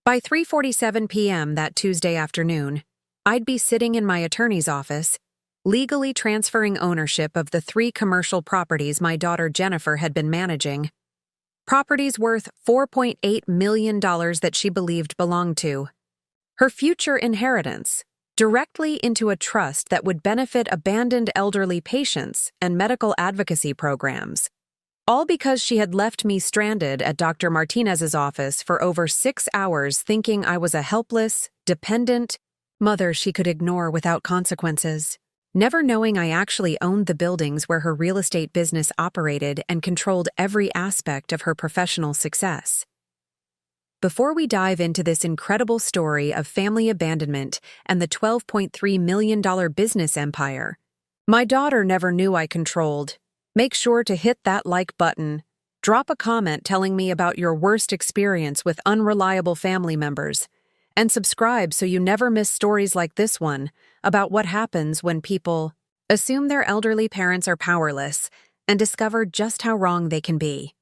By 3:47 p.m. that Tuesday afternoon, I'd be sitting in my attorney's office, legally transferring ownership of the 3 commercial properties my daughter Jennifer had been managing. Properties worth $4.8 million that she believed belonged to her future inheritance, directly into a trust that would benefit abandoned elderly patients and medical advocacy programs. All because she had left me stranded at Dr. Martinez's office for over 6 hours thinking I was a helpless, dependent mother she could ignore without consequences, never knowing I actually owned the buildings where her real estate business operated and controlled every aspect of her professional success. Before we dive into this incredible story of family abandonment and the $12.3 million business empire my daughter never knew I controlled, make sure to hit that like button, drop a comment telling me about your worst experience with unreliable family members, and subscribe so you never miss stories like this one about what happens when people assume their elderly parents are powerless and discover just how wrong they can be.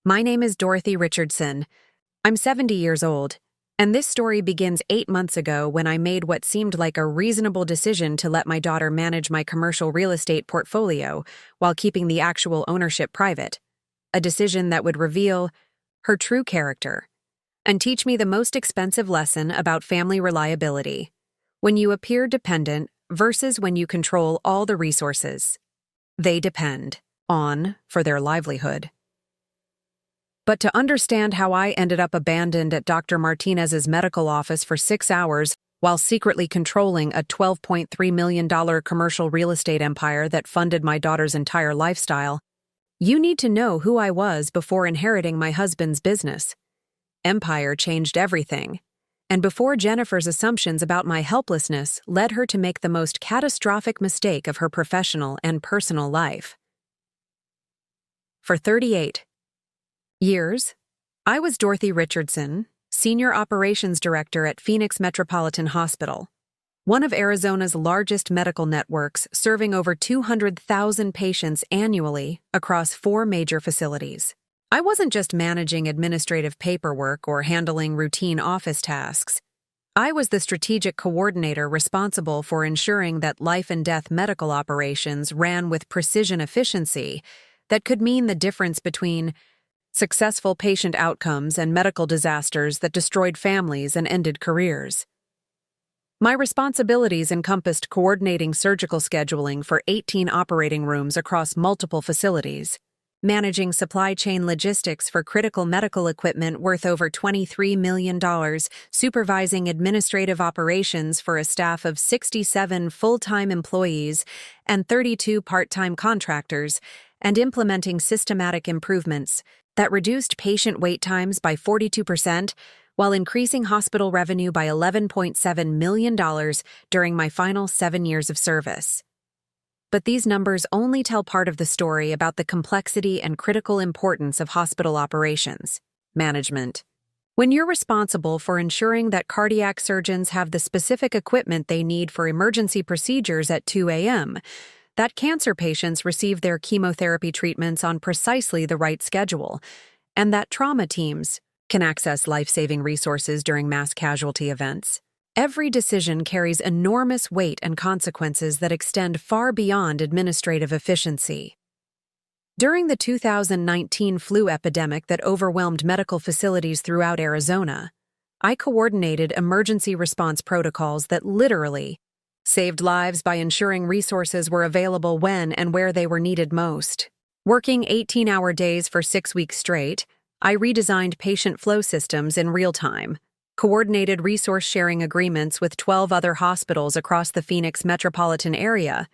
My name is Dorothy Richardson. I'm 70 years old, and this story begins 8 months ago when I made what seemed like a reasonable decision to let my daughter manage my commercial real estate portfolio while keeping the actual ownership private, a decision that would reveal her true character and teach me the most expensive lesson about family reliability: when you appear dependent versus when you control all the resources they depend on for their livelihood. But to understand how I ended up abandoned at Dr. Martinez's medical office for 6 hours while secretly controlling a $12.3 million commercial real estate empire that funded my daughter's entire lifestyle, you need to know who I was before inheriting my husband's business. Empire changed everything, and before Jennifer's assumptions about my helplessness led her to make the most catastrophic mistake of her professional and personal life. For 38 years, I was Dorothy Richardson, Senior Operations Director at Phoenix Metropolitan Hospital, one of Arizona's largest medical networks serving over 200,000 patients annually across 4 major facilities. I wasn't just managing administrative paperwork or handling routine office tasks. I was the strategic coordinator responsible for ensuring that life-and-death medical operations ran with precision efficiency that could mean the difference between successful patient outcomes and medical disasters that destroyed families and ended careers. My responsibilities encompassed coordinating surgical scheduling for 18 operating rooms across multiple facilities, managing supply chain logistics for critical medical equipment worth over $23 million, supervising administrative operations for a staff of 67 full-time employees and 32 part-time contractors, and implementing systematic improvements that reduced patient wait times by 42% while increasing hospital revenue by $11.7 million during my final 7 years of service. But these numbers only tell part of the story about the complexity and critical importance of hospital operations management. When you're responsible for ensuring that cardiac surgeons have the specific equipment they need for emergency procedures at 2 a.m., that cancer patients receive their chemotherapy treatments on precisely the right schedule, and that trauma teams can access life-saving resources during mass casualty events, every decision carries enormous weight and consequences that extend far beyond administrative efficiency. During the 2019 flu epidemic that overwhelmed medical facilities throughout Arizona, I coordinated emergency response protocols that literally saved lives by ensuring resources were available when and where they were needed most. Working 18-hour days for 6 weeks straight, I redesigned patient flow systems in real time, coordinated resource-sharing agreements with 12 other hospitals across the Phoenix metropolitan area,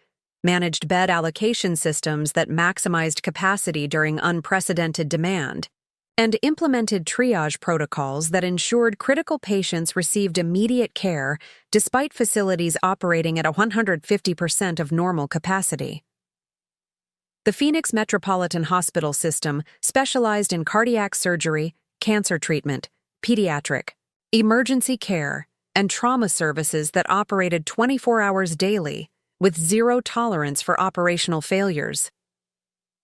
managed bed allocation systems that maximized capacity during unprecedented demand, and implemented triage protocols that ensured critical patients received immediate care despite facilities operating at 150% of normal capacity. The Phoenix Metropolitan Hospital System specialized in cardiac surgery, cancer treatment, pediatric, emergency care, and trauma services that operated 24 hours daily with zero tolerance for operational failures.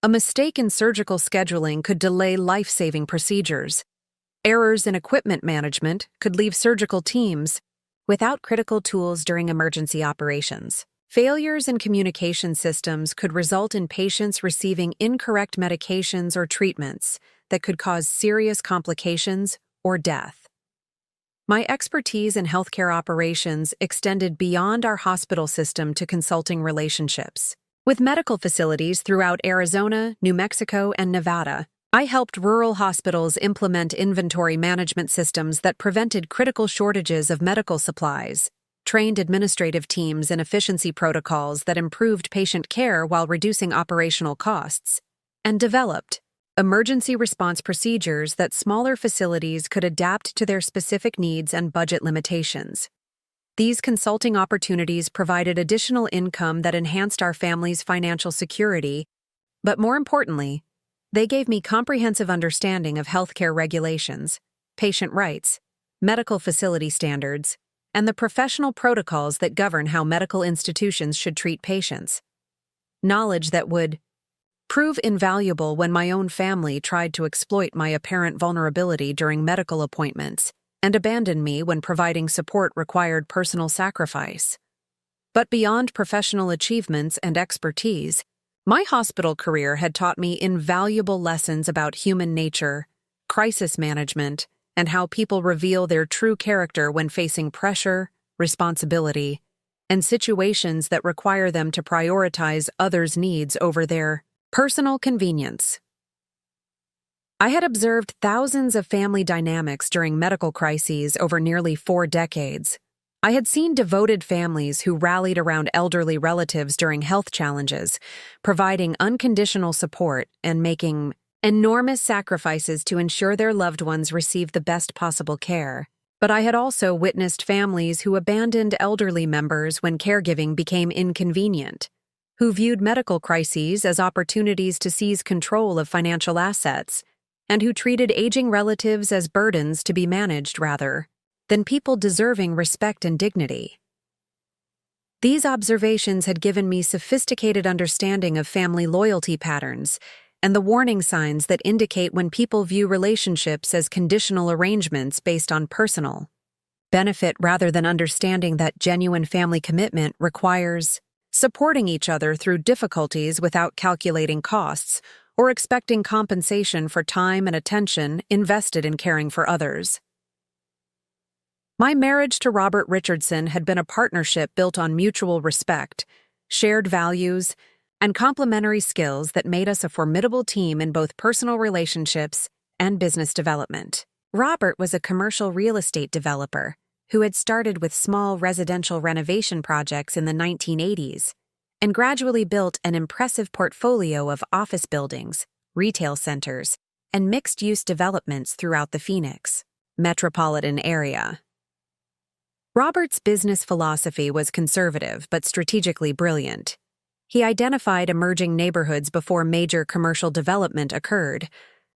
A mistake in surgical scheduling could delay life-saving procedures, Errors in equipment management could leave surgical teams without critical tools during emergency operations. Failures in communication systems could result in patients receiving incorrect medications or treatments that could cause serious complications or death. My expertise in healthcare operations extended beyond our hospital system to consulting relationships. With medical facilities throughout Arizona, New Mexico, and Nevada, I helped rural hospitals implement inventory management systems that prevented critical shortages of medical supplies, trained administrative teams in efficiency protocols that improved patient care while reducing operational costs, and developed emergency response procedures that smaller facilities could adapt to their specific needs and budget limitations. These consulting opportunities provided additional income that enhanced our family's financial security, but more importantly, they gave me comprehensive understanding of healthcare regulations, patient rights, medical facility standards, and the professional protocols that govern how medical institutions should treat patients. Knowledge that would prove invaluable when my own family tried to exploit my apparent vulnerability during medical appointments and abandon me when providing support required personal sacrifice. But beyond professional achievements and expertise, my hospital career had taught me invaluable lessons about human nature, crisis management, and how people reveal their true character when facing pressure, responsibility, and situations that require them to prioritize others' needs over their personal convenience. I had observed thousands of family dynamics during medical crises over nearly 4 decades. I had seen devoted families who rallied around elderly relatives during health challenges, providing unconditional support and making enormous sacrifices to ensure their loved ones received the best possible care. But I had also witnessed families who abandoned elderly members when caregiving became inconvenient, who viewed medical crises as opportunities to seize control of financial assets, and who treated aging relatives as burdens to be managed rather than people deserving respect and dignity. These observations had given me sophisticated understanding of family loyalty patterns and the warning signs that indicate when people view relationships as conditional arrangements based on personal benefit rather than understanding that genuine family commitment requires supporting each other through difficulties without calculating costs or expecting compensation for time and attention invested in caring for others. My marriage to Robert Richardson had been a partnership built on mutual respect, shared values, and complementary skills that made us a formidable team in both personal relationships and business development. Robert was a commercial real estate developer who had started with small residential renovation projects in the 1980s and gradually built an impressive portfolio of office buildings, retail centers, and mixed-use developments throughout the Phoenix metropolitan area. Robert's business philosophy was conservative but strategically brilliant. He identified emerging neighborhoods before major commercial development occurred,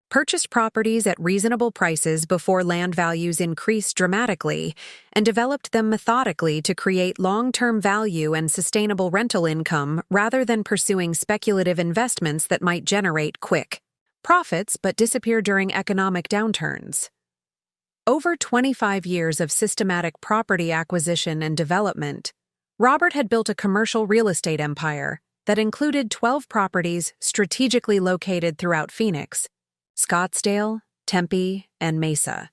purchased properties at reasonable prices before land values increased dramatically, and developed them methodically to create long-term value and sustainable rental income rather than pursuing speculative investments that might generate quick profits but disappear during economic downturns. Over 25 years of systematic property acquisition and development, Robert had built a commercial real estate empire that included 12 properties strategically located throughout Phoenix, Scottsdale, Tempe, and Mesa.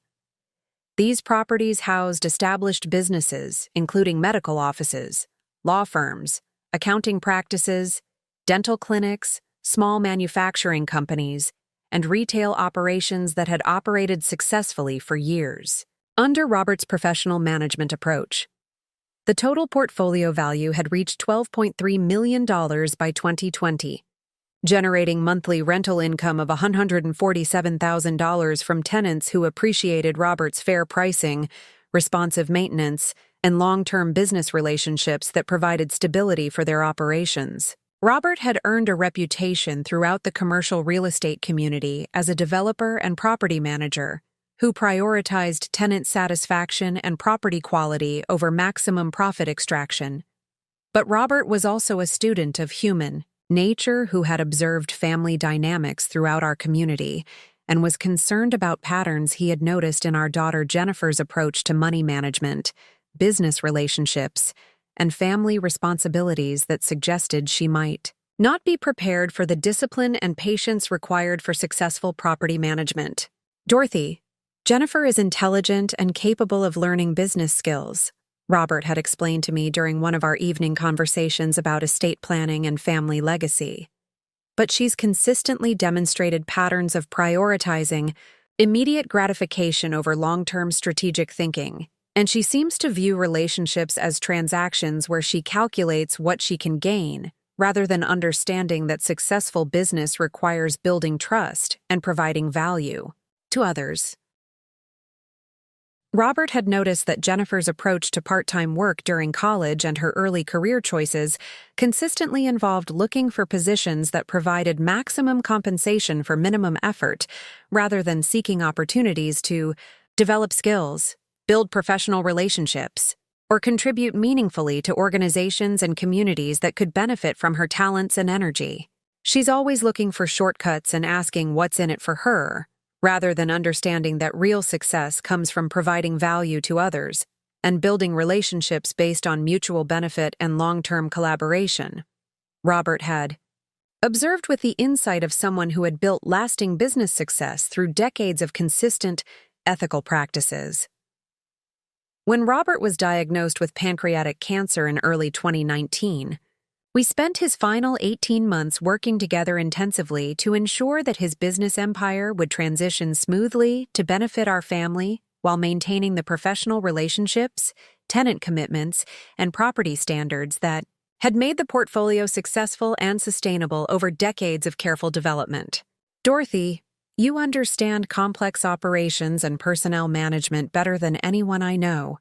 These properties housed established businesses, including medical offices, law firms, accounting practices, dental clinics, small manufacturing companies, and retail operations that had operated successfully for years. Under Robert's professional management approach, the total portfolio value had reached $12.3 million by 2020, generating monthly rental income of $147,000 from tenants who appreciated Robert's fair pricing, responsive maintenance, and long-term business relationships that provided stability for their operations. Robert had earned a reputation throughout the commercial real estate community as a developer and property manager who prioritized tenant satisfaction and property quality over maximum profit extraction. But Robert was also a student of human nature who had observed family dynamics throughout our community and was concerned about patterns he had noticed in our daughter Jennifer's approach to money management, business relationships, and family responsibilities that suggested she might not be prepared for the discipline and patience required for successful property management. Dorothy, Jennifer is intelligent and capable of learning business skills, Robert had explained to me during one of our evening conversations about estate planning and family legacy. But she's consistently demonstrated patterns of prioritizing immediate gratification over long-term strategic thinking, and she seems to view relationships as transactions where she calculates what she can gain, rather than understanding that successful business requires building trust and providing value to others. Robert had noticed that Jennifer's approach to part-time work during college and her early career choices consistently involved looking for positions that provided maximum compensation for minimum effort, rather than seeking opportunities to develop skills, build professional relationships, or contribute meaningfully to organizations and communities that could benefit from her talents and energy. She's always looking for shortcuts and asking what's in it for her, rather than understanding that real success comes from providing value to others and building relationships based on mutual benefit and long-term collaboration. Robert had observed with the insight of someone who had built lasting business success through decades of consistent, ethical practices. When Robert was diagnosed with pancreatic cancer in early 2019, we spent his final 18 months working together intensively to ensure that his business empire would transition smoothly to benefit our family while maintaining the professional relationships, tenant commitments, and property standards that had made the portfolio successful and sustainable over decades of careful development. Dorothy, you understand complex operations and personnel management better than anyone I know,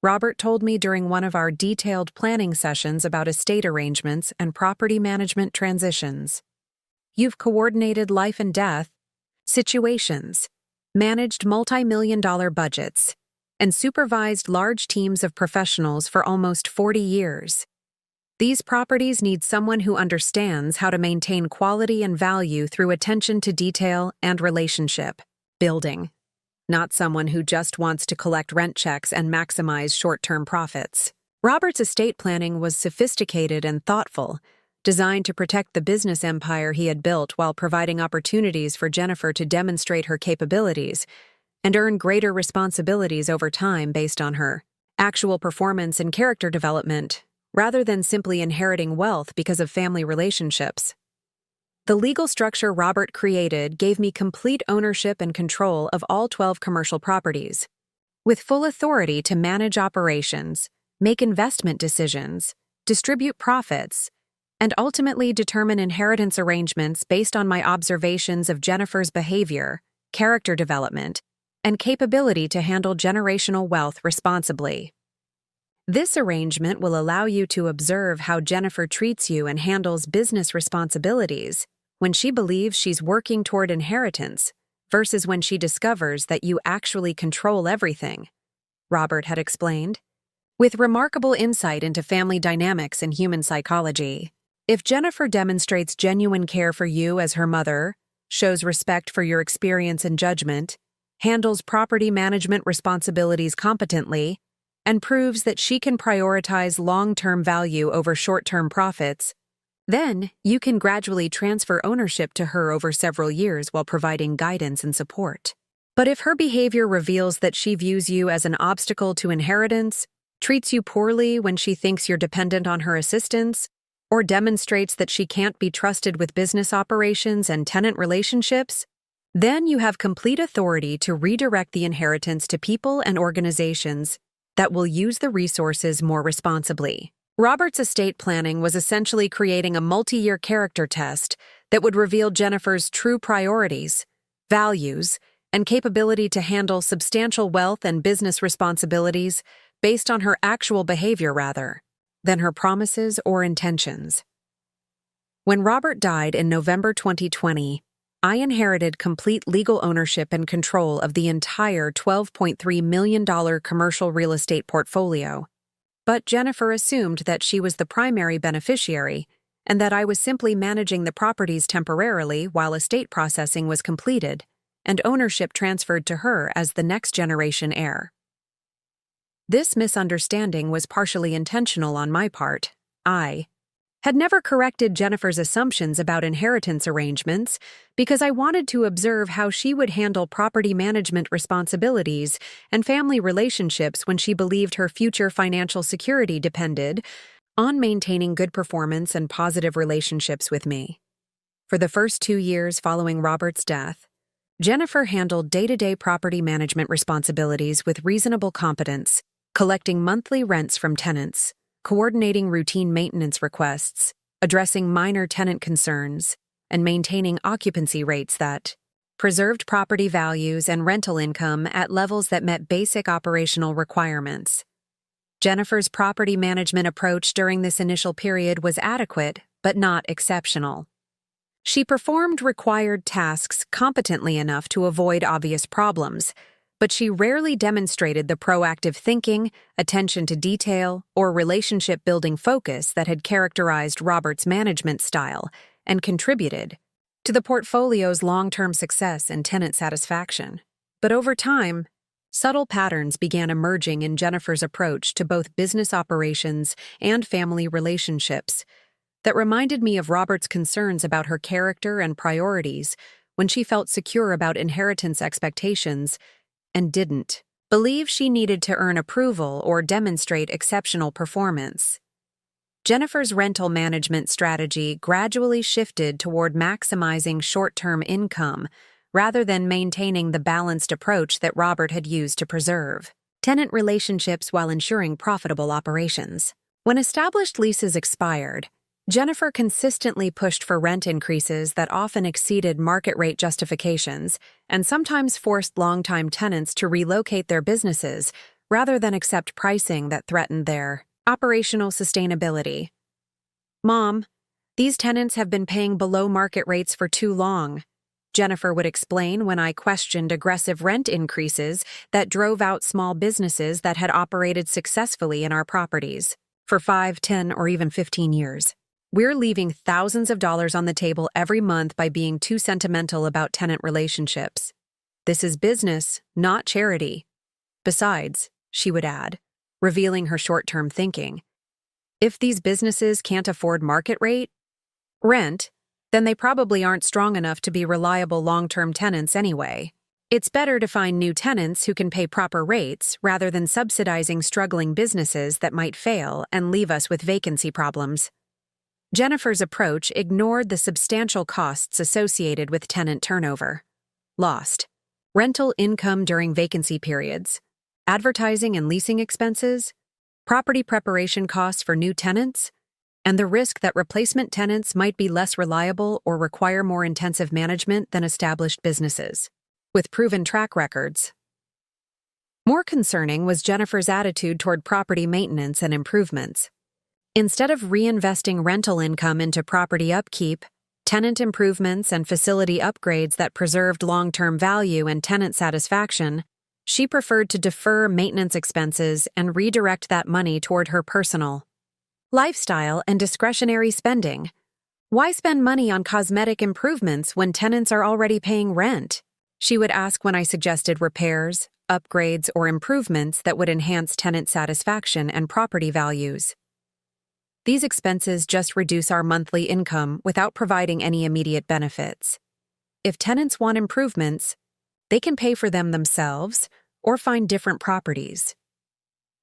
Robert told me during one of our detailed planning sessions about estate arrangements and property management transitions. You've coordinated life and death situations, managed multi-million-dollar budgets, and supervised large teams of professionals for almost 40 years. These properties need someone who understands how to maintain quality and value through attention to detail and relationship building, not someone who just wants to collect rent checks and maximize short-term profits. Robert's estate planning was sophisticated and thoughtful, designed to protect the business empire he had built while providing opportunities for Jennifer to demonstrate her capabilities and earn greater responsibilities over time based on her actual performance and character development, rather than simply inheriting wealth because of family relationships. The legal structure Robert created gave me complete ownership and control of all 12 commercial properties, with full authority to manage operations, make investment decisions, distribute profits, and ultimately determine inheritance arrangements based on my observations of Jennifer's behavior, character development, and capability to handle generational wealth responsibly. This arrangement will allow you to observe how Jennifer treats you and handles business responsibilities when she believes she's working toward inheritance versus when she discovers that you actually control everything, Robert had explained. With remarkable insight into family dynamics and human psychology, if Jennifer demonstrates genuine care for you as her mother, shows respect for your experience and judgment, handles property management responsibilities competently, and proves that she can prioritize long-term value over short-term profits, then you can gradually transfer ownership to her over several years while providing guidance and support. But if her behavior reveals that she views you as an obstacle to inheritance, treats you poorly when she thinks you're dependent on her assistance, or demonstrates that she can't be trusted with business operations and tenant relationships, then you have complete authority to redirect the inheritance to people and organizations that will use the resources more responsibly. Robert's estate planning was essentially creating a multi-year character test that would reveal Jennifer's true priorities, values, and capability to handle substantial wealth and business responsibilities based on her actual behavior rather than her promises or intentions. When Robert died in November 2020, I inherited complete legal ownership and control of the entire $12.3 million commercial real estate portfolio. But Jennifer assumed that she was the primary beneficiary and that I was simply managing the properties temporarily while estate processing was completed, and ownership transferred to her as the next generation heir. This misunderstanding was partially intentional on my part. I had never corrected Jennifer's assumptions about inheritance arrangements because I wanted to observe how she would handle property management responsibilities and family relationships when she believed her future financial security depended on maintaining good performance and positive relationships with me. For the first 2 years following Robert's death, Jennifer handled day-to-day property management responsibilities with reasonable competence, collecting monthly rents from tenants, coordinating routine maintenance requests, addressing minor tenant concerns, and maintaining occupancy rates that preserved property values and rental income at levels that met basic operational requirements. Jennifer's property management approach during this initial period was adequate, but not exceptional. She performed required tasks competently enough to avoid obvious problems, but she rarely demonstrated the proactive thinking, attention to detail, or relationship-building focus that had characterized Robert's management style and contributed to the portfolio's long-term success and tenant satisfaction. But over time, subtle patterns began emerging in Jennifer's approach to both business operations and family relationships that reminded me of Robert's concerns about her character and priorities when she felt secure about inheritance expectations and didn't believe she needed to earn approval or demonstrate exceptional performance. Jennifer's rental management strategy gradually shifted toward maximizing short-term income rather than maintaining the balanced approach that Robert had used to preserve tenant relationships while ensuring profitable operations. When established leases expired, Jennifer consistently pushed for rent increases that often exceeded market rate justifications and sometimes forced longtime tenants to relocate their businesses rather than accept pricing that threatened their operational sustainability. "Mom, these tenants have been paying below market rates for too long," Jennifer would explain when I questioned aggressive rent increases that drove out small businesses that had operated successfully in our properties for 5, 10, or even 15 years. "We're leaving thousands of dollars on the table every month by being too sentimental about tenant relationships. This is business, not charity. Besides," she would add, revealing her short-term thinking, "if these businesses can't afford market rate rent, then they probably aren't strong enough to be reliable long-term tenants anyway. It's better to find new tenants who can pay proper rates rather than subsidizing struggling businesses that might fail and leave us with vacancy problems." Jennifer's approach ignored the substantial costs associated with tenant turnover. Lost rental income during vacancy periods, advertising and leasing expenses, property preparation costs for new tenants, and the risk that replacement tenants might be less reliable or require more intensive management than established businesses, with proven track records. More concerning was Jennifer's attitude toward property maintenance and improvements. Instead of reinvesting rental income into property upkeep, tenant improvements, and facility upgrades that preserved long-term value and tenant satisfaction, she preferred to defer maintenance expenses and redirect that money toward her personal lifestyle and discretionary spending. "Why spend money on cosmetic improvements when tenants are already paying rent?" she would ask when I suggested repairs, upgrades, or improvements that would enhance tenant satisfaction and property values. These expenses just reduce our monthly income without providing any immediate benefits. If tenants want improvements, they can pay for them themselves or find different properties.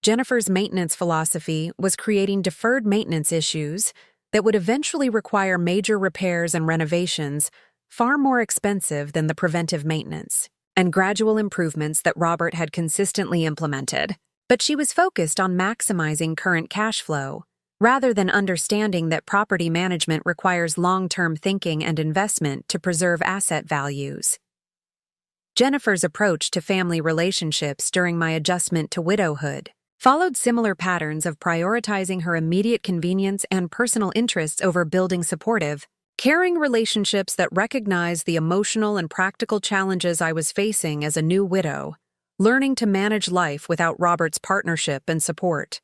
Jennifer's maintenance philosophy was creating deferred maintenance issues that would eventually require major repairs and renovations far more expensive than the preventive maintenance and gradual improvements that Robert had consistently implemented. But she was focused on maximizing current cash flow, rather than understanding that property management requires long-term thinking and investment to preserve asset values. Jennifer's approach to family relationships during my adjustment to widowhood followed similar patterns of prioritizing her immediate convenience and personal interests over building supportive, caring relationships that recognized the emotional and practical challenges I was facing as a new widow, learning to manage life without Robert's partnership and support.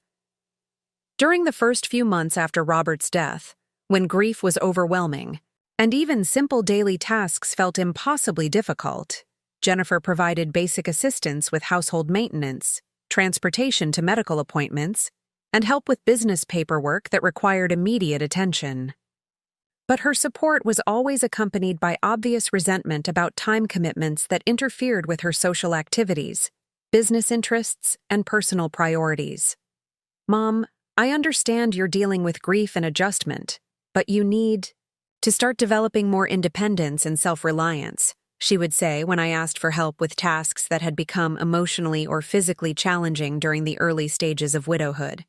During the first few months after Robert's death, when grief was overwhelming, and even simple daily tasks felt impossibly difficult, Jennifer provided basic assistance with household maintenance, transportation to medical appointments, and help with business paperwork that required immediate attention. But her support was always accompanied by obvious resentment about time commitments that interfered with her social activities, business interests, and personal priorities. "Mom, I understand you're dealing with grief and adjustment, but you need to start developing more independence and self-reliance," she would say when I asked for help with tasks that had become emotionally or physically challenging during the early stages of widowhood.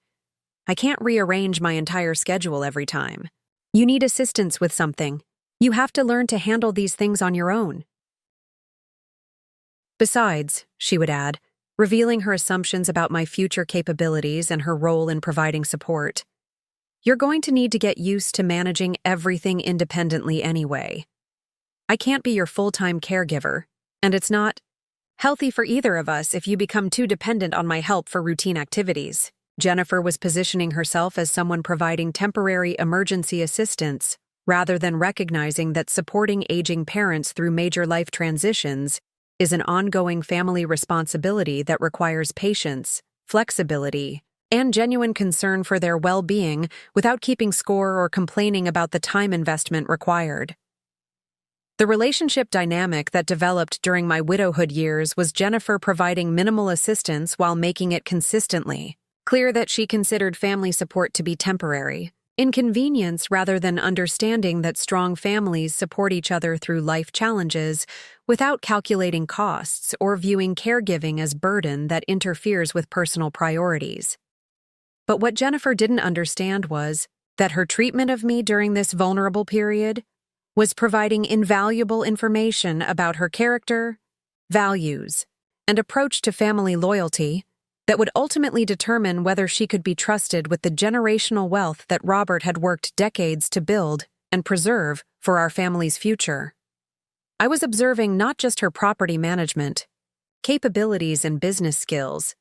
"I can't rearrange my entire schedule every time. You need assistance with something. You have to learn to handle these things on your own." Besides, she would add, revealing her assumptions about my future capabilities and her role in providing support, "You're going to need to get used to managing everything independently anyway. I can't be your full-time caregiver, and it's not healthy for either of us if you become too dependent on my help for routine activities." Jennifer was positioning herself as someone providing temporary emergency assistance rather than recognizing that supporting aging parents through major life transitions is an ongoing family responsibility that requires patience, flexibility, and genuine concern for their well-being without keeping score or complaining about the time investment required. The relationship dynamic that developed during my widowhood years was Jennifer providing minimal assistance while making it consistently clear that she considered family support to be temporary, inconvenience rather than understanding that strong families support each other through life challenges without calculating costs or viewing caregiving as burden that interferes with personal priorities. But what Jennifer didn't understand was that her treatment of me during this vulnerable period was providing invaluable information about her character, values, and approach to family loyalty that would ultimately determine whether she could be trusted with the generational wealth that Robert had worked decades to build and preserve for our family's future. I was observing not just her property management, capabilities, and business skills,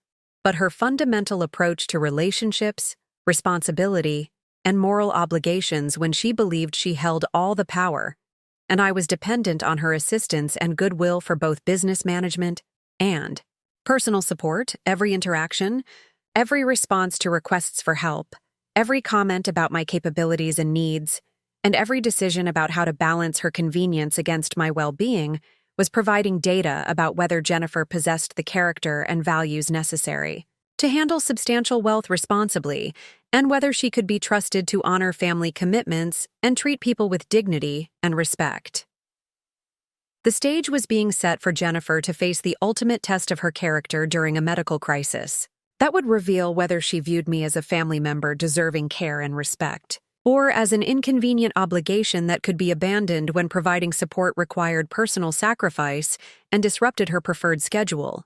but her fundamental approach to relationships, responsibility, and moral obligations when she believed she held all the power, and I was dependent on her assistance and goodwill for both business management and personal support. Every interaction, every response to requests for help, every comment about my capabilities and needs, and every decision about how to balance her convenience against my well-being was providing data about whether Jennifer possessed the character and values necessary to handle substantial wealth responsibly, and whether she could be trusted to honor family commitments and treat people with dignity and respect. The stage was being set for Jennifer to face the ultimate test of her character during a medical crisis. That would reveal whether she viewed me as a family member deserving care and respect, or as an inconvenient obligation that could be abandoned when providing support required personal sacrifice and disrupted her preferred schedule.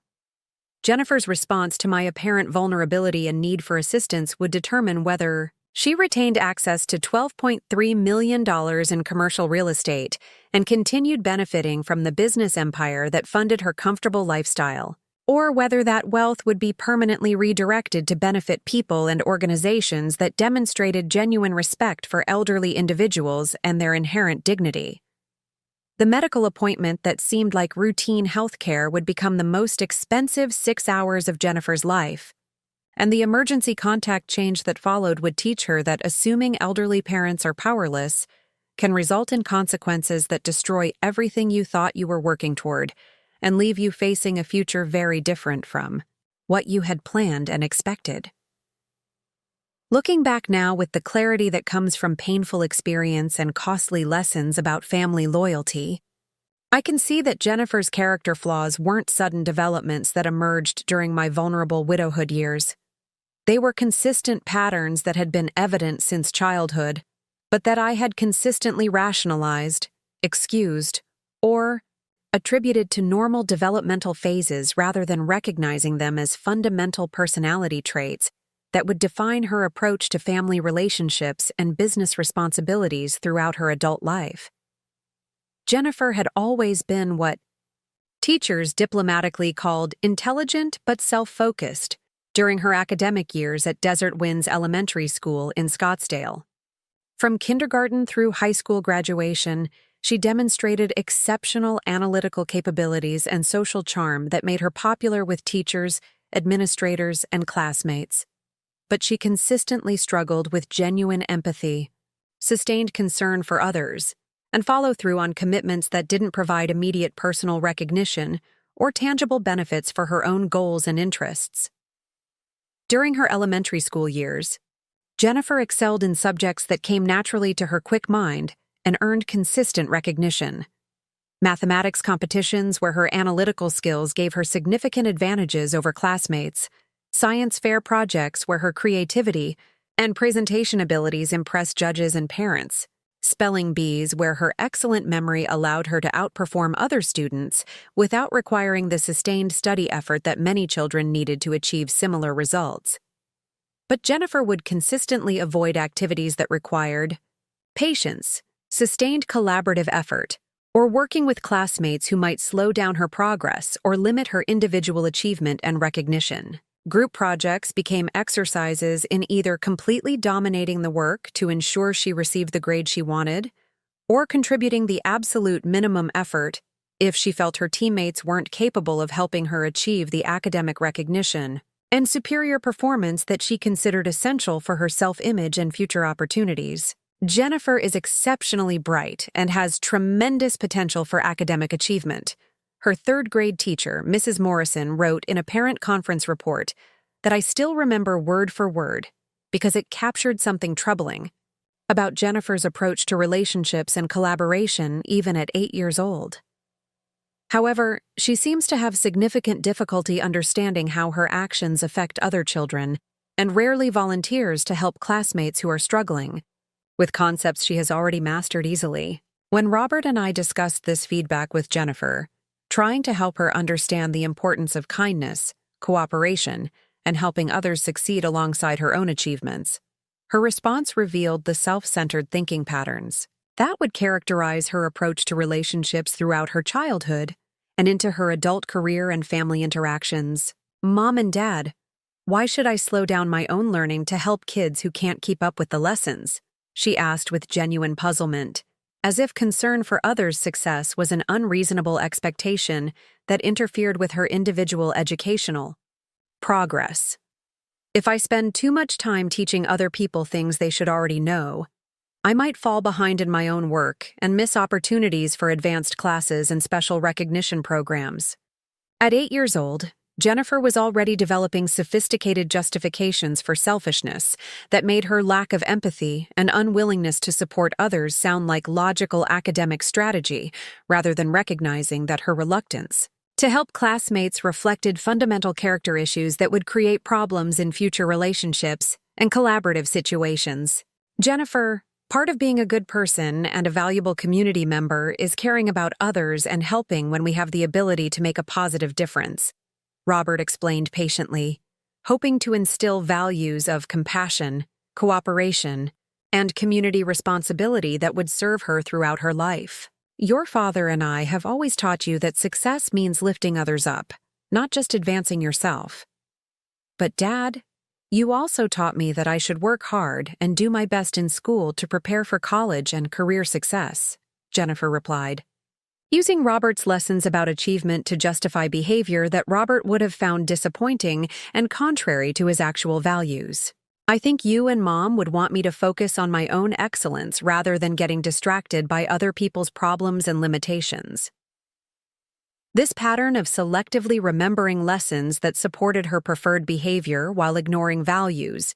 Jennifer's response to my apparent vulnerability and need for assistance would determine whether she retained access to $12.3 million in commercial real estate and continued benefiting from the business empire that funded her comfortable lifestyle, or whether that wealth would be permanently redirected to benefit people and organizations that demonstrated genuine respect for elderly individuals and their inherent dignity. The medical appointment that seemed like routine health care would become the most expensive 6 hours of Jennifer's life, and the emergency contact change that followed would teach her that assuming elderly parents are powerless can result in consequences that destroy everything you thought you were working toward and leave you facing a future very different from what you had planned and expected. Looking back now with the clarity that comes from painful experience and costly lessons about family loyalty, I can see that Jennifer's character flaws weren't sudden developments that emerged during my vulnerable widowhood years. They were consistent patterns that had been evident since childhood, but that I had consistently rationalized, excused, or attributed to normal developmental phases rather than recognizing them as fundamental personality traits that would define her approach to family relationships and business responsibilities throughout her adult life. Jennifer had always been what teachers diplomatically called intelligent but self-focused during her academic years at Desert Winds Elementary School in Scottsdale. From kindergarten through high school graduation, She demonstrated exceptional analytical capabilities and social charm that made her popular with teachers, administrators, and classmates. But she consistently struggled with genuine empathy, sustained concern for others, and follow through on commitments that didn't provide immediate personal recognition or tangible benefits for her own goals and interests. During her elementary school years, Jennifer excelled in subjects that came naturally to her quick mind and earned consistent recognition. Mathematics competitions where her analytical skills gave her significant advantages over classmates, science fair projects where her creativity and presentation abilities impressed judges and parents, spelling bees where her excellent memory allowed her to outperform other students without requiring the sustained study effort that many children needed to achieve similar results. But Jennifer would consistently avoid activities that required patience, sustained collaborative effort, or working with classmates who might slow down her progress or limit her individual achievement and recognition. Group projects became exercises in either completely dominating the work to ensure she received the grade she wanted, or contributing the absolute minimum effort if she felt her teammates weren't capable of helping her achieve the academic recognition and superior performance that she considered essential for her self-image and future opportunities. Jennifer is exceptionally bright and has tremendous potential for academic achievement. Her third-grade teacher, Mrs. Morrison, wrote in a parent conference report that I still remember word for word because it captured something troubling about Jennifer's approach to relationships and collaboration even at 8 years old. However, she seems to have significant difficulty understanding how her actions affect other children and rarely volunteers to help classmates who are struggling with concepts she has already mastered easily. When Robert and I discussed this feedback with Jennifer, trying to help her understand the importance of kindness, cooperation, and helping others succeed alongside her own achievements, her response revealed the self-centered thinking patterns that would characterize her approach to relationships throughout her childhood and into her adult career and family interactions. Mom and Dad, why should I slow down my own learning to help kids who can't keep up with the lessons? She asked with genuine puzzlement, as if concern for others' success was an unreasonable expectation that interfered with her individual educational progress. If I spend too much time teaching other people things they should already know, I might fall behind in my own work and miss opportunities for advanced classes and special recognition programs. At 8 years old, Jennifer was already developing sophisticated justifications for selfishness that made her lack of empathy and unwillingness to support others sound like logical academic strategy rather than recognizing that her reluctance to help classmates reflected fundamental character issues that would create problems in future relationships and collaborative situations. Jennifer, part of being a good person and a valuable community member is caring about others and helping when we have the ability to make a positive difference, Robert explained patiently, hoping to instill values of compassion, cooperation, and community responsibility that would serve her throughout her life. Your father and I have always taught you that success means lifting others up, not just advancing yourself. But Dad, you also taught me that I should work hard and do my best in school to prepare for college and career success, Jennifer replied, using Robert's lessons about achievement to justify behavior that Robert would have found disappointing and contrary to his actual values. I think you and Mom would want me to focus on my own excellence rather than getting distracted by other people's problems and limitations. This pattern of selectively remembering lessons that supported her preferred behavior while ignoring values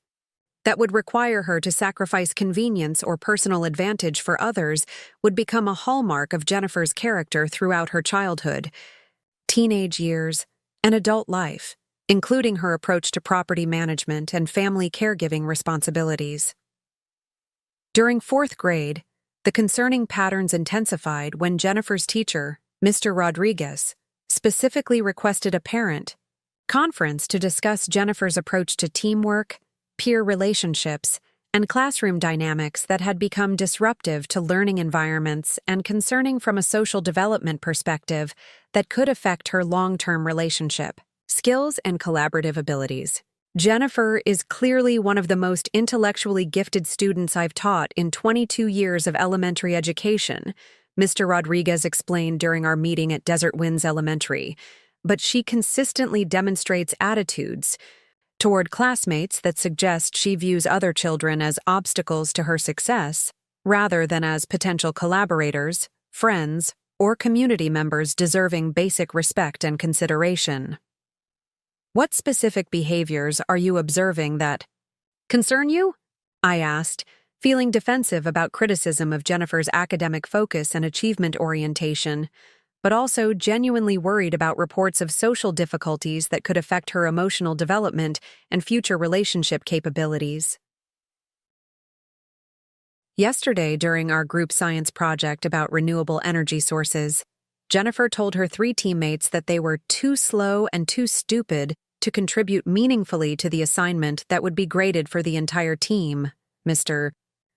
that would require her to sacrifice convenience or personal advantage for others would become a hallmark of Jennifer's character throughout her childhood, teenage years, and adult life, including her approach to property management and family caregiving responsibilities. During 4th grade, the concerning patterns intensified when Jennifer's teacher, Mr. Rodriguez, specifically requested a parent conference to discuss Jennifer's approach to teamwork, peer relationships, and classroom dynamics that had become disruptive to learning environments and concerning from a social development perspective that could affect her long-term relationship, skills, and collaborative abilities. Jennifer is clearly one of the most intellectually gifted students I've taught in 22 years of elementary education, Mr. Rodriguez explained during our meeting at Desert Winds Elementary, but she consistently demonstrates attitudes toward classmates that suggest she views other children as obstacles to her success rather than as potential collaborators, friends, or community members deserving basic respect and consideration. What specific behaviors are you observing that concern you? I asked, feeling defensive about criticism of Jennifer's academic focus and achievement orientation, but also genuinely worried about reports of social difficulties that could affect her emotional development and future relationship capabilities. Yesterday, during our group science project about renewable energy sources, Jennifer told her 3 teammates that they were too slow and too stupid to contribute meaningfully to the assignment that would be graded for the entire team. Mr.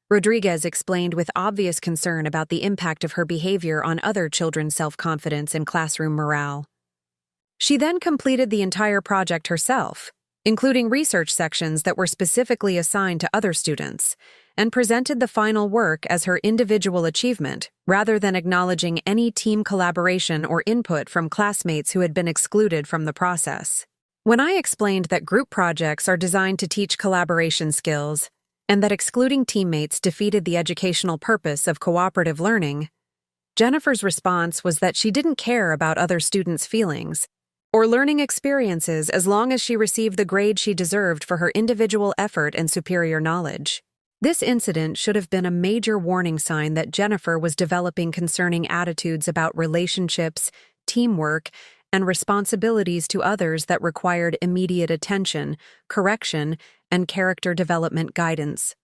Rodriguez explained with obvious concern about the impact of her behavior on other children's self-confidence and classroom morale. She then completed the entire project herself, including research sections that were specifically assigned to other students, and presented the final work as her individual achievement, rather than acknowledging any team collaboration or input from classmates who had been excluded from the process. When I explained that group projects are designed to teach collaboration skills, and that excluding teammates defeated the educational purpose of cooperative learning, Jennifer's response was that she didn't care about other students' feelings or learning experiences as long as she received the grade she deserved for her individual effort and superior knowledge. This incident should have been a major warning sign that Jennifer was developing concerning attitudes about relationships, teamwork, and responsibilities to others that required immediate attention, correction, and character development guidance.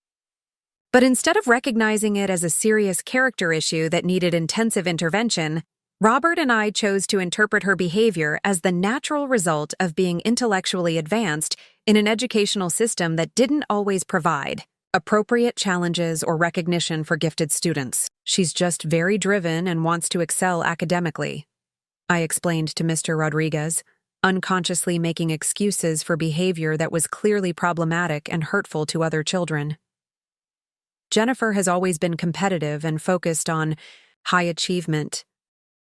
But instead of recognizing it as a serious character issue that needed intensive intervention, Robert and I chose to interpret her behavior as the natural result of being intellectually advanced in an educational system that didn't always provide appropriate challenges or recognition for gifted students. She's just very driven and wants to excel academically, I explained to Mr. Rodriguez, unconsciously making excuses for behavior that was clearly problematic and hurtful to other children. Jennifer has always been competitive and focused on high achievement.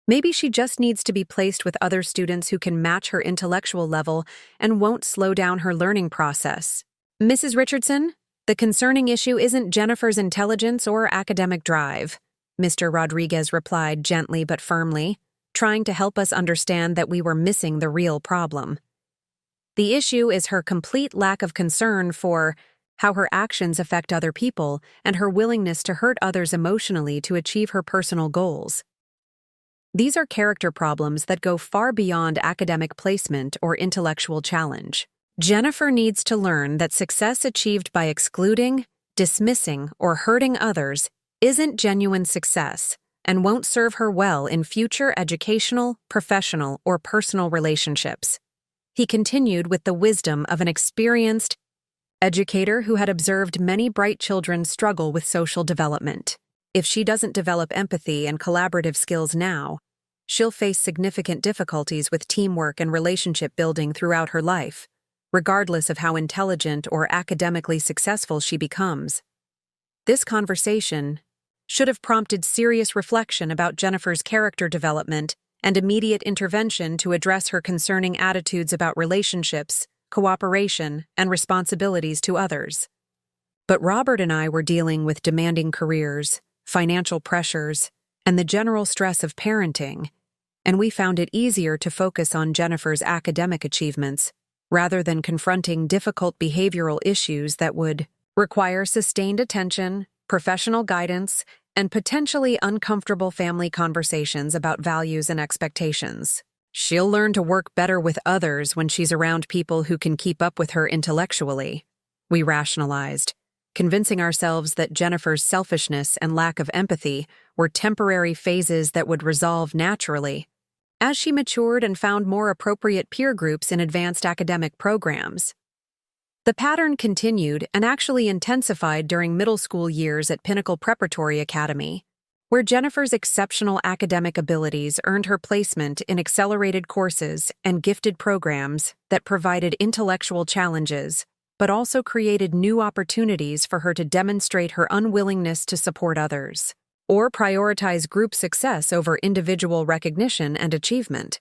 Maybe she just needs to be placed with other students who can match her intellectual level and won't slow down her learning process. Mrs. Richardson, the concerning issue isn't Jennifer's intelligence or academic drive, Mr. Rodriguez replied gently but firmly, trying to help us understand that we were missing the real problem. The issue is her complete lack of concern for how her actions affect other people and her willingness to hurt others emotionally to achieve her personal goals. These are character problems that go far beyond academic placement or intellectual challenge. Jennifer needs to learn that success achieved by excluding, dismissing, or hurting others isn't genuine success and won't serve her well in future educational, professional, or personal relationships. He continued with the wisdom of an experienced educator who had observed many bright children struggle with social development. If she doesn't develop empathy and collaborative skills now, she'll face significant difficulties with teamwork and relationship building throughout her life, regardless of how intelligent or academically successful she becomes. This conversation should have prompted serious reflection about Jennifer's character development and immediate intervention to address her concerning attitudes about relationships, cooperation, and responsibilities to others. But Robert and I were dealing with demanding careers, financial pressures, and the general stress of parenting, and we found it easier to focus on Jennifer's academic achievements rather than confronting difficult behavioral issues that would require sustained attention, professional guidance, and potentially uncomfortable family conversations about values and expectations. She'll learn to work better with others when she's around people who can keep up with her intellectually, we rationalized, convincing ourselves that Jennifer's selfishness and lack of empathy were temporary phases that would resolve naturally as she matured and found more appropriate peer groups in advanced academic programs. The pattern continued and actually intensified during middle school years at Pinnacle Preparatory Academy, where Jennifer's exceptional academic abilities earned her placement in accelerated courses and gifted programs that provided intellectual challenges, but also created new opportunities for her to demonstrate her unwillingness to support others, or prioritize group success over individual recognition and achievement.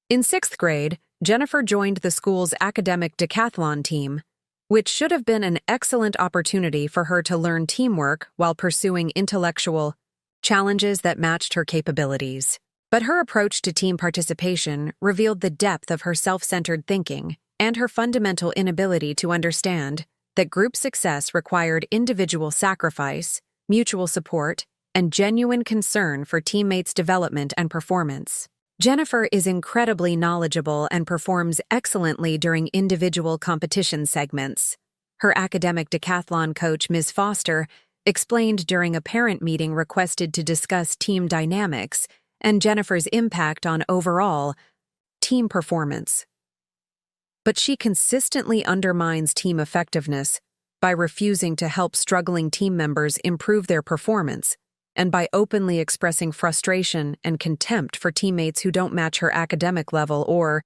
In 6th grade, Jennifer joined the school's academic decathlon team, which should have been an excellent opportunity for her to learn teamwork while pursuing intellectual challenges that matched her capabilities. But her approach to team participation revealed the depth of her self-centered thinking and her fundamental inability to understand that group success required individual sacrifice, mutual support, and genuine concern for teammates' development and performance. Jennifer is incredibly knowledgeable and performs excellently during individual competition segments. Her academic decathlon coach, Ms. Foster, explained during a parent meeting requested to discuss team dynamics and Jennifer's impact on overall team performance. But she consistently undermines team effectiveness by refusing to help struggling team members improve their performance and by openly expressing frustration and contempt for teammates who don't match her academic level or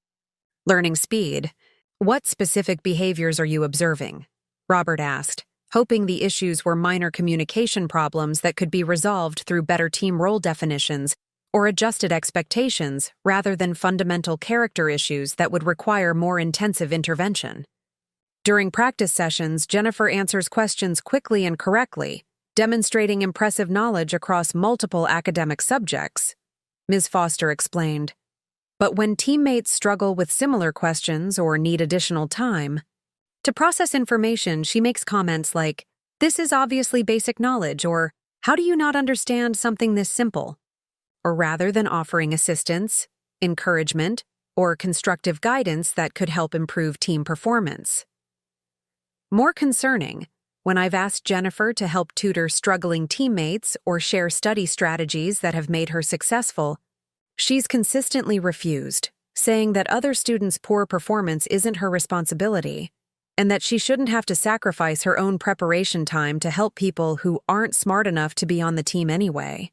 learning speed. "What specific behaviors are you observing?" Robert asked, hoping the issues were minor communication problems that could be resolved through better team role definitions or adjusted expectations rather than fundamental character issues that would require more intensive intervention. During practice sessions, Jennifer answers questions quickly and correctly, demonstrating impressive knowledge across multiple academic subjects, Ms. Foster explained. But when teammates struggle with similar questions or need additional time to process information, she makes comments like, "This is obviously basic knowledge," or "How do you not understand something this simple?" Or rather than offering assistance, encouragement, or constructive guidance that could help improve team performance. More concerning, when I've asked Jennifer to help tutor struggling teammates or share study strategies that have made her successful, she's consistently refused, saying that other students' poor performance isn't her responsibility, and that she shouldn't have to sacrifice her own preparation time to help people who aren't smart enough to be on the team anyway.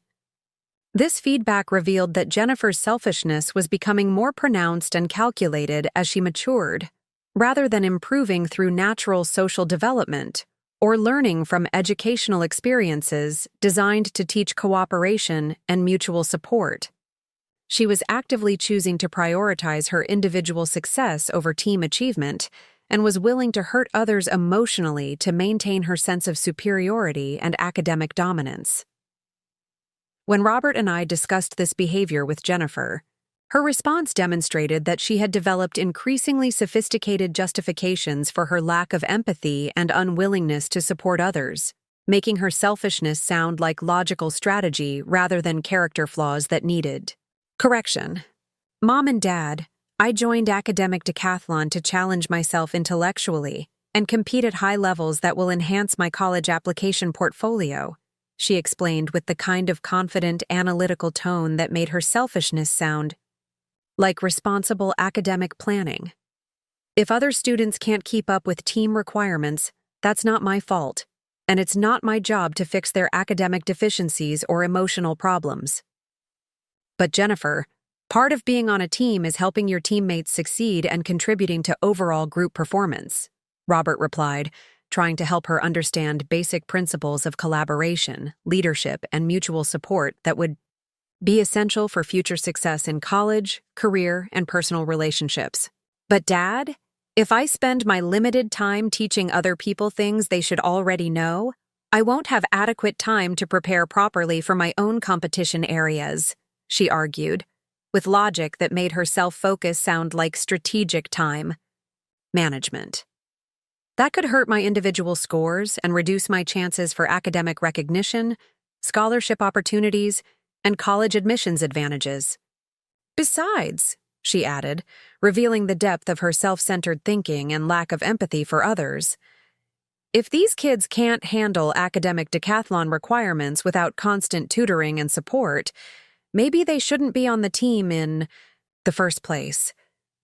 This feedback revealed that Jennifer's selfishness was becoming more pronounced and calculated as she matured, rather than improving through natural social development or learning from educational experiences designed to teach cooperation and mutual support. She was actively choosing to prioritize her individual success over team achievement and was willing to hurt others emotionally to maintain her sense of superiority and academic dominance. When Robert and I discussed this behavior with Jennifer, her response demonstrated that she had developed increasingly sophisticated justifications for her lack of empathy and unwillingness to support others, making her selfishness sound like logical strategy rather than character flaws that needed correction. "Mom and Dad, I joined academic decathlon to challenge myself intellectually and compete at high levels that will enhance my college application portfolio," she explained with the kind of confident, analytical tone that made her selfishness sound like responsible academic planning. "If other students can't keep up with team requirements, that's not my fault, and it's not my job to fix their academic deficiencies or emotional problems." "But Jennifer, part of being on a team is helping your teammates succeed and contributing to overall group performance," Robert replied, trying to help her understand basic principles of collaboration, leadership, and mutual support that would be essential for future success in college, career, and personal relationships. "But Dad, if I spend my limited time teaching other people things they should already know, I won't have adequate time to prepare properly for my own competition areas," she argued, with logic that made her self-focus sound like strategic time management. "That could hurt my individual scores and reduce my chances for academic recognition, scholarship opportunities, and college admissions advantages. Besides," she added, revealing the depth of her self-centered thinking and lack of empathy for others, "if these kids can't handle academic decathlon requirements without constant tutoring and support, maybe they shouldn't be on the team in the first place.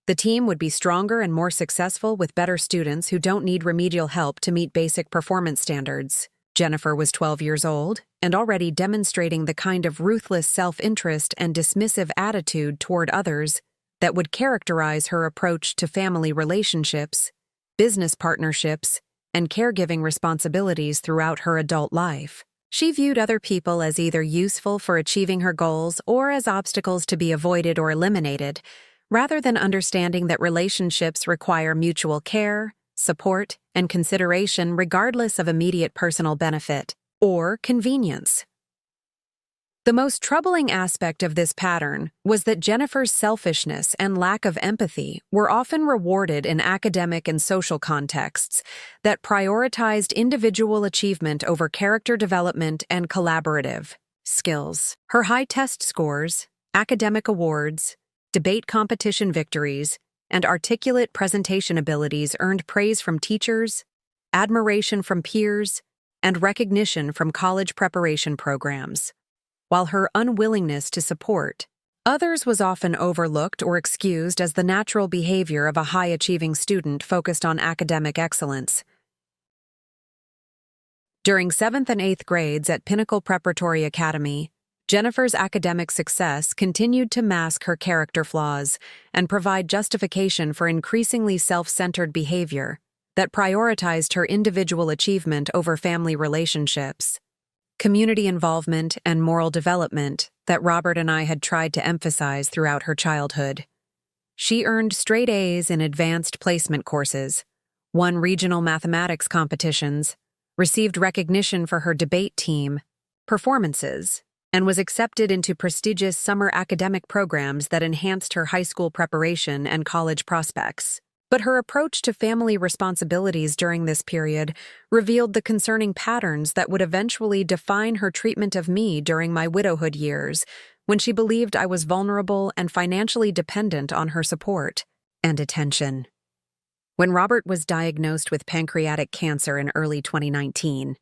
The team would be stronger and more successful with better students who don't need remedial help to meet basic performance standards." Jennifer was 12 years old and already demonstrating the kind of ruthless self-interest and dismissive attitude toward others that would characterize her approach to family relationships, business partnerships, and caregiving responsibilities throughout her adult life. She viewed other people as either useful for achieving her goals or as obstacles to be avoided or eliminated, rather than understanding that relationships require mutual care, support, and consideration regardless of immediate personal benefit or convenience. The most troubling aspect of this pattern was that Jennifer's selfishness and lack of empathy were often rewarded in academic and social contexts that prioritized individual achievement over character development and collaborative skills. Her high test scores, academic awards, debate competition victories, and articulate presentation abilities earned praise from teachers, admiration from peers, and recognition from college preparation programs, while her unwillingness to support others was often overlooked or excused as the natural behavior of a high-achieving student focused on academic excellence. During 7th and 8th grades at Pinnacle Preparatory Academy, Jennifer's academic success continued to mask her character flaws and provide justification for increasingly self-centered behavior that prioritized her individual achievement over family relationships, community involvement, and moral development that Robert and I had tried to emphasize throughout her childhood. She earned straight A's in advanced placement courses, won regional mathematics competitions, received recognition for her debate team performances, and was accepted into prestigious summer academic programs that enhanced her high school preparation and college prospects. But her approach to family responsibilities during this period revealed the concerning patterns that would eventually define her treatment of me during my widowhood years, when she believed I was vulnerable and financially dependent on her support and attention. When Robert was diagnosed with pancreatic cancer in early 2019,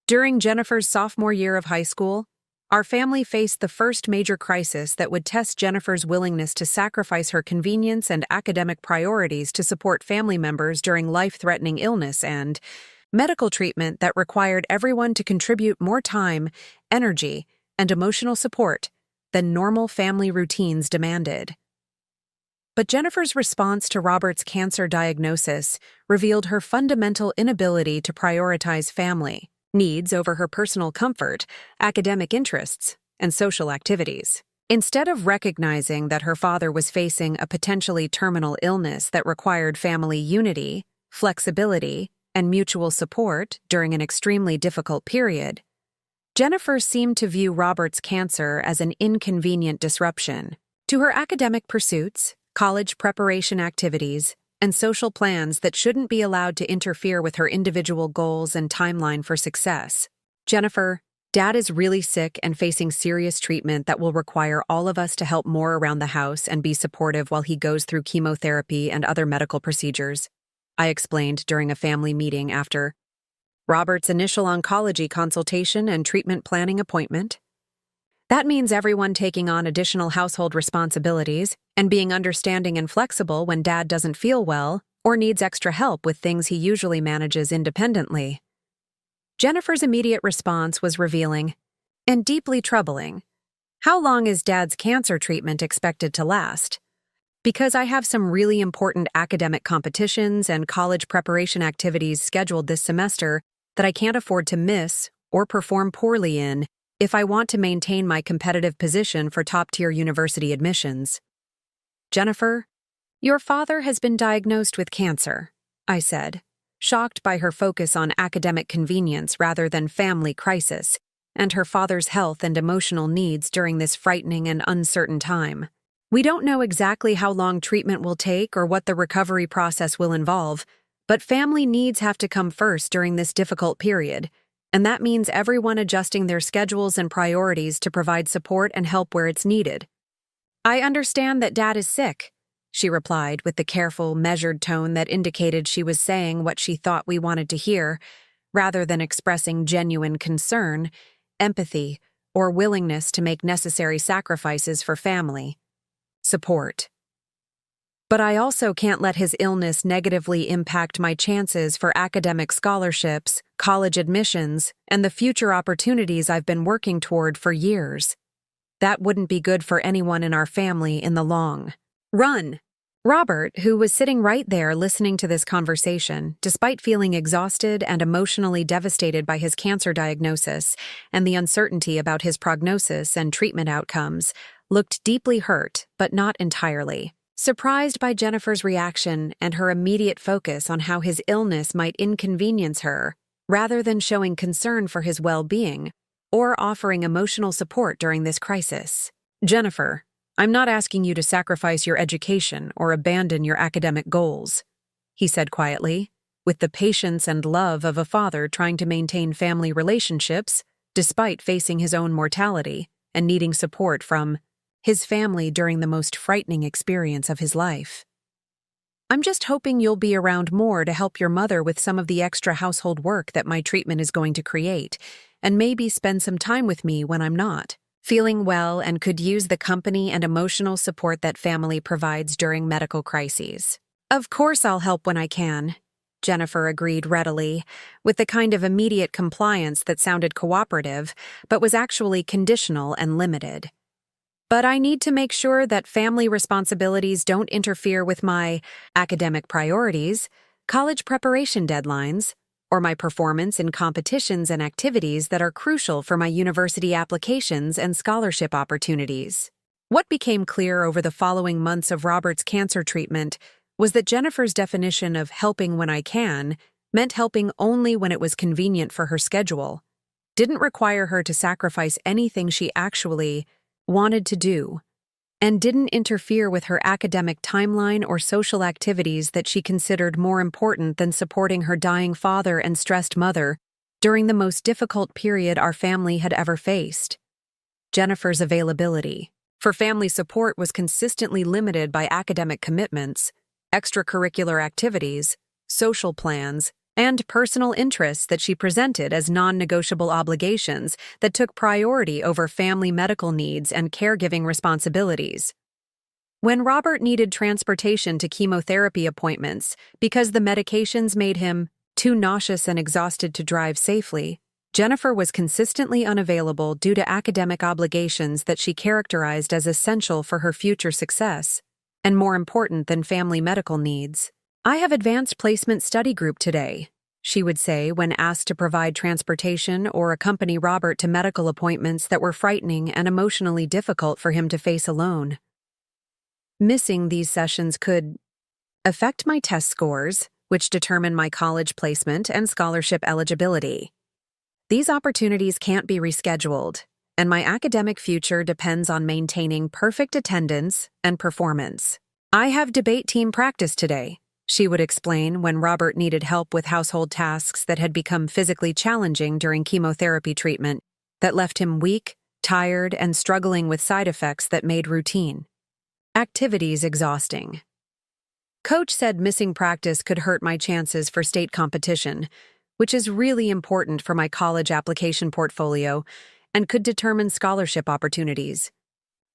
during Jennifer's sophomore year of high school, our family faced the first major crisis that would test Jennifer's willingness to sacrifice her convenience and academic priorities to support family members during life-threatening illness and medical treatment that required everyone to contribute more time, energy, and emotional support than normal family routines demanded. But Jennifer's response to Robert's cancer diagnosis revealed her fundamental inability to prioritize family needs over her personal comfort, academic interests, and social activities. Instead of recognizing that her father was facing a potentially terminal illness that required family unity, flexibility, and mutual support during an extremely difficult period, Jennifer seemed to view Robert's cancer as an inconvenient disruption to her academic pursuits, college preparation activities, and social plans that shouldn't be allowed to interfere with her individual goals and timeline for success. Jennifer, Dad is really sick and facing serious treatment that will require all of us to help more around the house and be supportive while he goes through chemotherapy and other medical procedures, I explained during a family meeting after Robert's initial oncology consultation and treatment planning appointment. That means everyone taking on additional household responsibilities and being understanding and flexible when Dad doesn't feel well or needs extra help with things he usually manages independently. Jennifer's immediate response was revealing and deeply troubling. How long is Dad's cancer treatment expected to last? Because I have some really important academic competitions and college preparation activities scheduled this semester that I can't afford to miss or perform poorly in if I want to maintain my competitive position for top-tier university admissions. Jennifer, your father has been diagnosed with cancer, I said, shocked by her focus on academic convenience rather than family crisis, and her father's health and emotional needs during this frightening and uncertain time. We don't know exactly how long treatment will take or what the recovery process will involve, but family needs have to come first during this difficult period, and that means everyone adjusting their schedules and priorities to provide support and help where it's needed. I understand that Dad is sick, she replied with the careful, measured tone that indicated she was saying what she thought we wanted to hear, rather than expressing genuine concern, empathy, or willingness to make necessary sacrifices for family support. But I also can't let his illness negatively impact my chances for academic scholarships, college admissions, and the future opportunities I've been working toward for years. That wouldn't be good for anyone in our family in the long run. Robert, who was sitting right there listening to this conversation, despite feeling exhausted and emotionally devastated by his cancer diagnosis and the uncertainty about his prognosis and treatment outcomes, looked deeply hurt, but not entirely. Surprised by Jennifer's reaction and her immediate focus on how his illness might inconvenience her, rather than showing concern for his well-being or offering emotional support during this crisis. "Jennifer, I'm not asking you to sacrifice your education or abandon your academic goals," he said quietly, with the patience and love of a father trying to maintain family relationships despite facing his own mortality and needing support from his family during the most frightening experience of his life. "I'm just hoping you'll be around more to help your mother with some of the extra household work that my treatment is going to create, and maybe spend some time with me when I'm not feeling well and could use the company and emotional support that family provides during medical crises." "Of course I'll help when I can," Jennifer agreed readily, with the kind of immediate compliance that sounded cooperative, but was actually conditional and limited. "But I need to make sure that family responsibilities don't interfere with my academic priorities, college preparation deadlines, or my performance in competitions and activities that are crucial for my university applications and scholarship opportunities." What became clear over the following months of Robert's cancer treatment was that Jennifer's definition of helping when I can meant helping only when it was convenient for her schedule, didn't require her to sacrifice anything she actually wanted to do, and didn't interfere with her academic timeline or social activities that she considered more important than supporting her dying father and stressed mother during the most difficult period our family had ever faced. Jennifer's availability for family support was consistently limited by academic commitments, extracurricular activities, social plans, and personal interests that she presented as non-negotiable obligations that took priority over family medical needs and caregiving responsibilities. When Robert needed transportation to chemotherapy appointments because the medications made him too nauseous and exhausted to drive safely, Jennifer was consistently unavailable due to academic obligations that she characterized as essential for her future success, and more important than family medical needs. "I have advanced placement study group today," she would say when asked to provide transportation or accompany Robert to medical appointments that were frightening and emotionally difficult for him to face alone. "Missing these sessions could affect my test scores, which determine my college placement and scholarship eligibility. These opportunities can't be rescheduled, and my academic future depends on maintaining perfect attendance and performance. I have debate team practice today," she would explain when Robert needed help with household tasks that had become physically challenging during chemotherapy treatment, that left him weak, tired, and struggling with side effects that made routine activities exhausting. "Coach said missing practice could hurt my chances for state competition, which is really important for my college application portfolio and could determine scholarship opportunities.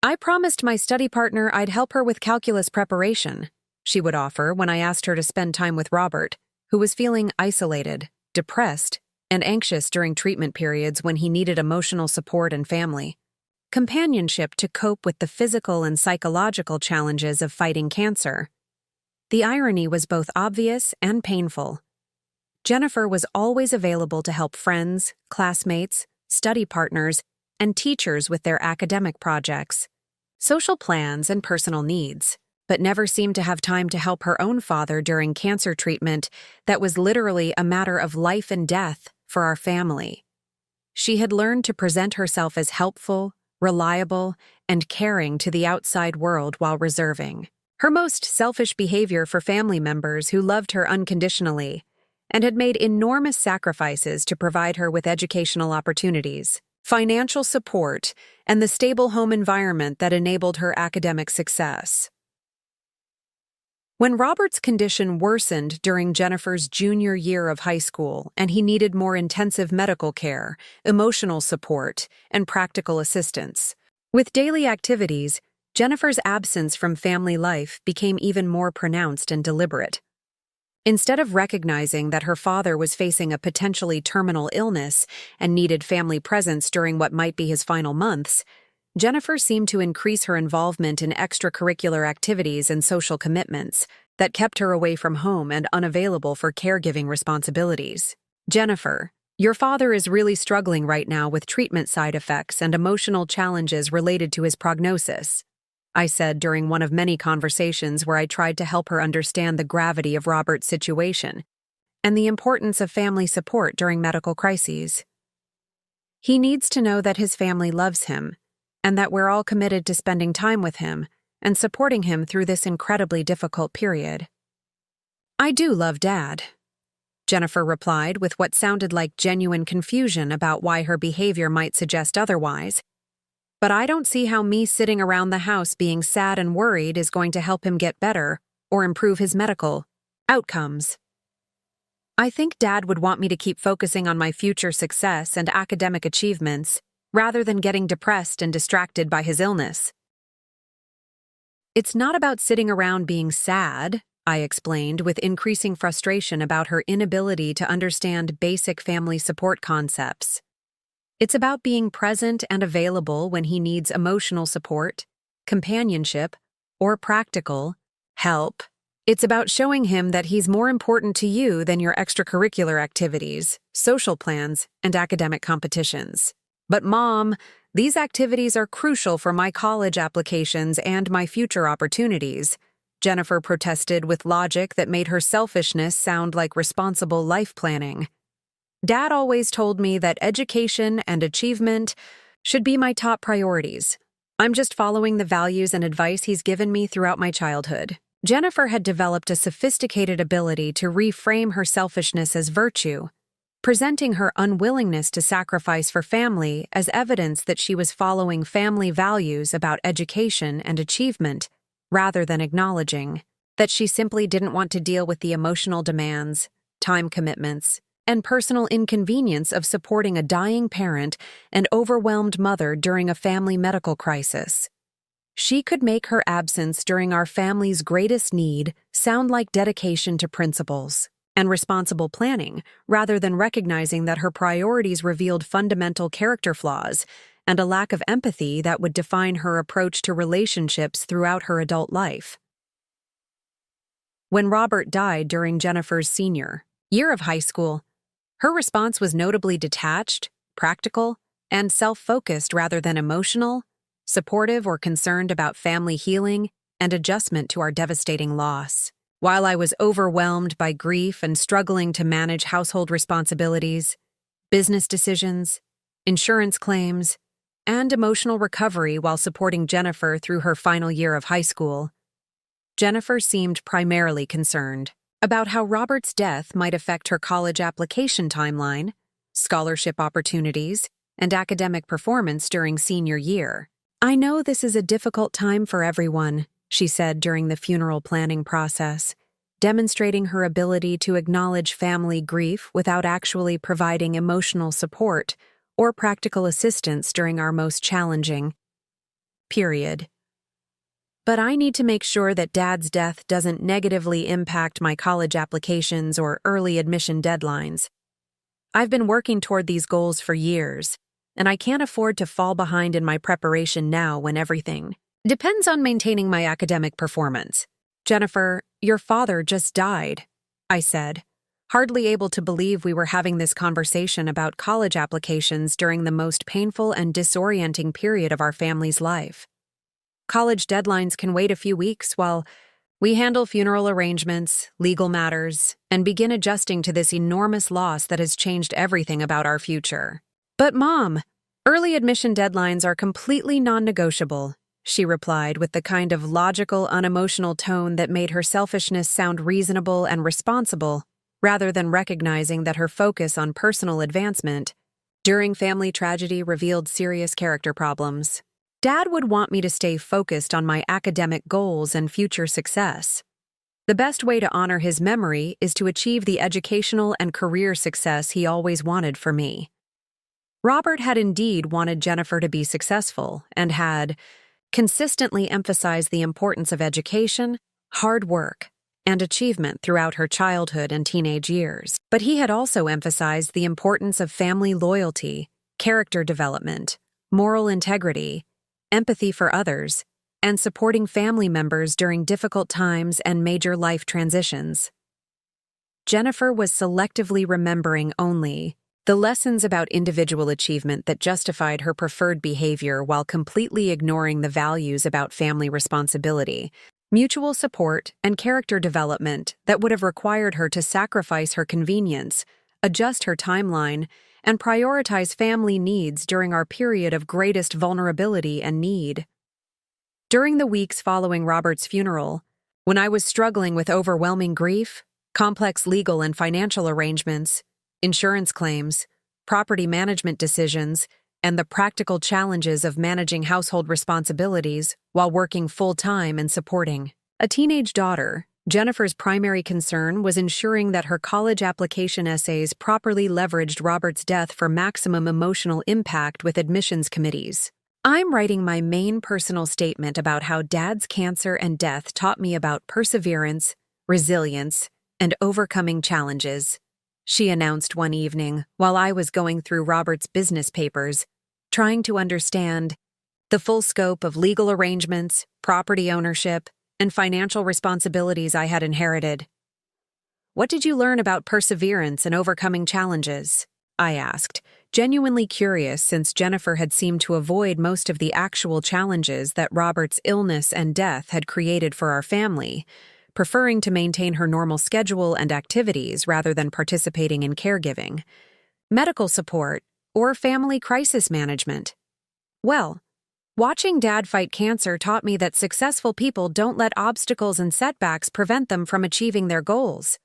I promised my study partner I'd help her with calculus preparation," she would offer when I asked her to spend time with Robert, who was feeling isolated, depressed, and anxious during treatment periods when he needed emotional support and family companionship to cope with the physical and psychological challenges of fighting cancer. The irony was both obvious and painful. Jennifer was always available to help friends, classmates, study partners, and teachers with their academic projects, social plans, and personal needs, but never seemed to have time to help her own father during cancer treatment that was literally a matter of life and death for our family. She had learned to present herself as helpful, reliable, and caring to the outside world while reserving her most selfish behavior for family members who loved her unconditionally and had made enormous sacrifices to provide her with educational opportunities, financial support, and the stable home environment that enabled her academic success. When Robert's condition worsened during Jennifer's junior year of high school and he needed more intensive medical care, emotional support, and practical assistance, with daily activities, Jennifer's absence from family life became even more pronounced and deliberate. Instead of recognizing that her father was facing a potentially terminal illness and needed family presence during what might be his final months, Jennifer seemed to increase her involvement in extracurricular activities and social commitments that kept her away from home and unavailable for caregiving responsibilities. Jennifer, your father is really struggling right now with treatment side effects and emotional challenges related to his prognosis, I said during one of many conversations where I tried to help her understand the gravity of Robert's situation and the importance of family support during medical crises. He needs to know that his family loves him and that we're all committed to spending time with him and supporting him through this incredibly difficult period. I do love Dad, Jennifer replied with what sounded like genuine confusion about why her behavior might suggest otherwise. But I don't see how me sitting around the house being sad and worried is going to help him get better or improve his medical outcomes. I think Dad would want me to keep focusing on my future success and academic achievements rather than getting depressed and distracted by his illness. It's not about sitting around being sad, I explained with increasing frustration about her inability to understand basic family support concepts. It's about being present and available when he needs emotional support, companionship, or practical help. It's about showing him that he's more important to you than your extracurricular activities, social plans, and academic competitions. But Mom, these activities are crucial for my college applications and my future opportunities, Jennifer protested with logic that made her selfishness sound like responsible life planning. Dad always told me that education and achievement should be my top priorities. I'm just following the values and advice he's given me throughout my childhood. Jennifer had developed a sophisticated ability to reframe her selfishness as virtue, presenting her unwillingness to sacrifice for family as evidence that she was following family values about education and achievement, rather than acknowledging that she simply didn't want to deal with the emotional demands, time commitments, and personal inconvenience of supporting a dying parent and overwhelmed mother during a family medical crisis. She could make her absence during our family's greatest need sound like dedication to principles and responsible planning, rather than recognizing that her priorities revealed fundamental character flaws and a lack of empathy that would define her approach to relationships throughout her adult life. When Robert died during Jennifer's senior year of high school, her response was notably detached, practical, and self-focused rather than emotional, supportive, or concerned about family healing and adjustment to our devastating loss. While I was overwhelmed by grief and struggling to manage household responsibilities, business decisions, insurance claims, and emotional recovery while supporting Jennifer through her final year of high school, Jennifer seemed primarily concerned about how Robert's death might affect her college application timeline, scholarship opportunities, and academic performance during senior year. I know this is a difficult time for everyone, she said during the funeral planning process, demonstrating her ability to acknowledge family grief without actually providing emotional support or practical assistance during our most challenging period. But I need to make sure that Dad's death doesn't negatively impact my college applications or early admission deadlines. I've been working toward these goals for years, and I can't afford to fall behind in my preparation now when everything depends on maintaining my academic performance. Jennifer, your father just died, I said, hardly able to believe we were having this conversation about college applications during the most painful and disorienting period of our family's life. College deadlines can wait a few weeks while we handle funeral arrangements, legal matters, and begin adjusting to this enormous loss that has changed everything about our future. But Mom, early admission deadlines are completely non-negotiable, she replied with the kind of logical, unemotional tone that made her selfishness sound reasonable and responsible, rather than recognizing that her focus on personal advancement during family tragedy revealed serious character problems. Dad would want me to stay focused on my academic goals and future success. The best way to honor his memory is to achieve the educational and career success he always wanted for me. Robert had indeed wanted Jennifer to be successful and had consistently emphasized the importance of education, hard work, and achievement throughout her childhood and teenage years. But he had also emphasized the importance of family loyalty, character development, moral integrity, empathy for others, and supporting family members during difficult times and major life transitions. Jennifer was selectively remembering only the lessons about individual achievement that justified her preferred behavior while completely ignoring the values about family responsibility, mutual support, and character development that would have required her to sacrifice her convenience, adjust her timeline, and prioritize family needs during our period of greatest vulnerability and need. During the weeks following Robert's funeral, when I was struggling with overwhelming grief, complex legal and financial arrangements, insurance claims, property management decisions, and the practical challenges of managing household responsibilities while working full-time and supporting a teenage daughter, Jennifer's primary concern was ensuring that her college application essays properly leveraged Robert's death for maximum emotional impact with admissions committees. I'm writing my main personal statement about how Dad's cancer and death taught me about perseverance, resilience, and overcoming challenges, she announced one evening while I was going through Robert's business papers, trying to understand the full scope of legal arrangements, property ownership, and financial responsibilities I had inherited. "What did you learn about perseverance and overcoming challenges?" I asked, genuinely curious since Jennifer had seemed to avoid most of the actual challenges that Robert's illness and death had created for our family, preferring to maintain her normal schedule and activities rather than participating in caregiving, medical support, or family crisis management. "Well, watching Dad fight cancer taught me that successful people don't let obstacles and setbacks prevent them from achieving their goals,"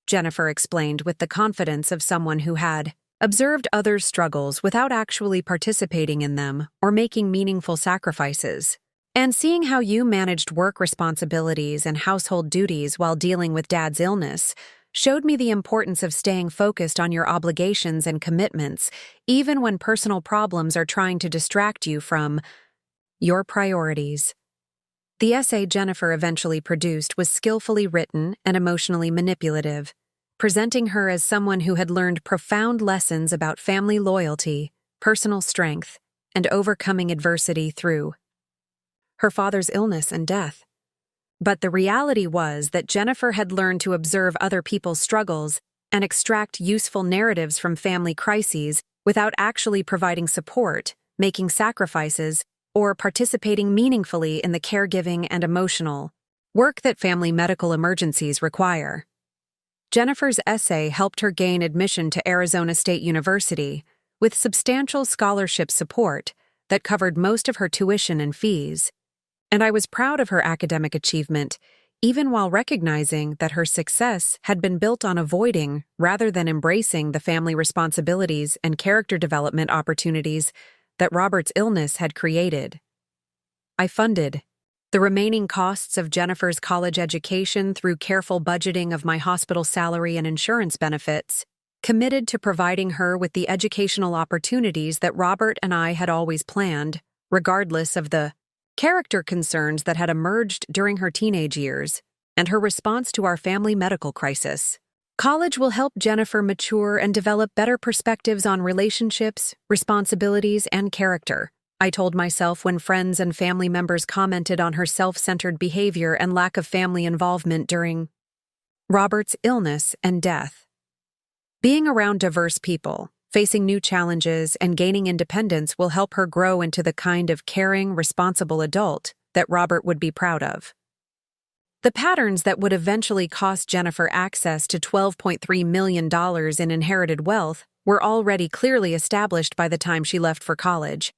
Jennifer explained with the confidence of someone who had observed others' struggles without actually participating in them or making meaningful sacrifices. "And seeing how you managed work responsibilities and household duties while dealing with Dad's illness showed me the importance of staying focused on your obligations and commitments, even when personal problems are trying to distract you from your priorities." The essay Jennifer eventually produced was skillfully written and emotionally manipulative, presenting her as someone who had learned profound lessons about family loyalty, personal strength, and overcoming adversity through her father's illness and death. But the reality was that Jennifer had learned to observe other people's struggles and extract useful narratives from family crises without actually providing support, making sacrifices, or participating meaningfully in the caregiving and emotional work that family medical emergencies require. Jennifer's essay helped her gain admission to Arizona State University with substantial scholarship support that covered most of her tuition and fees, and I was proud of her academic achievement, even while recognizing that her success had been built on avoiding rather than embracing the family responsibilities and character development opportunities that Robert's illness had created. I funded the remaining costs of Jennifer's college education through careful budgeting of my hospital salary and insurance benefits, committed to providing her with the educational opportunities that Robert and I had always planned, regardless of the character concerns that had emerged during her teenage years and her response to our family medical crisis. College will help Jennifer mature and develop better perspectives on relationships, responsibilities, and character, I told myself when friends and family members commented on her self-centered behavior and lack of family involvement during Robert's illness and death. Being around diverse people, facing new challenges, and gaining independence will help her grow into the kind of caring, responsible adult that Robert would be proud of. The patterns that would eventually cost Jennifer access to $12.3 million in inherited wealth were already clearly established by the time she left for college.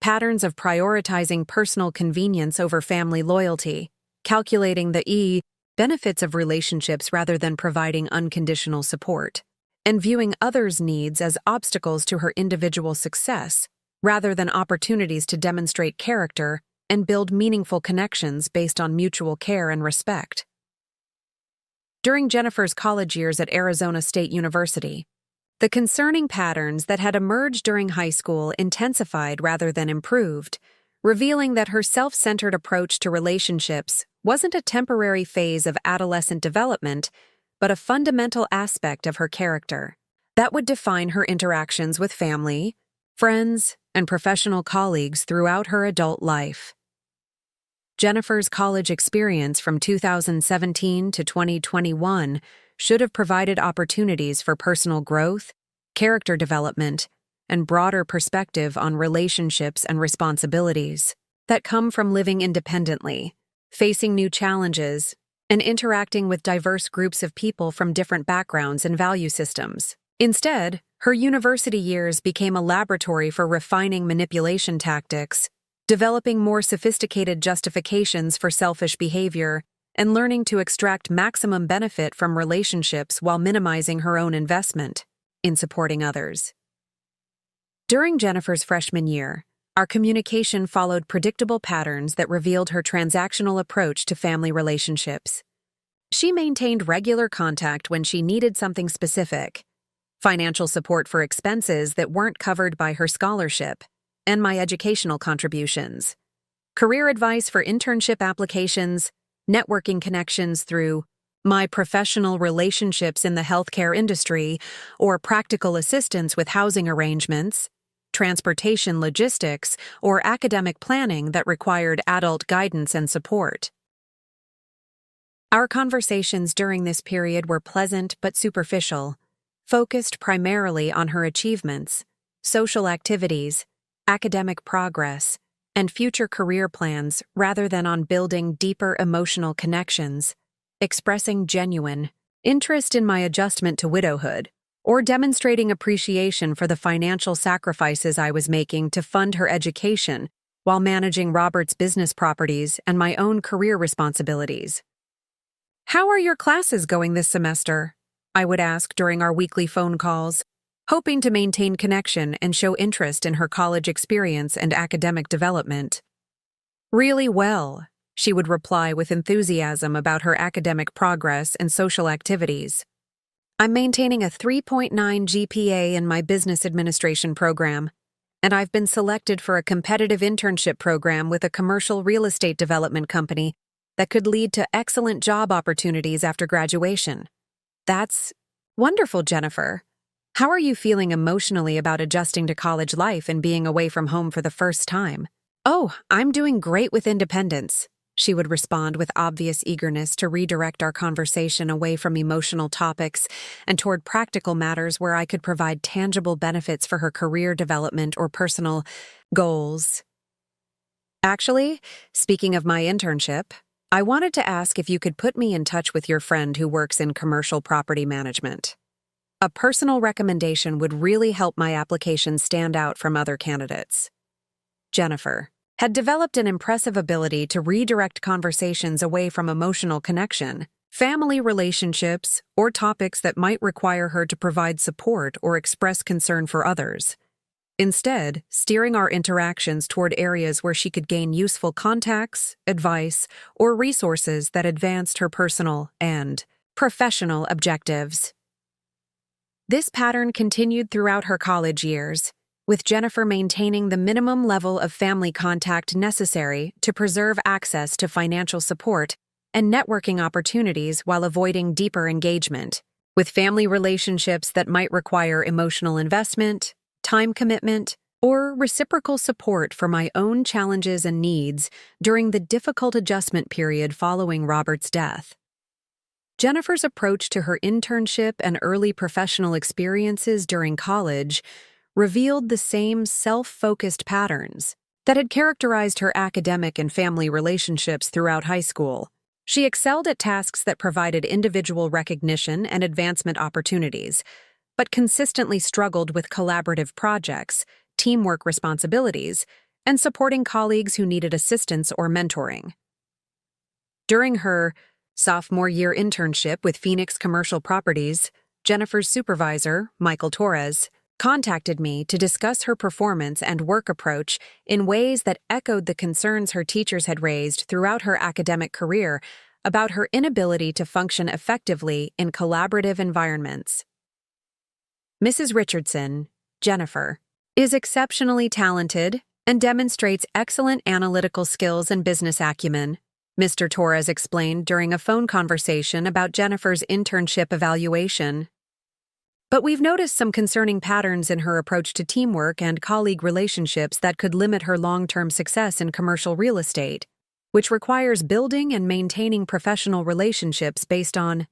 Patterns of prioritizing personal convenience over family loyalty, calculating the benefits of relationships rather than providing unconditional support, and viewing others' needs as obstacles to her individual success rather than opportunities to demonstrate character and build meaningful connections based on mutual care and respect. During Jennifer's college years at Arizona State University, the concerning patterns that had emerged during high school intensified rather than improved, revealing that her self-centered approach to relationships wasn't a temporary phase of adolescent development, but a fundamental aspect of her character that would define her interactions with family, friends, and professional colleagues throughout her adult life. Jennifer's college experience from 2017 to 2021 should have provided opportunities for personal growth, character development, and broader perspective on relationships and responsibilities that come from living independently, facing new challenges, and interacting with diverse groups of people from different backgrounds and value systems. Instead, her university years became a laboratory for refining manipulation tactics, developing more sophisticated justifications for selfish behavior, and learning to extract maximum benefit from relationships while minimizing her own investment in supporting others. During Jennifer's freshman year, our communication followed predictable patterns that revealed her transactional approach to family relationships. She maintained regular contact when she needed something specific, financial support for expenses that weren't covered by her scholarship, and my educational contributions, career advice for internship applications, networking connections through my professional relationships in the healthcare industry, or practical assistance with housing arrangements, transportation logistics, or academic planning that required adult guidance and support. Our conversations during this period were pleasant but superficial, focused primarily on her achievements, social activities, academic progress, and future career plans rather than on building deeper emotional connections, expressing genuine interest in my adjustment to widowhood, or demonstrating appreciation for the financial sacrifices I was making to fund her education while managing Robert's business properties and my own career responsibilities. "How are your classes going this semester?" I would ask during our weekly phone calls, hoping to maintain connection and show interest in her college experience and academic development. "Really well," she would reply with enthusiasm about her academic progress and social activities. "I'm maintaining a 3.9 GPA in my business administration program, and I've been selected for a competitive internship program with a commercial real estate development company that could lead to excellent job opportunities after graduation." "That's wonderful, Jennifer. How are you feeling emotionally about adjusting to college life and being away from home for the first time?" "Oh, I'm doing great with independence," she would respond with obvious eagerness to redirect our conversation away from emotional topics and toward practical matters where I could provide tangible benefits for her career development or personal goals. "Actually, speaking of my internship, I wanted to ask if you could put me in touch with your friend who works in commercial property management. A personal recommendation would really help my application stand out from other candidates." Jennifer had developed an impressive ability to redirect conversations away from emotional connection, family relationships, or topics that might require her to provide support or express concern for others. Instead, steering our interactions toward areas where she could gain useful contacts, advice, or resources that advanced her personal and professional objectives. This pattern continued throughout her college years, with Jennifer maintaining the minimum level of family contact necessary to preserve access to financial support and networking opportunities while avoiding deeper engagement with family relationships that might require emotional investment, time commitment, or reciprocal support for my own challenges and needs during the difficult adjustment period following Robert's death. Jennifer's approach to her internship and early professional experiences during college revealed the same self-focused patterns that had characterized her academic and family relationships throughout high school. She excelled at tasks that provided individual recognition and advancement opportunities, but consistently struggled with collaborative projects, teamwork responsibilities, and supporting colleagues who needed assistance or mentoring. During her sophomore year internship with Phoenix Commercial Properties, Jennifer's supervisor, Michael Torres, contacted me to discuss her performance and work approach in ways that echoed the concerns her teachers had raised throughout her academic career about her inability to function effectively in collaborative environments. "Mrs. Richardson, Jennifer, is exceptionally talented and demonstrates excellent analytical skills and business acumen," Mr. Torres explained during a phone conversation about Jennifer's internship evaluation. But we've noticed some concerning patterns in her approach to teamwork and colleague relationships that could limit her long-term success in commercial real estate, which requires building and maintaining professional relationships based on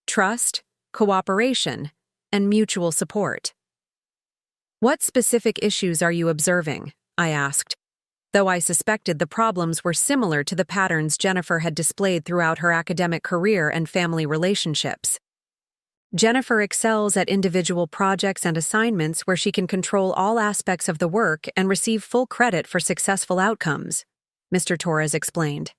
trust, cooperation, and mutual support. What specific issues are you observing? I asked, though I suspected the problems were similar to the patterns Jennifer had displayed throughout her academic career and family relationships. Jennifer excels at individual projects and assignments where she can control all aspects of the work and receive full credit for successful outcomes, Mr. Torres explained.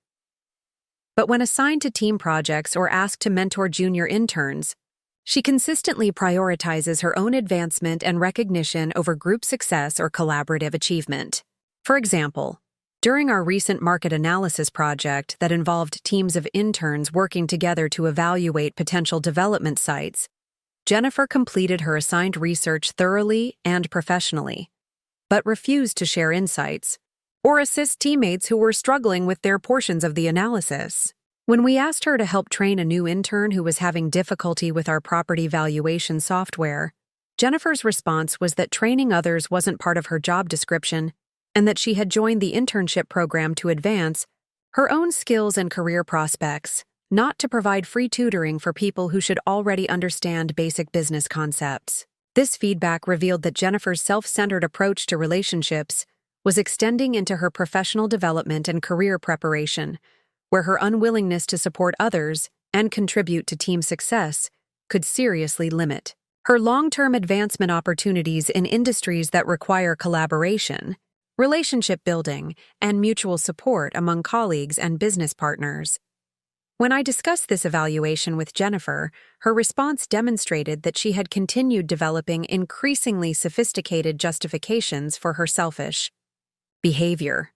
But when assigned to team projects or asked to mentor junior interns, she consistently prioritizes her own advancement and recognition over group success or collaborative achievement. For example, during our recent market analysis project that involved teams of interns working together to evaluate potential development sites, Jennifer completed her assigned research thoroughly and professionally, but refused to share insights or assist teammates who were struggling with their portions of the analysis. When we asked her to help train a new intern who was having difficulty with our property valuation software, Jennifer's response was that training others wasn't part of her job description and that she had joined the internship program to advance her own skills and career prospects, not to provide free tutoring for people who should already understand basic business concepts. This feedback revealed that Jennifer's self-centered approach to relationships was extending into her professional development and career preparation, where her unwillingness to support others and contribute to team success could seriously limit her long-term advancement opportunities in industries that require collaboration, relationship building, and mutual support among colleagues and business partners. When I discussed this evaluation with Jennifer, her response demonstrated that she had continued developing increasingly sophisticated justifications for her selfish behavior,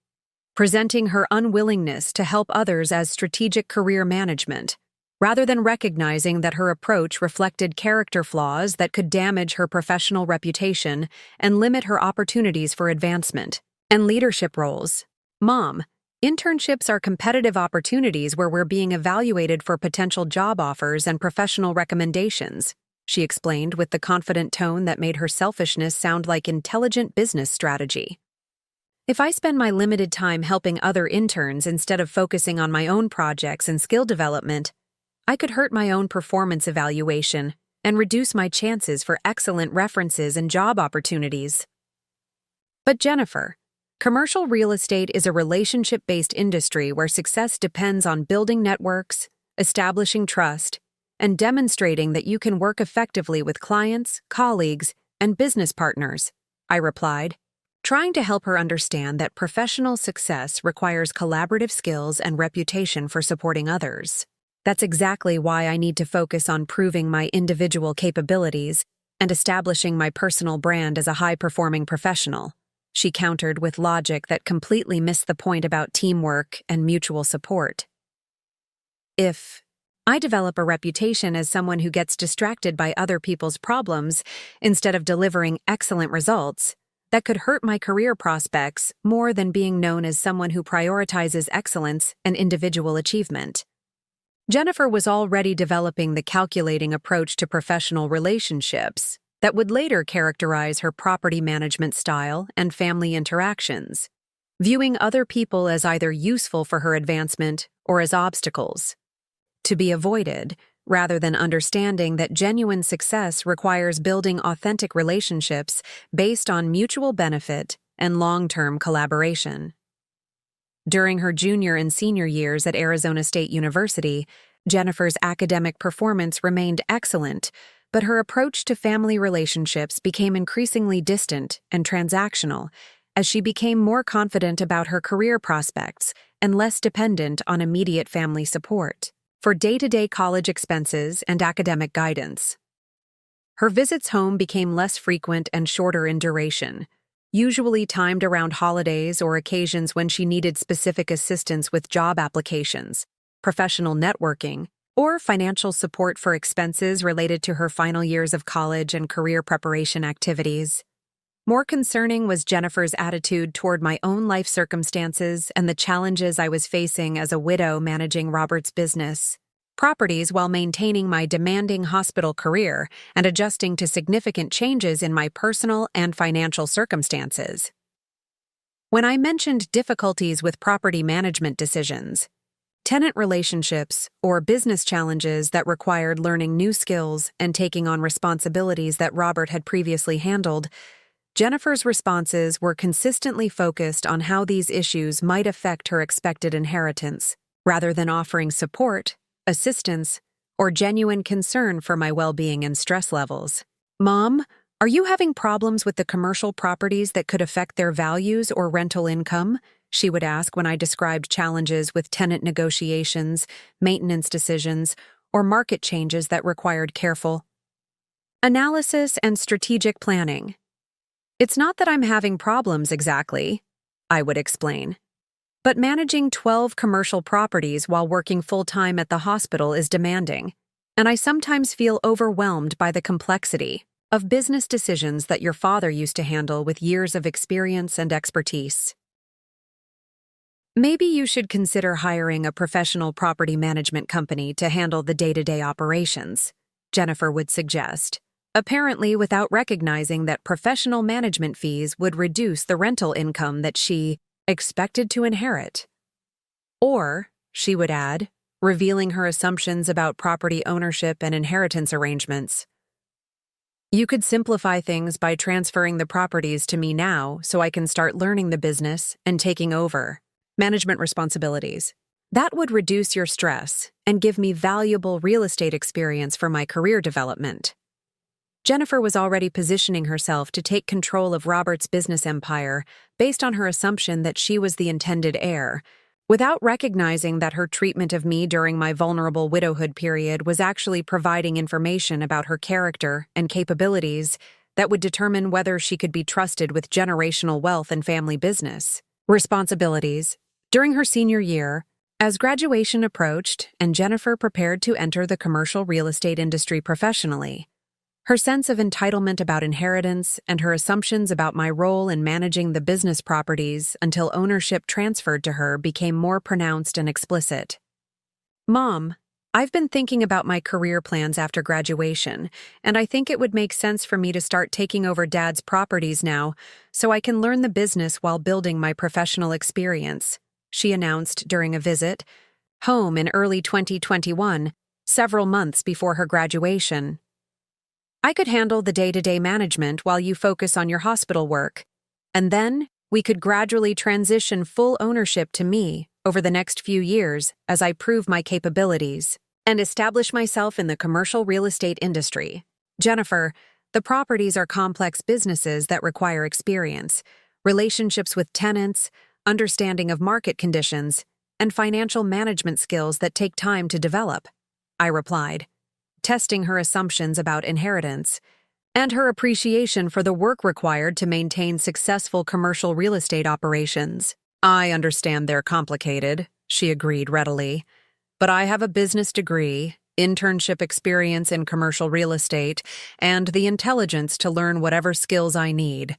presenting her unwillingness to help others as strategic career management, rather than recognizing that her approach reflected character flaws that could damage her professional reputation and limit her opportunities for advancement and leadership roles. Mom, internships are competitive opportunities where we're being evaluated for potential job offers and professional recommendations, she explained with the confident tone that made her selfishness sound like intelligent business strategy. If I spend my limited time helping other interns instead of focusing on my own projects and skill development, I could hurt my own performance evaluation and reduce my chances for excellent references and job opportunities. But Jennifer, commercial real estate is a relationship-based industry where success depends on building networks, establishing trust, and demonstrating that you can work effectively with clients, colleagues, and business partners, I replied, trying to help her understand that professional success requires collaborative skills and reputation for supporting others. That's exactly why I need to focus on proving my individual capabilities and establishing my personal brand as a high-performing professional, she countered with logic that completely missed the point about teamwork and mutual support. If I develop a reputation as someone who gets distracted by other people's problems instead of delivering excellent results, that could hurt my career prospects more than being known as someone who prioritizes excellence and individual achievement. Jennifer was already developing the calculating approach to professional relationships that would later characterize her property management style and family interactions, viewing other people as either useful for her advancement or as obstacles to be avoided, rather than understanding that genuine success requires building authentic relationships based on mutual benefit and long-term collaboration. During her junior and senior years at Arizona State University, Jennifer's academic performance remained excellent, but her approach to family relationships became increasingly distant and transactional as she became more confident about her career prospects and less dependent on immediate family support for day-to-day college expenses and academic guidance. Her visits home became less frequent and shorter in duration, usually timed around holidays or occasions when she needed specific assistance with job applications, professional networking, or financial support for expenses related to her final years of college and career preparation activities. More concerning was Jennifer's attitude toward my own life circumstances and the challenges I was facing as a widow managing Robert's business. properties while maintaining my demanding hospital career and adjusting to significant changes in my personal and financial circumstances. When I mentioned difficulties with property management decisions, tenant relationships, or business challenges that required learning new skills and taking on responsibilities that Robert had previously handled, Jennifer's responses were consistently focused on how these issues might affect her expected inheritance, rather than offering support, assistance, or genuine concern for my well-being and stress levels. "Mom, are you having problems with the commercial properties that could affect their values or rental income?" she would ask when I described challenges with tenant negotiations, maintenance decisions, or market changes that required careful analysis and strategic planning. "It's not that I'm having problems exactly," I would explain. "But managing 12 commercial properties while working full-time at the hospital is demanding, and I sometimes feel overwhelmed by the complexity of business decisions that your father used to handle with years of experience and expertise. Maybe you should consider hiring a professional property management company to handle the day-to-day operations," Jennifer would suggest, apparently without recognizing that professional management fees would reduce the rental income that she expected to inherit. Or, she would add, revealing her assumptions about property ownership and inheritance arrangements, "You could simplify things by transferring the properties to me now so I can start learning the business and taking over management responsibilities. That would reduce your stress and give me valuable real estate experience for my career development." Jennifer was already positioning herself to take control of Robert's business empire based on her assumption that she was the intended heir, without recognizing that her treatment of me during my vulnerable widowhood period was actually providing information about her character and capabilities that would determine whether she could be trusted with generational wealth and family business responsibilities. During her senior year, as graduation approached and Jennifer prepared to enter the commercial real estate industry professionally, her sense of entitlement about inheritance and her assumptions about my role in managing the business properties until ownership transferred to her became more pronounced and explicit. "Mom, I've been thinking about my career plans after graduation, and I think it would make sense for me to start taking over Dad's properties now so I can learn the business while building my professional experience," she announced during a visit home in early 2021, several months before her graduation. "I could handle the day-to-day management while you focus on your hospital work, and then we could gradually transition full ownership to me over the next few years as I prove my capabilities and establish myself in the commercial real estate industry. Jennifer, the properties are complex businesses that require experience, relationships with tenants, understanding of market conditions, and financial management skills that take time to develop," I replied, testing her assumptions about inheritance and her appreciation for the work required to maintain successful commercial real estate operations. "I understand they're complicated," she agreed readily, "but I have a business degree, internship experience in commercial real estate, and the intelligence to learn whatever skills I need.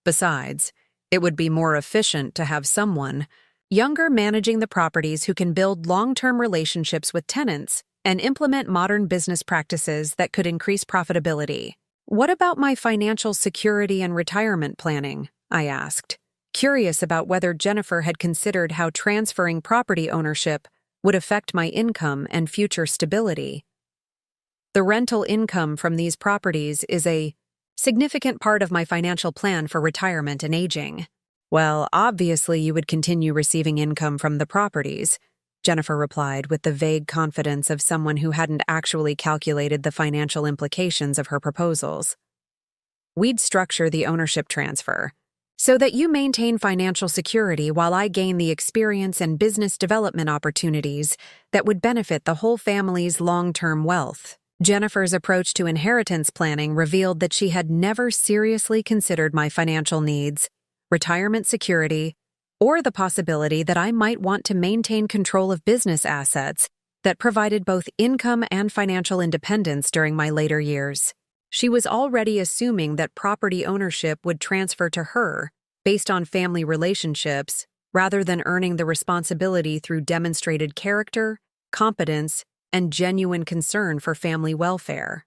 Besides, it would be more efficient to have someone younger managing the properties who can build long-term relationships with tenants and implement modern business practices that could increase profitability." "What about my financial security and retirement planning?" I asked, curious about whether Jennifer had considered how transferring property ownership would affect my income and future stability. "The rental income from these properties is a significant part of my financial plan for retirement and aging." "Well, obviously you would continue receiving income from the properties," Jennifer replied with the vague confidence of someone who hadn't actually calculated the financial implications of her proposals. "We'd structure the ownership transfer so that you maintain financial security while I gain the experience and business development opportunities that would benefit the whole family's long-term wealth." Jennifer's approach to inheritance planning revealed that she had never seriously considered my financial needs, retirement security, or the possibility that I might want to maintain control of business assets that provided both income and financial independence during my later years. She was already assuming that property ownership would transfer to her based on family relationships rather than earning the responsibility through demonstrated character, competence, and genuine concern for family welfare.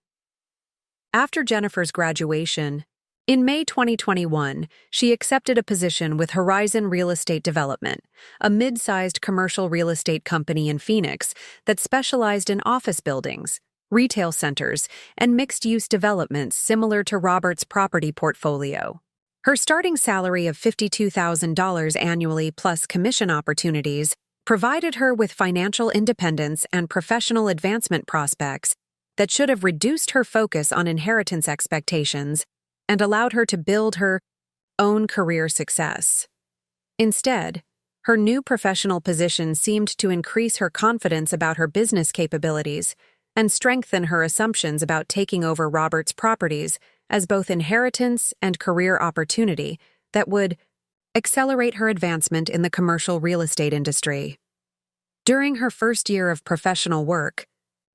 After Jennifer's graduation, in May 2021, she accepted a position with Horizon Real Estate Development, a mid-sized commercial real estate company in Phoenix that specialized in office buildings, retail centers, and mixed-use developments similar to Robert's property portfolio. Her starting salary of $52,000 annually plus commission opportunities provided her with financial independence and professional advancement prospects that should have reduced her focus on inheritance expectations and allowed her to build her own career success. Instead, her new professional position seemed to increase her confidence about her business capabilities and strengthen her assumptions about taking over Robert's properties as both inheritance and career opportunity that would accelerate her advancement in the commercial real estate industry. During her first year of professional work,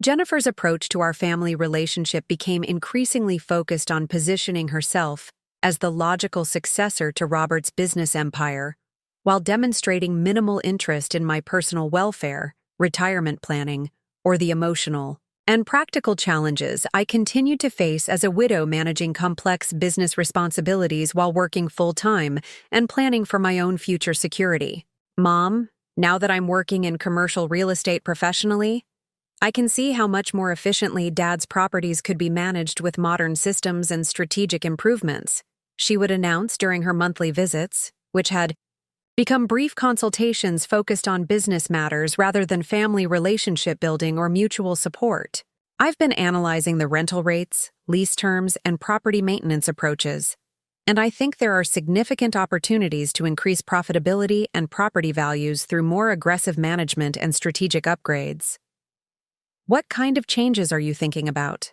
Jennifer's approach to our family relationship became increasingly focused on positioning herself as the logical successor to Robert's business empire, while demonstrating minimal interest in my personal welfare, retirement planning, or the emotional and practical challenges I continued to face as a widow managing complex business responsibilities while working full-time and planning for my own future security. Mom, now that I'm working in commercial real estate professionally, I can see how much more efficiently Dad's properties could be managed with modern systems and strategic improvements, she would announce during her monthly visits, which had become brief consultations focused on business matters rather than family relationship building or mutual support. I've been analyzing the rental rates, lease terms, and property maintenance approaches, and I think there are significant opportunities to increase profitability and property values through more aggressive management and strategic upgrades. What kind of changes are you thinking about?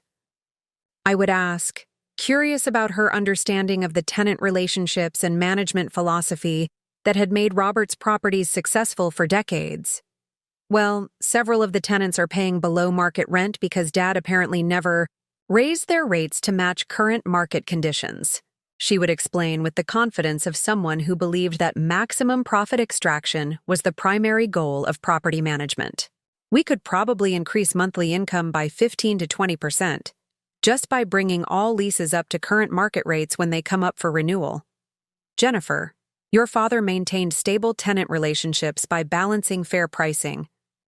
I would ask, curious about her understanding of the tenant relationships and management philosophy that had made Robert's properties successful for decades. Well, several of the tenants are paying below market rent because Dad apparently never raised their rates to match current market conditions, she would explain with the confidence of someone who believed that maximum profit extraction was the primary goal of property management. We could probably increase monthly income by 15 to 20%, just by bringing all leases up to current market rates when they come up for renewal. Jennifer, your father maintained stable tenant relationships by balancing fair pricing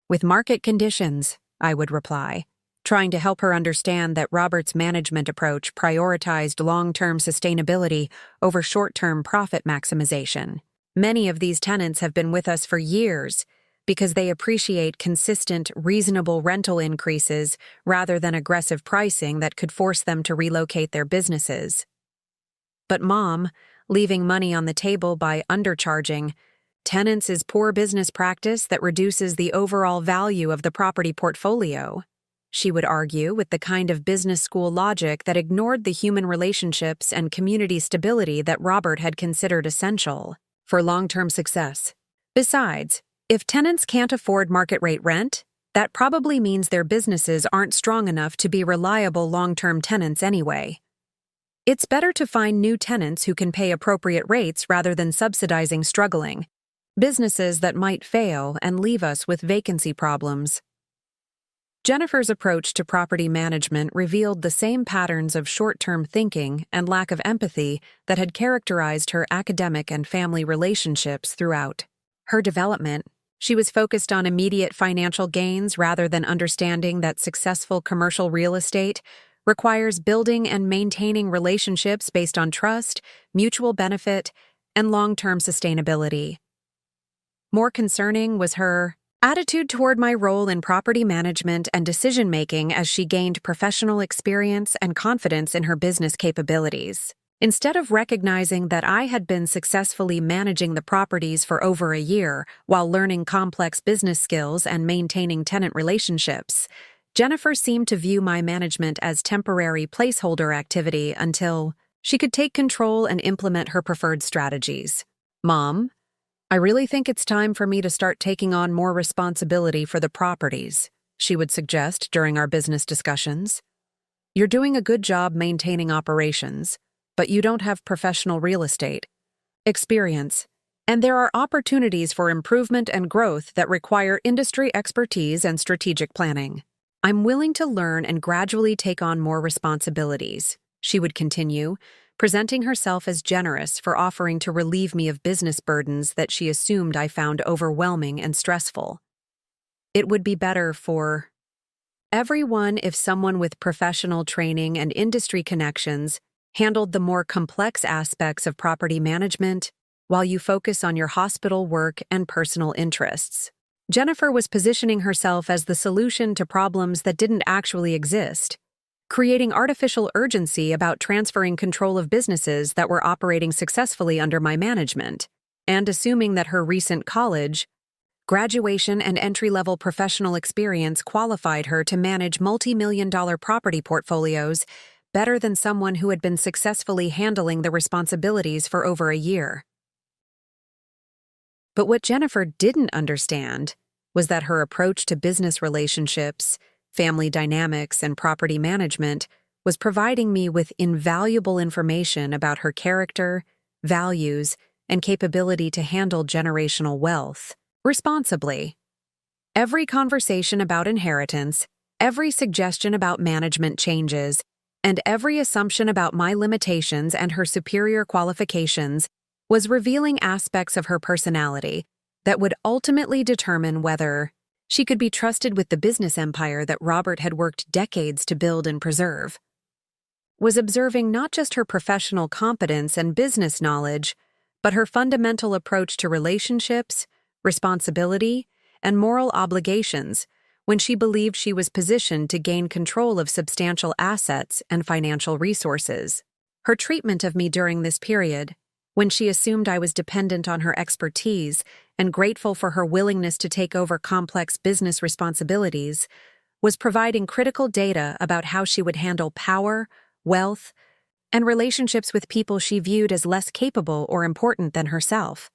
with market conditions, I would reply, trying to help her understand that Robert's management approach prioritized long-term sustainability over short-term profit maximization. Many of these tenants have been with us for years because they appreciate consistent, reasonable rental increases rather than aggressive pricing that could force them to relocate their businesses. But Mom, leaving money on the table by undercharging tenants is poor business practice that reduces the overall value of the property portfolio, she would argue with the kind of business school logic that ignored the human relationships and community stability that Robert had considered essential for long-term success. Besides, if tenants can't afford market-rate rent, that probably means their businesses aren't strong enough to be reliable long-term tenants anyway. It's better to find new tenants who can pay appropriate rates rather than subsidizing struggling businesses that might fail and leave us with vacancy problems. Jennifer's approach to property management revealed the same patterns of short-term thinking and lack of empathy that had characterized her academic and family relationships throughout her development. She was focused on immediate financial gains rather than understanding that successful commercial real estate requires building and maintaining relationships based on trust, mutual benefit, and long-term sustainability. More concerning was her attitude toward my role in property management and decision-making as she gained professional experience and confidence in her business capabilities. Instead of recognizing that I had been successfully managing the properties for over a year while learning complex business skills and maintaining tenant relationships, Jennifer seemed to view my management as temporary placeholder activity until she could take control and implement her preferred strategies. Mom, I really think it's time for me to start taking on more responsibility for the properties, she would suggest during our business discussions. You're doing a good job maintaining operations, but you don't have professional real estate experience, and there are opportunities for improvement and growth that require industry expertise and strategic planning. "I'm willing to learn and gradually take on more responsibilities," she would continue, presenting herself as generous for offering to relieve me of business burdens that she assumed I found overwhelming and stressful. "It would be better for everyone if someone with professional training and industry connections handled the more complex aspects of property management while you focus on your hospital work and personal interests." Jennifer was positioning herself as the solution to problems that didn't actually exist, creating artificial urgency about transferring control of businesses that were operating successfully under my management, and assuming that her recent college, graduation, and entry-level professional experience qualified her to manage multi-million-dollar property portfolios better than someone who had been successfully handling the responsibilities for over a year. But what Jennifer didn't understand was that her approach to business relationships, family dynamics, and property management was providing me with invaluable information about her character, values, and capability to handle generational wealth responsibly. Every conversation about inheritance, every suggestion about management changes, and every assumption about my limitations and her superior qualifications was revealing aspects of her personality that would ultimately determine whether she could be trusted with the business empire that Robert had worked decades to build and preserve. Was observing not just her professional competence and business knowledge, but her fundamental approach to relationships, responsibility, and moral obligations when she believed she was positioned to gain control of substantial assets and financial resources. Her treatment of me during this period, when she assumed I was dependent on her expertise and grateful for her willingness to take over complex business responsibilities, was providing critical data about how she would handle power, wealth, and relationships with people she viewed as less capable or important than herself.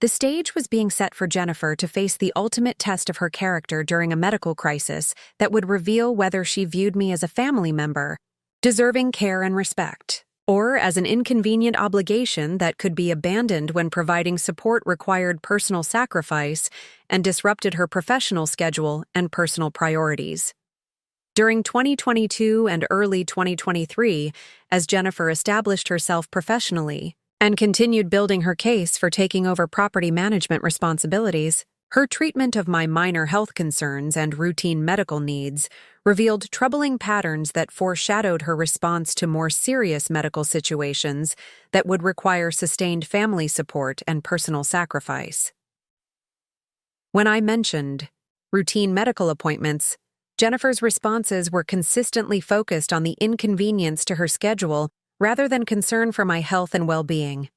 The stage was being set for Jennifer to face the ultimate test of her character during a medical crisis that would reveal whether she viewed me as a family member, deserving care and respect, or as an inconvenient obligation that could be abandoned when providing support required personal sacrifice and disrupted her professional schedule and personal priorities. During 2022 and early 2023, as Jennifer established herself professionally and continued building her case for taking over property management responsibilities, her treatment of my minor health concerns and routine medical needs revealed troubling patterns that foreshadowed her response to more serious medical situations that would require sustained family support and personal sacrifice. When I mentioned routine medical appointments, Jennifer's responses were consistently focused on the inconvenience to her schedule rather than concern for my health and well-being.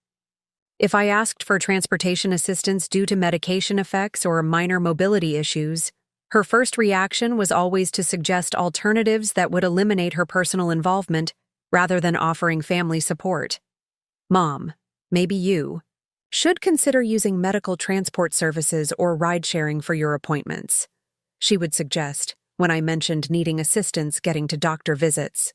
If I asked for transportation assistance due to medication effects or minor mobility issues, her first reaction was always to suggest alternatives that would eliminate her personal involvement rather than offering family support. "Mom, maybe you should consider using medical transport services or ride-sharing for your appointments," she would suggest when I mentioned needing assistance getting to doctor visits.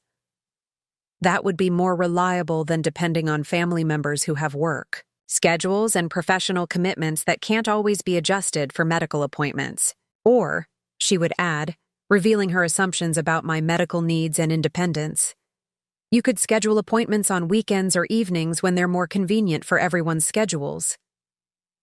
"That would be more reliable than depending on family members who have work, schedules, and professional commitments that can't always be adjusted for medical appointments." Or, she would add, revealing her assumptions about my medical needs and independence, "You could schedule appointments on weekends or evenings when they're more convenient for everyone's schedules."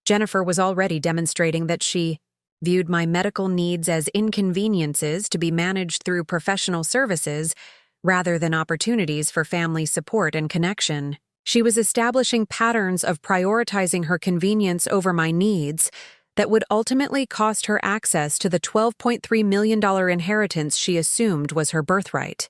Jennifer was already demonstrating that she viewed my medical needs as inconveniences to be managed through professional services rather than opportunities for family support and connection. She was establishing patterns of prioritizing her convenience over my needs that would ultimately cost her access to the $12.3 million inheritance she assumed was her birthright.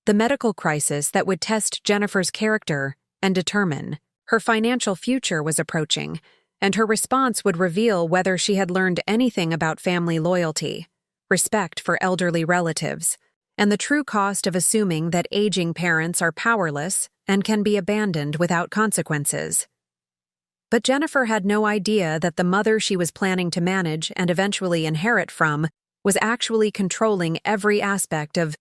The medical crisis that would test Jennifer's character and determine her financial future was approaching, and her response would reveal whether she had learned anything about family loyalty, respect for elderly relatives, and the true cost of assuming that aging parents are powerless and can be abandoned without consequences. But Jennifer had no idea that the mother she was planning to manage and eventually inherit from was actually controlling every aspect of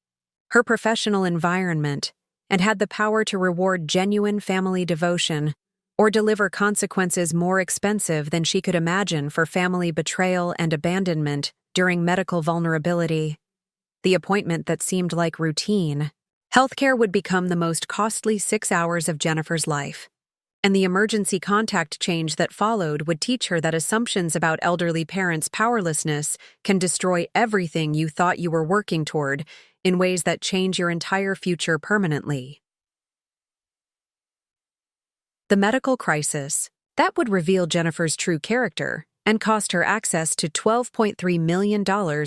her professional environment and had the power to reward genuine family devotion or deliver consequences more expensive than she could imagine for family betrayal and abandonment during medical vulnerability. The appointment that seemed like routine. Healthcare would become the most costly 6 hours of Jennifer's life. And the emergency contact change that followed would teach her that assumptions about elderly parents' powerlessness can destroy everything you thought you were working toward in ways that change your entire future permanently. The medical crisis. That would reveal Jennifer's true character and cost her access to $12.3 million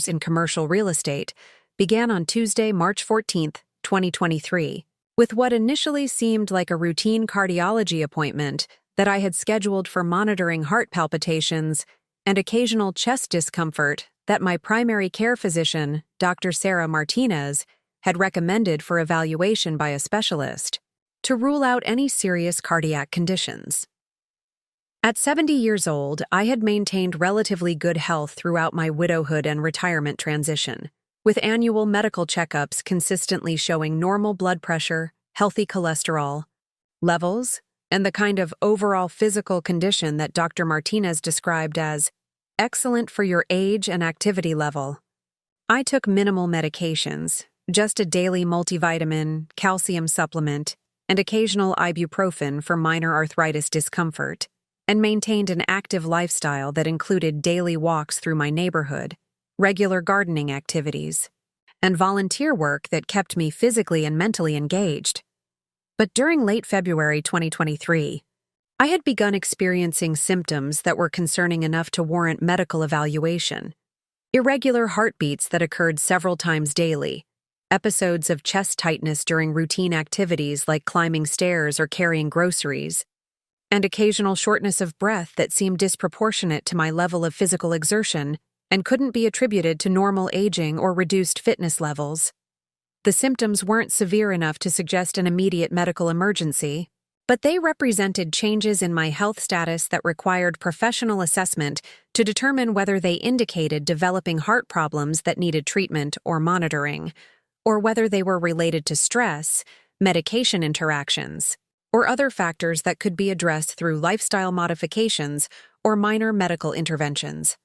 in commercial real estate, began on Tuesday, March 14, 2023, with what initially seemed like a routine cardiology appointment that I had scheduled for monitoring heart palpitations and occasional chest discomfort that my primary care physician, Dr. Sarah Martinez, had recommended for evaluation by a specialist to rule out any serious cardiac conditions. At 70 years old, I had maintained relatively good health throughout my widowhood and retirement transition, with annual medical checkups consistently showing normal blood pressure, healthy cholesterol levels, and the kind of overall physical condition that Dr. Martinez described as excellent for your age and activity level. I took minimal medications, just a daily multivitamin, calcium supplement, and occasional ibuprofen for minor arthritis discomfort, and maintained an active lifestyle that included daily walks through my neighborhood, regular gardening activities, and volunteer work that kept me physically and mentally engaged. But during late February 2023, I had begun experiencing symptoms that were concerning enough to warrant medical evaluation. Irregular heartbeats that occurred several times daily, episodes of chest tightness during routine activities like climbing stairs or carrying groceries, and occasional shortness of breath that seemed disproportionate to my level of physical exertion and couldn't be attributed to normal aging or reduced fitness levels. The symptoms weren't severe enough to suggest an immediate medical emergency, but they represented changes in my health status that required professional assessment to determine whether they indicated developing heart problems that needed treatment or monitoring, or whether they were related to stress, medication interactions, or other factors that could be addressed through lifestyle modifications or minor medical interventions.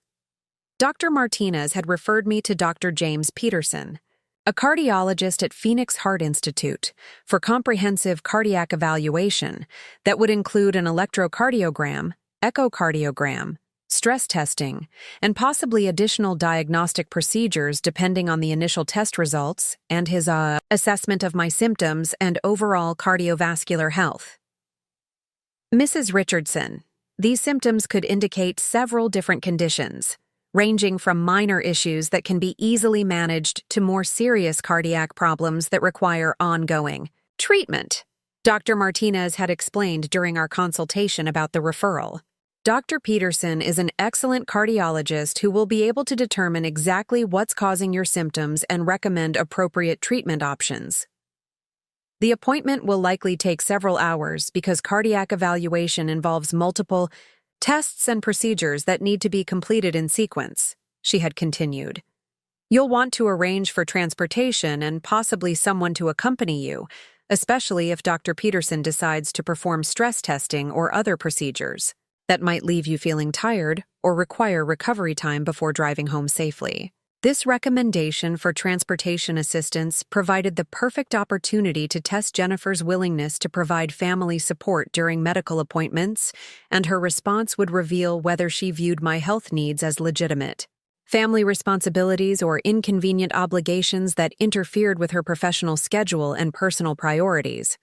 Dr. Martinez had referred me to Dr. James Peterson, a cardiologist at Phoenix Heart Institute, for comprehensive cardiac evaluation that would include an electrocardiogram, echocardiogram, stress testing, and possibly additional diagnostic procedures depending on the initial test results and his assessment of my symptoms and overall cardiovascular health. Mrs. Richardson, these symptoms could indicate several different conditions, ranging from minor issues that can be easily managed to more serious cardiac problems that require ongoing treatment. Dr. Martinez had explained during our consultation about the referral. Dr. Peterson is an excellent cardiologist who will be able to determine exactly what's causing your symptoms and recommend appropriate treatment options. The appointment will likely take several hours because cardiac evaluation involves multiple tests and procedures that need to be completed in sequence, she had continued. You'll want to arrange for transportation and possibly someone to accompany you, especially if Dr. Peterson decides to perform stress testing or other procedures that might leave you feeling tired or require recovery time before driving home safely. This recommendation for transportation assistance provided the perfect opportunity to test Jennifer's willingness to provide family support during medical appointments, and her response would reveal whether she viewed my health needs as legitimate family responsibilities or inconvenient obligations that interfered with her professional schedule and personal priorities.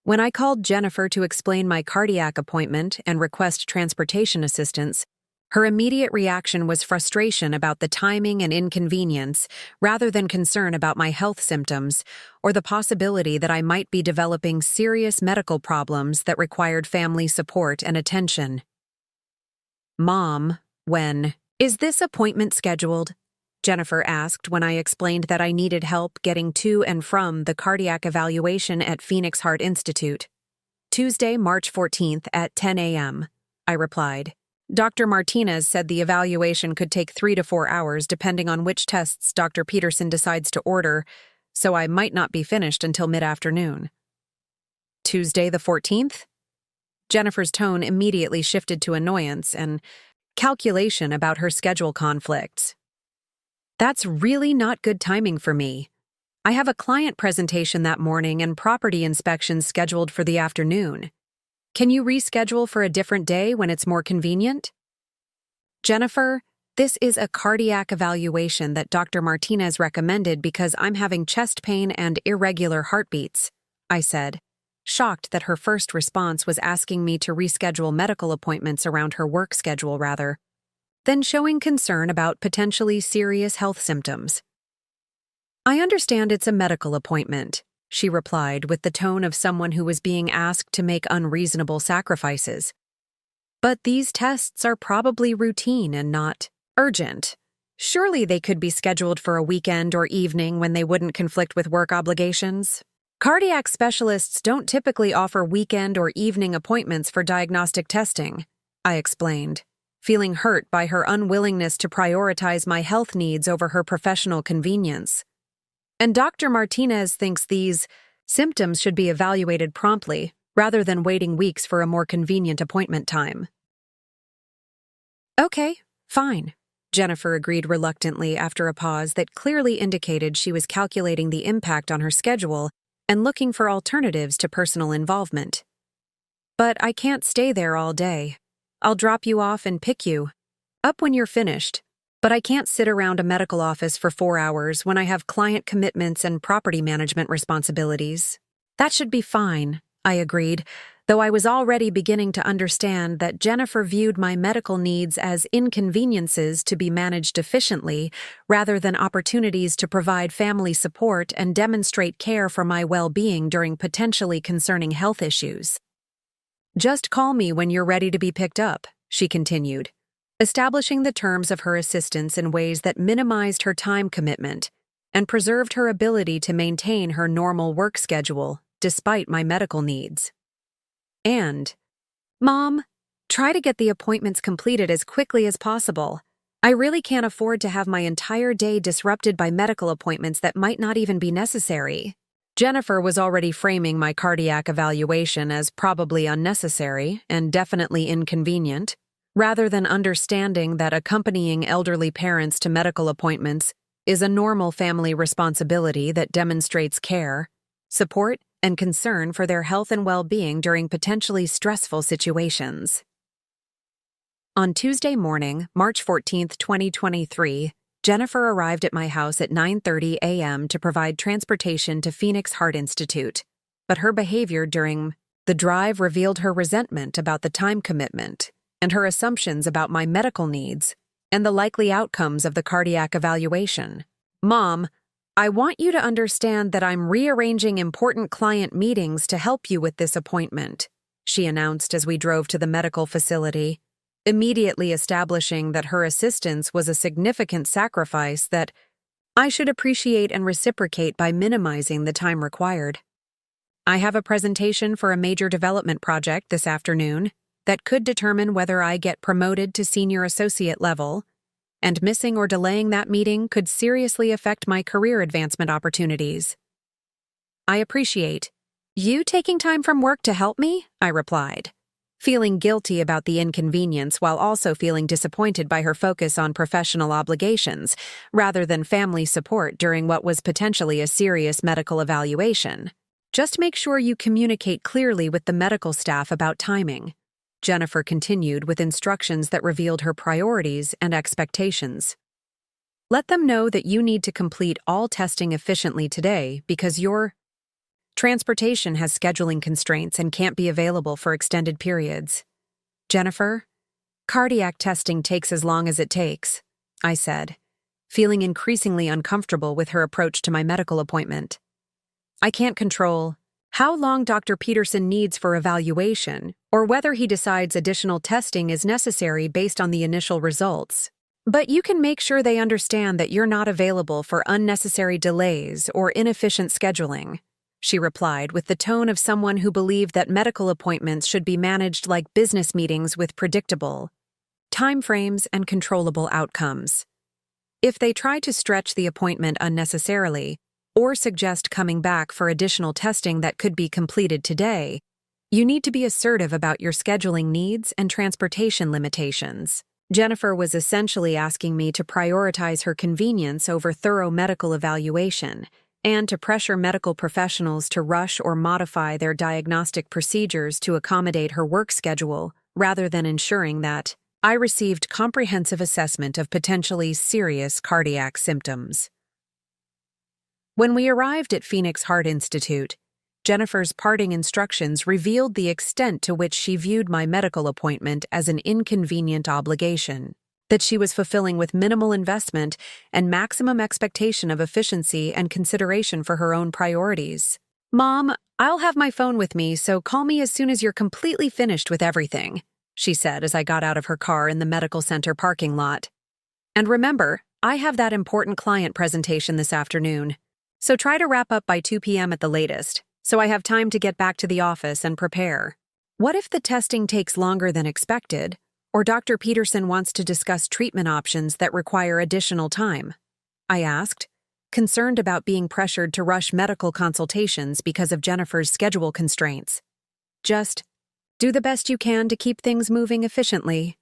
When I called Jennifer to explain my cardiac appointment and request transportation assistance, her immediate reaction was frustration about the timing and inconvenience rather than concern about my health symptoms or the possibility that I might be developing serious medical problems that required family support and attention. Mom, when is this appointment scheduled? Jennifer asked when I explained that I needed help getting to and from the cardiac evaluation at Phoenix Heart Institute. Tuesday, March 14th at 10 a.m., I replied. Dr. Martinez said the evaluation could take 3 to 4 hours depending on which tests Dr. Peterson decides to order, so I might not be finished until mid-afternoon. Tuesday the 14th? Jennifer's tone immediately shifted to annoyance and calculation about her schedule conflicts. That's really not good timing for me. I have a client presentation that morning and property inspections scheduled for the afternoon. Can you reschedule for a different day when it's more convenient? Jennifer, this is a cardiac evaluation that Dr. Martinez recommended because I'm having chest pain and irregular heartbeats, I said, shocked that her first response was asking me to reschedule medical appointments around her work schedule rather than showing concern about potentially serious health symptoms. I understand it's a medical appointment, she replied with the tone of someone who was being asked to make unreasonable sacrifices. But these tests are probably routine and not urgent. Surely they could be scheduled for a weekend or evening when they wouldn't conflict with work obligations. Cardiac specialists don't typically offer weekend or evening appointments for diagnostic testing, I explained, feeling hurt by her unwillingness to prioritize my health needs over her professional convenience. And Dr. Martinez thinks these symptoms should be evaluated promptly, rather than waiting weeks for a more convenient appointment time. Okay, fine, Jennifer agreed reluctantly after a pause that clearly indicated she was calculating the impact on her schedule and looking for alternatives to personal involvement. But I can't stay there all day. I'll drop you off and pick you up when you're finished. But I can't sit around a medical office for 4 hours when I have client commitments and property management responsibilities. That should be fine, I agreed, though I was already beginning to understand that Jennifer viewed my medical needs as inconveniences to be managed efficiently rather than opportunities to provide family support and demonstrate care for my well-being during potentially concerning health issues. Just call me when you're ready to be picked up, she continued, establishing the terms of her assistance in ways that minimized her time commitment and preserved her ability to maintain her normal work schedule despite my medical needs. And, Mom, try to get the appointments completed as quickly as possible. I really can't afford to have my entire day disrupted by medical appointments that might not even be necessary. Jennifer was already framing my cardiac evaluation as probably unnecessary and definitely inconvenient, rather than understanding that accompanying elderly parents to medical appointments is a normal family responsibility that demonstrates care, support, and concern for their health and well-being during potentially stressful situations. On Tuesday morning, March 14, 2023, Jennifer arrived at my house at 9:30 a.m. to provide transportation to Phoenix Heart Institute, but her behavior during the drive revealed her resentment about the time commitment and her assumptions about my medical needs and the likely outcomes of the cardiac evaluation. Mom, I want you to understand that I'm rearranging important client meetings to help you with this appointment, she announced as we drove to the medical facility, immediately establishing that her assistance was a significant sacrifice that I should appreciate and reciprocate by minimizing the time required. I have a presentation for a major development project this afternoon that could determine whether I get promoted to senior associate level, and missing or delaying that meeting could seriously affect my career advancement opportunities. I appreciate you taking time from work to help me, I replied, feeling guilty about the inconvenience while also feeling disappointed by her focus on professional obligations rather than family support during what was potentially a serious medical evaluation. Just make sure you communicate clearly with the medical staff about timing, Jennifer continued with instructions that revealed her priorities and expectations. Let them know that you need to complete all testing efficiently today because your transportation has scheduling constraints and can't be available for extended periods. Jennifer, cardiac testing takes as long as it takes, I said, feeling increasingly uncomfortable with her approach to my medical appointment. I can't control how long Dr. Peterson needs for evaluation, or whether he decides additional testing is necessary based on the initial results. But you can make sure they understand that you're not available for unnecessary delays or inefficient scheduling, she replied with the tone of someone who believed that medical appointments should be managed like business meetings with predictable timeframes and controllable outcomes. If they try to stretch the appointment unnecessarily, or suggest coming back for additional testing that could be completed today, you need to be assertive about your scheduling needs and transportation limitations. Jennifer was essentially asking me to prioritize her convenience over thorough medical evaluation and to pressure medical professionals to rush or modify their diagnostic procedures to accommodate her work schedule rather than ensuring that I received comprehensive assessment of potentially serious cardiac symptoms. When we arrived at Phoenix Heart Institute, Jennifer's parting instructions revealed the extent to which she viewed my medical appointment as an inconvenient obligation, that she was fulfilling with minimal investment and maximum expectation of efficiency and consideration for her own priorities. "Mom, I'll have my phone with me, so call me as soon as you're completely finished with everything," she said as I got out of her car in the medical center parking lot. "And remember, I have that important client presentation this afternoon, so try to wrap up by 2 p.m. at the latest, so I have time to get back to the office and prepare." What if the testing takes longer than expected, or Dr. Peterson wants to discuss treatment options that require additional time? I asked, concerned about being pressured to rush medical consultations because of Jennifer's schedule constraints. "Just do the best you can to keep things moving efficiently,"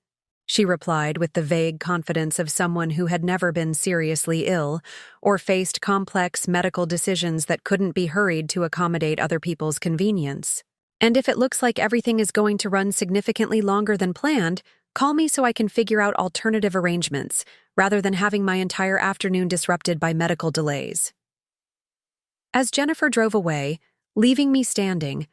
she replied with the vague confidence of someone who had never been seriously ill or faced complex medical decisions that couldn't be hurried to accommodate other people's convenience. "And if it looks like everything is going to run significantly longer than planned, call me so I can figure out alternative arrangements, rather than having my entire afternoon disrupted by medical delays." As Jennifer drove away, leaving me standing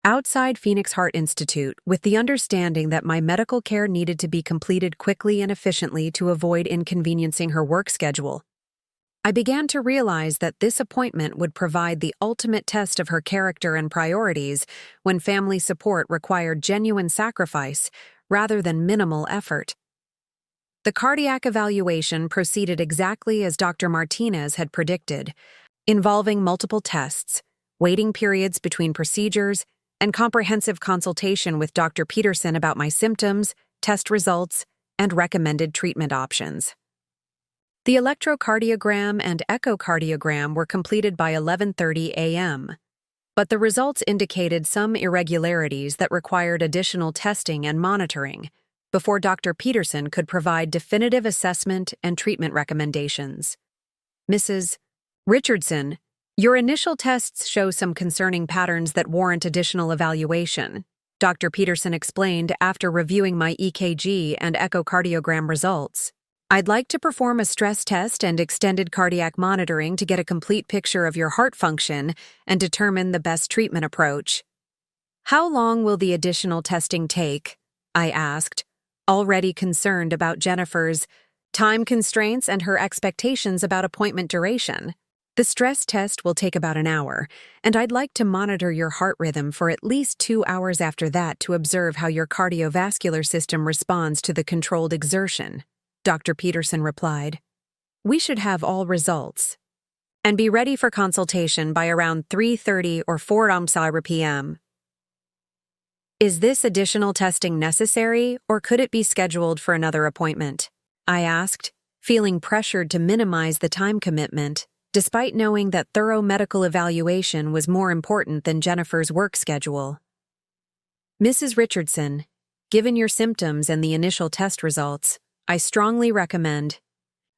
outside Phoenix Heart Institute with the understanding that my medical care needed to be completed quickly and efficiently to avoid inconveniencing her work schedule, I began to realize that this appointment would provide the ultimate test of her character and priorities when family support required genuine sacrifice rather than minimal effort. The cardiac evaluation proceeded exactly as Dr. Martinez had predicted, involving multiple tests, waiting periods between procedures, and comprehensive consultation with Dr. Peterson about my symptoms, test results, and recommended treatment options. The electrocardiogram and echocardiogram were completed by 11:30 a.m., but the results indicated some irregularities that required additional testing and monitoring before Dr. Peterson could provide definitive assessment and treatment recommendations. "Mrs. Richardson, your initial tests show some concerning patterns that warrant additional evaluation," Dr. Peterson explained after reviewing my EKG and echocardiogram results. "I'd like to perform a stress test and extended cardiac monitoring to get a complete picture of your heart function and determine the best treatment approach." "How long will the additional testing take?" I asked, already concerned about Jennifer's time constraints and her expectations about appointment duration. "The stress test will take about an hour, and I'd like to monitor your heart rhythm for at least 2 hours after that to observe how your cardiovascular system responds to the controlled exertion," Dr. Peterson replied. "We should have all results and be ready for consultation by around 3:30 or 4 p.m. "Is this additional testing necessary, or could it be scheduled for another appointment?" I asked, feeling pressured to minimize the time commitment, despite knowing that thorough medical evaluation was more important than Jennifer's work schedule. "Mrs. Richardson, given your symptoms and the initial test results, I strongly recommend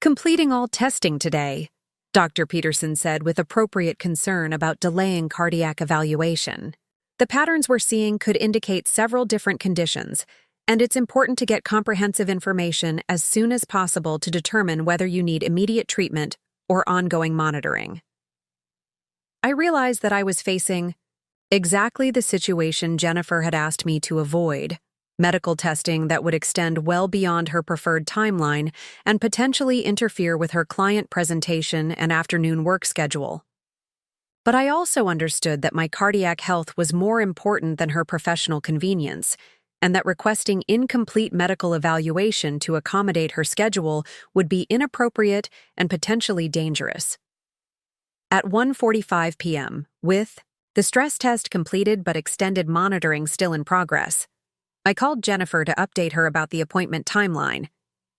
completing all testing today," Dr. Peterson said with appropriate concern about delaying cardiac evaluation. "The patterns we're seeing could indicate several different conditions, and it's important to get comprehensive information as soon as possible to determine whether you need immediate treatment or ongoing monitoring." I realized that I was facing exactly the situation Jennifer had asked me to avoid: medical testing that would extend well beyond her preferred timeline and potentially interfere with her client presentation and afternoon work schedule. But I also understood that my cardiac health was more important than her professional convenience, and that requesting incomplete medical evaluation to accommodate her schedule would be inappropriate and potentially dangerous. At 1:45 p.m., with the stress test completed but extended monitoring still in progress, I called Jennifer to update her about the appointment timeline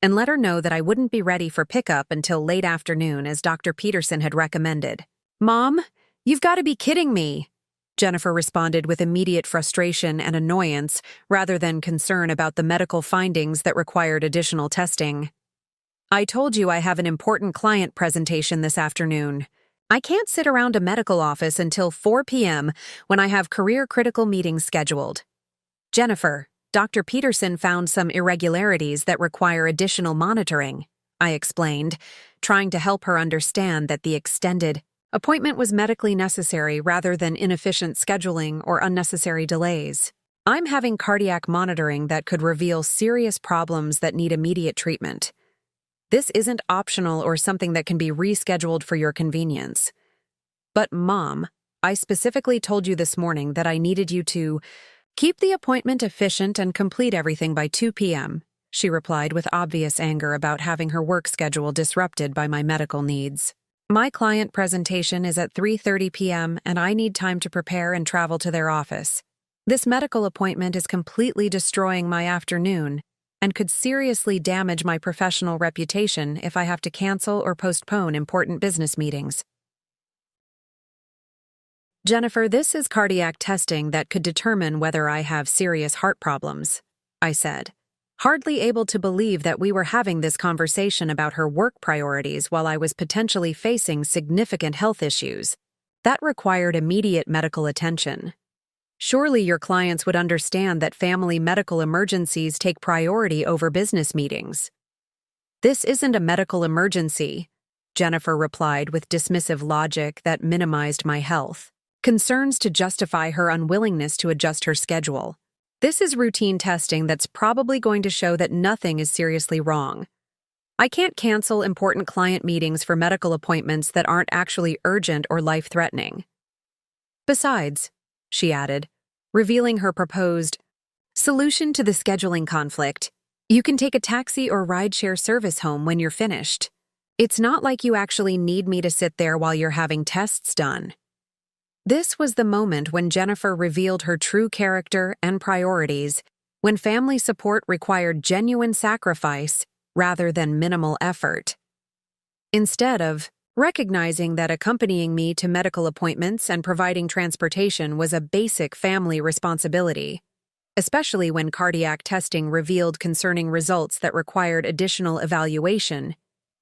and let her know that I wouldn't be ready for pickup until late afternoon as Dr. Peterson had recommended. "Mom, you've got to be kidding me. Jennifer responded with immediate frustration and annoyance rather than concern about the medical findings that required additional testing. "I told you I have an important client presentation this afternoon. I can't sit around a medical office until 4 p.m. when I have career-critical meetings scheduled." "Jennifer, Dr. Peterson found some irregularities that require additional monitoring," I explained, trying to help her understand that the extended appointment was medically necessary rather than inefficient scheduling or unnecessary delays. "I'm having cardiac monitoring that could reveal serious problems that need immediate treatment. This isn't optional or something that can be rescheduled for your convenience." "But, Mom, I specifically told you this morning that I needed you to keep the appointment efficient and complete everything by 2 p.m., she replied with obvious anger about having her work schedule disrupted by my medical needs. "My client presentation is at 3:30 p.m. and I need time to prepare and travel to their office. This medical appointment is completely destroying my afternoon and could seriously damage my professional reputation if I have to cancel or postpone important business meetings." "Jennifer, this is cardiac testing that could determine whether I have serious heart problems," I said, hardly able to believe that we were having this conversation about her work priorities while I was potentially facing significant health issues that required immediate medical attention. "Surely your clients would understand that family medical emergencies take priority over business meetings." "This isn't a medical emergency," Jennifer replied with dismissive logic that minimized my health concerns to justify her unwillingness to adjust her schedule. "This is routine testing that's probably going to show that nothing is seriously wrong. I can't cancel important client meetings for medical appointments that aren't actually urgent or life-threatening. Besides," she added, revealing her proposed solution to the scheduling conflict, "you can take a taxi or rideshare service home when you're finished. It's not like you actually need me to sit there while you're having tests done." This was the moment when Jennifer revealed her true character and priorities, when family support required genuine sacrifice rather than minimal effort. Instead of recognizing that accompanying me to medical appointments and providing transportation was a basic family responsibility, especially when cardiac testing revealed concerning results that required additional evaluation,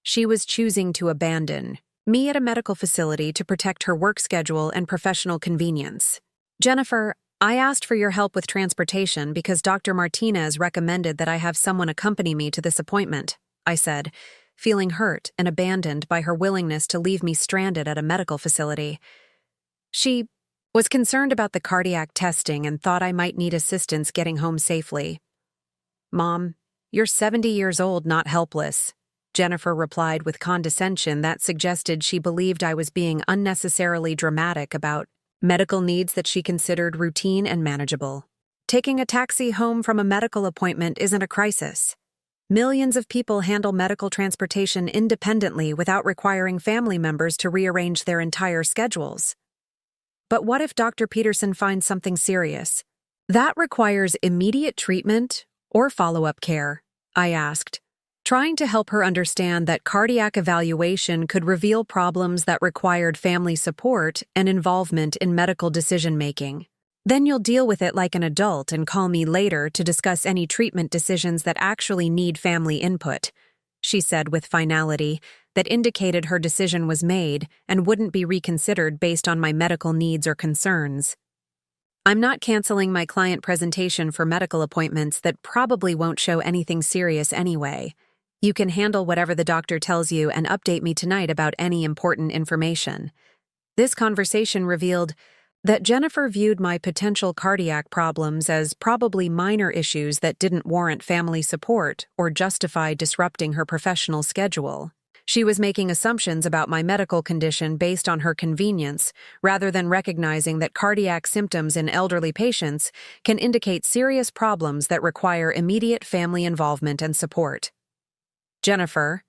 she was choosing to abandon me at a medical facility to protect her work schedule and professional convenience. "Jennifer, I asked for your help with transportation because Dr. Martinez recommended that I have someone accompany me to this appointment," I said, feeling hurt and abandoned by her willingness to leave me stranded at a medical facility. "She was concerned about the cardiac testing and thought I might need assistance getting home safely." "Mom, you're 70 years old, not helpless," Jennifer replied with condescension that suggested she believed I was being unnecessarily dramatic about medical needs that she considered routine and manageable. "Taking a taxi home from a medical appointment isn't a crisis. Millions of people handle medical transportation independently without requiring family members to rearrange their entire schedules." "But what if Dr. Peterson finds something serious that requires immediate treatment or follow-up care?" I asked, trying to help her understand that cardiac evaluation could reveal problems that required family support and involvement in medical decision-making. "Then you'll deal with it like an adult and call me later to discuss any treatment decisions that actually need family input," she said with finality that indicated her decision was made and wouldn't be reconsidered based on my medical needs or concerns. "I'm not canceling my client presentation for medical appointments that probably won't show anything serious anyway. You can handle whatever the doctor tells you and update me tonight about any important information." This conversation revealed that Jennifer viewed my potential cardiac problems as probably minor issues that didn't warrant family support or justify disrupting her professional schedule. She was making assumptions about my medical condition based on her convenience, rather than recognizing that cardiac symptoms in elderly patients can indicate serious problems that require immediate family involvement and support. "Jennifer,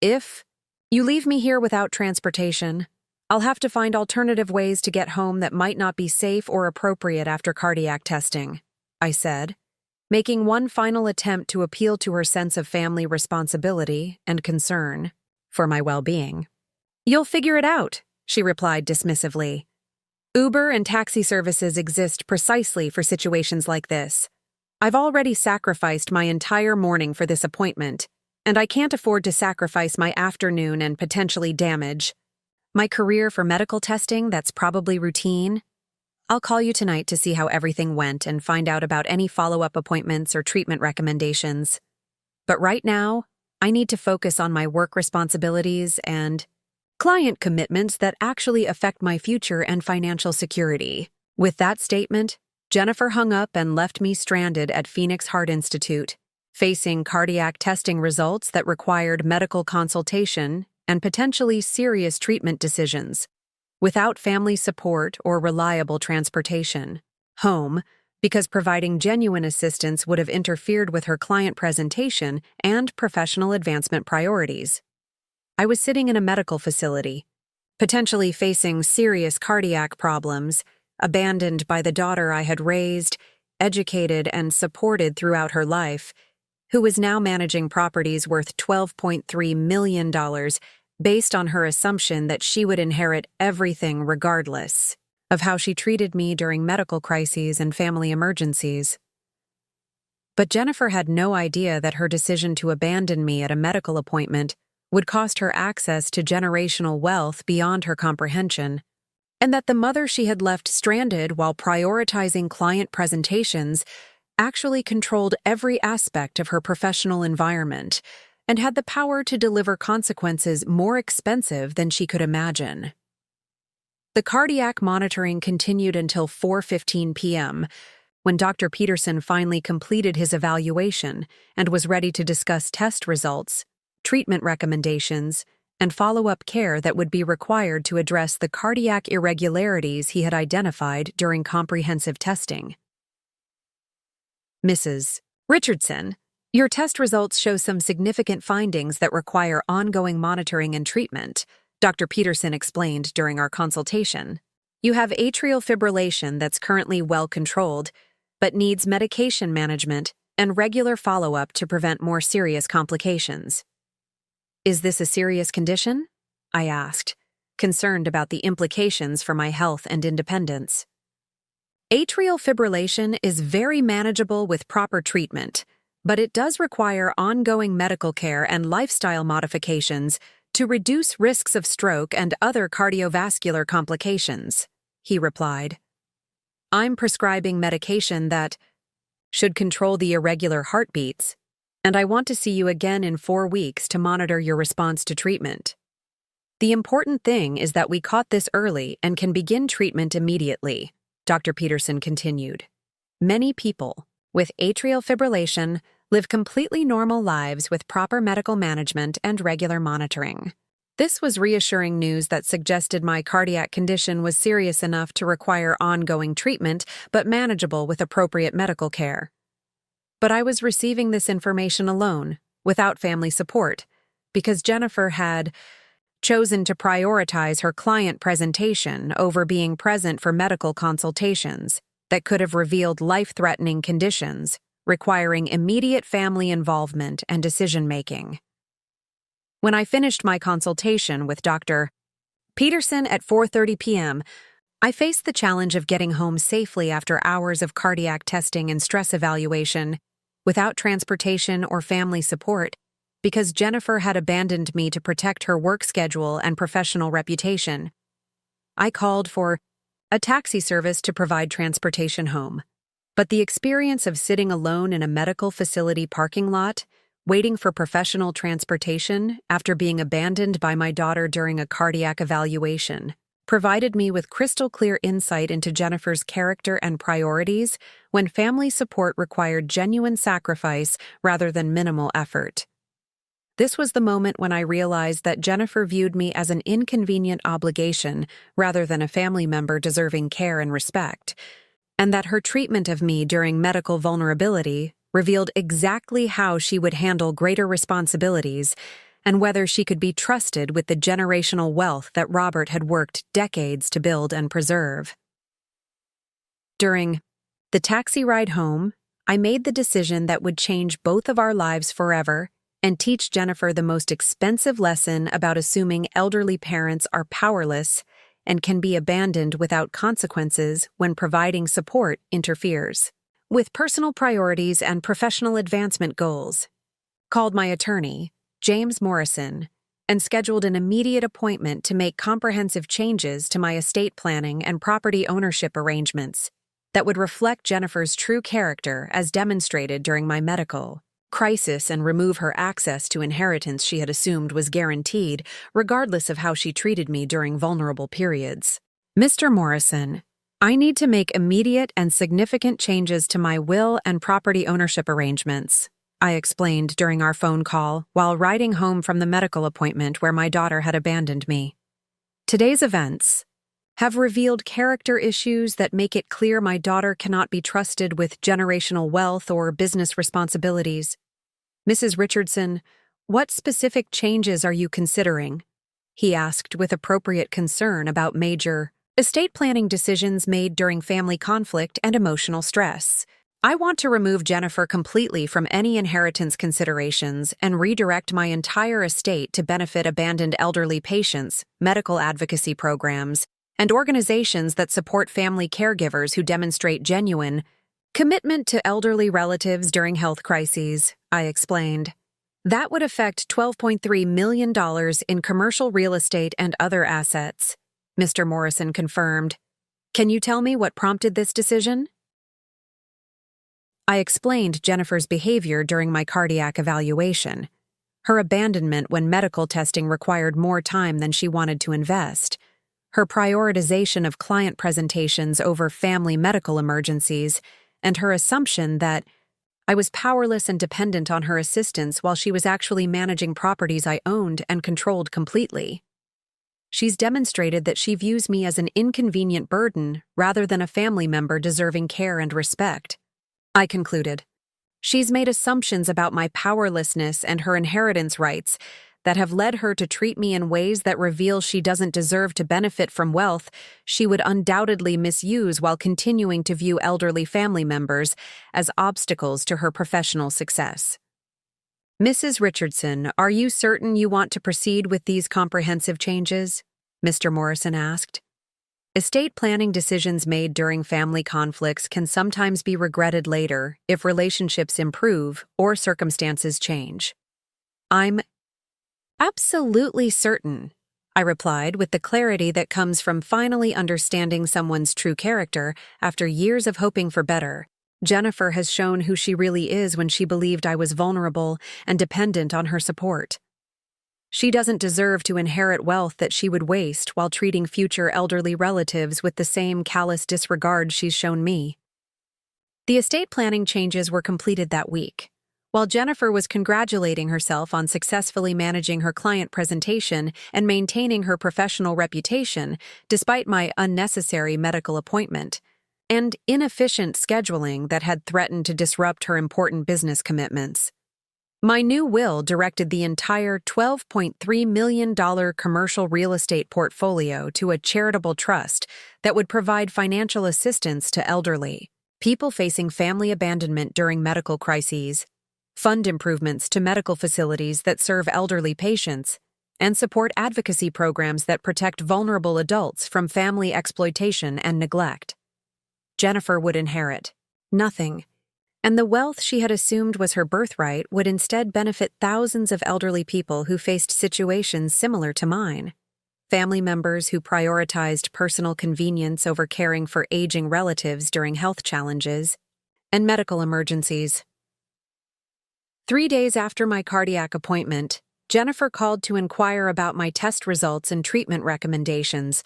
if you leave me here without transportation, I'll have to find alternative ways to get home that might not be safe or appropriate after cardiac testing," I said, making one final attempt to appeal to her sense of family responsibility and concern for my well-being. "You'll figure it out," she replied dismissively. Uber and taxi services exist precisely for situations like this. I've already sacrificed my entire morning for this appointment, and I can't afford to sacrifice my afternoon and potentially damage my career for medical testing that's probably routine. I'll call you tonight to see how everything went and find out about any follow-up appointments or treatment recommendations. But right now, I need to focus on my work responsibilities and client commitments that actually affect my future and financial security. With that statement, Jennifer hung up and left me stranded at Phoenix Heart Institute, facing cardiac testing results that required medical consultation and potentially serious treatment decisions, without family support or reliable transportation. Home, because providing genuine assistance would have interfered with her client presentation and professional advancement priorities. I was sitting in a medical facility, potentially facing serious cardiac problems, abandoned by the daughter I had raised, educated, and supported throughout her life, who was now managing properties worth $12.3 million based on her assumption that she would inherit everything regardless of how she treated me during medical crises and family emergencies. But Jennifer had no idea that her decision to abandon me at a medical appointment would cost her access to generational wealth beyond her comprehension, and that the mother she had left stranded while prioritizing client presentations actually controlled every aspect of her professional environment and had the power to deliver consequences more expensive than she could imagine. The cardiac monitoring continued until 4:15 p.m., when Dr. Peterson finally completed his evaluation and was ready to discuss test results, treatment recommendations, and follow-up care that would be required to address the cardiac irregularities he had identified during comprehensive testing. Mrs. Richardson, your test results show some significant findings that require ongoing monitoring and treatment, Dr. Peterson explained during our consultation. You have atrial fibrillation that's currently well controlled, but needs medication management and regular follow-up to prevent more serious complications. Is this a serious condition? I asked, concerned about the implications for my health and independence. Atrial fibrillation is very manageable with proper treatment, but it does require ongoing medical care and lifestyle modifications to reduce risks of stroke and other cardiovascular complications, he replied. I'm prescribing medication that should control the irregular heartbeats, and I want to see you again in 4 weeks to monitor your response to treatment. The important thing is that we caught this early and can begin treatment immediately, Dr. Peterson continued. Many people with atrial fibrillation live completely normal lives with proper medical management and regular monitoring. This was reassuring news that suggested my cardiac condition was serious enough to require ongoing treatment, but manageable with appropriate medical care. But I was receiving this information alone, without family support, because Jennifer had chosen to prioritize her client presentation over being present for medical consultations that could have revealed life-threatening conditions requiring immediate family involvement and decision-making. When I finished my consultation with Dr. Peterson at 4:30 p.m., I faced the challenge of getting home safely after hours of cardiac testing and stress evaluation, without transportation or family support, because Jennifer had abandoned me to protect her work schedule and professional reputation. I called for a taxi service to provide transportation home. But the experience of sitting alone in a medical facility parking lot, waiting for professional transportation after being abandoned by my daughter during a cardiac evaluation, provided me with crystal-clear insight into Jennifer's character and priorities when family support required genuine sacrifice rather than minimal effort. This was the moment when I realized that Jennifer viewed me as an inconvenient obligation rather than a family member deserving care and respect, and that her treatment of me during medical vulnerability revealed exactly how she would handle greater responsibilities and whether she could be trusted with the generational wealth that Robert had worked decades to build and preserve. During the taxi ride home, I made the decision that would change both of our lives forever and teach Jennifer the most expensive lesson about assuming elderly parents are powerless and can be abandoned without consequences when providing support interferes with personal priorities and professional advancement goals. Called my attorney, James Morrison, and scheduled an immediate appointment to make comprehensive changes to my estate planning and property ownership arrangements that would reflect Jennifer's true character as demonstrated during my medical crisis and remove her access to inheritance she had assumed was guaranteed, regardless of how she treated me during vulnerable periods. Mr. Morrison, I need to make immediate and significant changes to my will and property ownership arrangements, I explained during our phone call while riding home from the medical appointment where my daughter had abandoned me. Today's events have revealed character issues that make it clear my daughter cannot be trusted with generational wealth or business responsibilities. Mrs. Richardson, what specific changes are you considering? He asked with appropriate concern about major estate planning decisions made during family conflict and emotional stress. I want to remove Jennifer completely from any inheritance considerations and redirect my entire estate to benefit abandoned elderly patients, medical advocacy programs, and organizations that support family caregivers who demonstrate genuine commitment to elderly relatives during health crises, I explained. That would affect $12.3 million in commercial real estate and other assets, Mr. Morrison confirmed. Can you tell me what prompted this decision? I explained Jennifer's behavior during my cardiac evaluation. Her abandonment when medical testing required more time than she wanted to invest. Her prioritization of client presentations over family medical emergencies, and her assumption that I was powerless and dependent on her assistance while she was actually managing properties I owned and controlled completely. She's demonstrated that she views me as an inconvenient burden rather than a family member deserving care and respect, I concluded. She's made assumptions about my powerlessness and her inheritance rights that have led her to treat me in ways that reveal she doesn't deserve to benefit from wealth she would undoubtedly misuse while continuing to view elderly family members as obstacles to her professional success. Mrs. Richardson, are you certain you want to proceed with these comprehensive changes? Mr. Morrison asked. Estate planning decisions made during family conflicts can sometimes be regretted later if relationships improve or circumstances change. I'm absolutely certain, I replied with the clarity that comes from finally understanding someone's true character after years of hoping for better. Jennifer has shown who she really is when she believed I was vulnerable and dependent on her support. She doesn't deserve to inherit wealth that she would waste while treating future elderly relatives with the same callous disregard she's shown me. The estate planning changes were completed that week. While Jennifer was congratulating herself on successfully managing her client presentation and maintaining her professional reputation despite my unnecessary medical appointment and inefficient scheduling that had threatened to disrupt her important business commitments, my new will directed the entire $12.3 million commercial real estate portfolio to a charitable trust that would provide financial assistance to elderly people facing family abandonment during medical crises, fund improvements to medical facilities that serve elderly patients, and support advocacy programs that protect vulnerable adults from family exploitation and neglect. Jennifer would inherit nothing, and the wealth she had assumed was her birthright would instead benefit thousands of elderly people who faced situations similar to mine. Family members who prioritized personal convenience over caring for aging relatives during health challenges and medical emergencies. 3 days after my cardiac appointment, Jennifer called to inquire about my test results and treatment recommendations,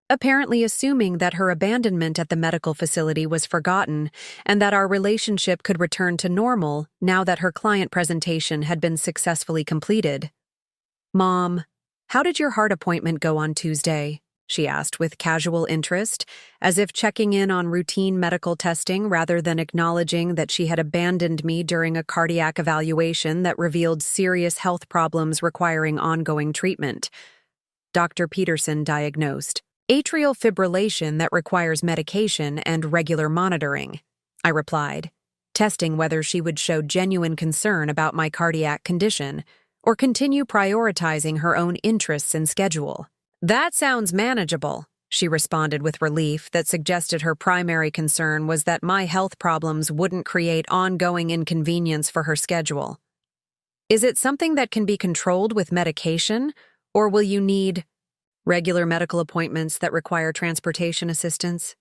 apparently assuming that her abandonment at the medical facility was forgotten and that our relationship could return to normal now that her client presentation had been successfully completed. "Mom, how did your heart appointment go on Tuesday?" she asked with casual interest, as if checking in on routine medical testing rather than acknowledging that she had abandoned me during a cardiac evaluation that revealed serious health problems requiring ongoing treatment. Dr. Peterson diagnosed atrial fibrillation that requires medication and regular monitoring, I replied, testing whether she would show genuine concern about my cardiac condition or continue prioritizing her own interests and schedule. "That sounds manageable," she responded with relief that suggested her primary concern was that my health problems wouldn't create ongoing inconvenience for her schedule. Is it something that can be controlled with medication, or will you need regular medical appointments that require transportation assistance?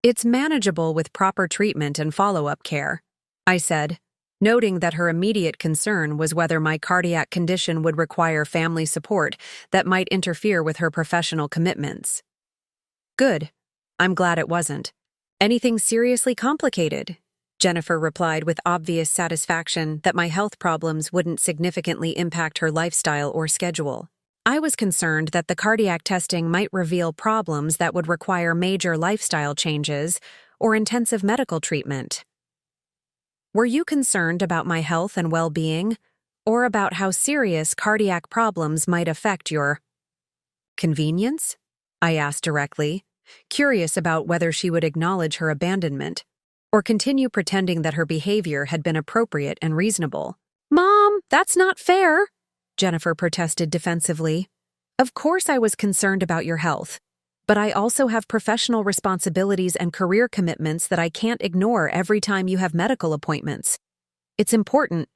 It's manageable with proper treatment and follow-up care, I said, noting that her immediate concern was whether my cardiac condition would require family support that might interfere with her professional commitments. Good. I'm glad it wasn't. Anything seriously complicated? Jennifer replied with obvious satisfaction that my health problems wouldn't significantly impact her lifestyle or schedule. I was concerned that the cardiac testing might reveal problems that would require major lifestyle changes or intensive medical treatment. Were you concerned about my health and well-being, or about how serious cardiac problems might affect your convenience? I asked directly, curious about whether she would acknowledge her abandonment or continue pretending that her behavior had been appropriate and reasonable. Mom, that's not fair, Jennifer protested defensively. Of course I was concerned about your health, but I also have professional responsibilities and career commitments that I can't ignore every time you have medical appointments. It's important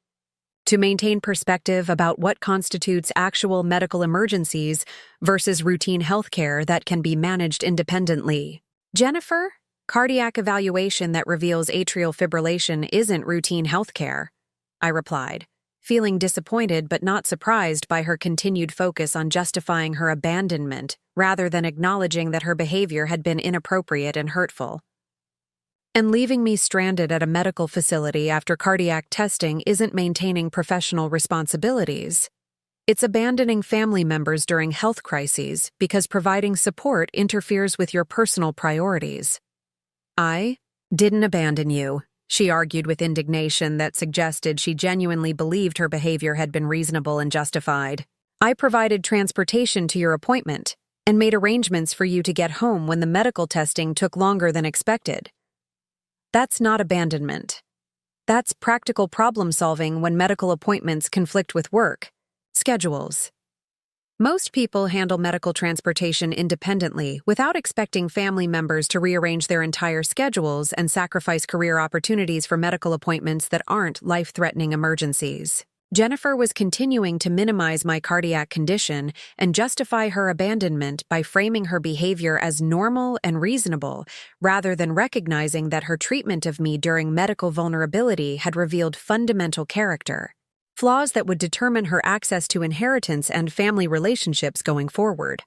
to maintain perspective about what constitutes actual medical emergencies versus routine health care that can be managed independently. Jennifer, cardiac evaluation that reveals atrial fibrillation isn't routine health care, I replied, feeling disappointed but not surprised by her continued focus on justifying her abandonment rather than acknowledging that her behavior had been inappropriate and hurtful. And leaving me stranded at a medical facility after cardiac testing isn't maintaining professional responsibilities. It's abandoning family members during health crises because providing support interferes with your personal priorities. I didn't abandon you, she argued with indignation that suggested she genuinely believed her behavior had been reasonable and justified. I provided transportation to your appointment and made arrangements for you to get home when the medical testing took longer than expected. That's not abandonment. That's practical problem-solving when medical appointments conflict with work schedules. Most people handle medical transportation independently without expecting family members to rearrange their entire schedules and sacrifice career opportunities for medical appointments that aren't life-threatening emergencies. Jennifer was continuing to minimize my cardiac condition and justify her abandonment by framing her behavior as normal and reasonable, rather than recognizing that her treatment of me during medical vulnerability had revealed fundamental character flaws that would determine her access to inheritance and family relationships going forward.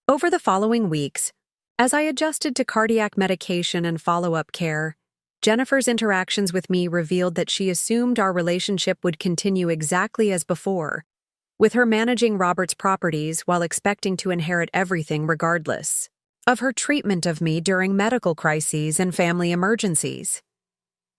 Over the following weeks, as I adjusted to cardiac medication and follow-up care, Jennifer's interactions with me revealed that she assumed our relationship would continue exactly as before, with her managing Robert's properties while expecting to inherit everything regardless of her treatment of me during medical crises and family emergencies.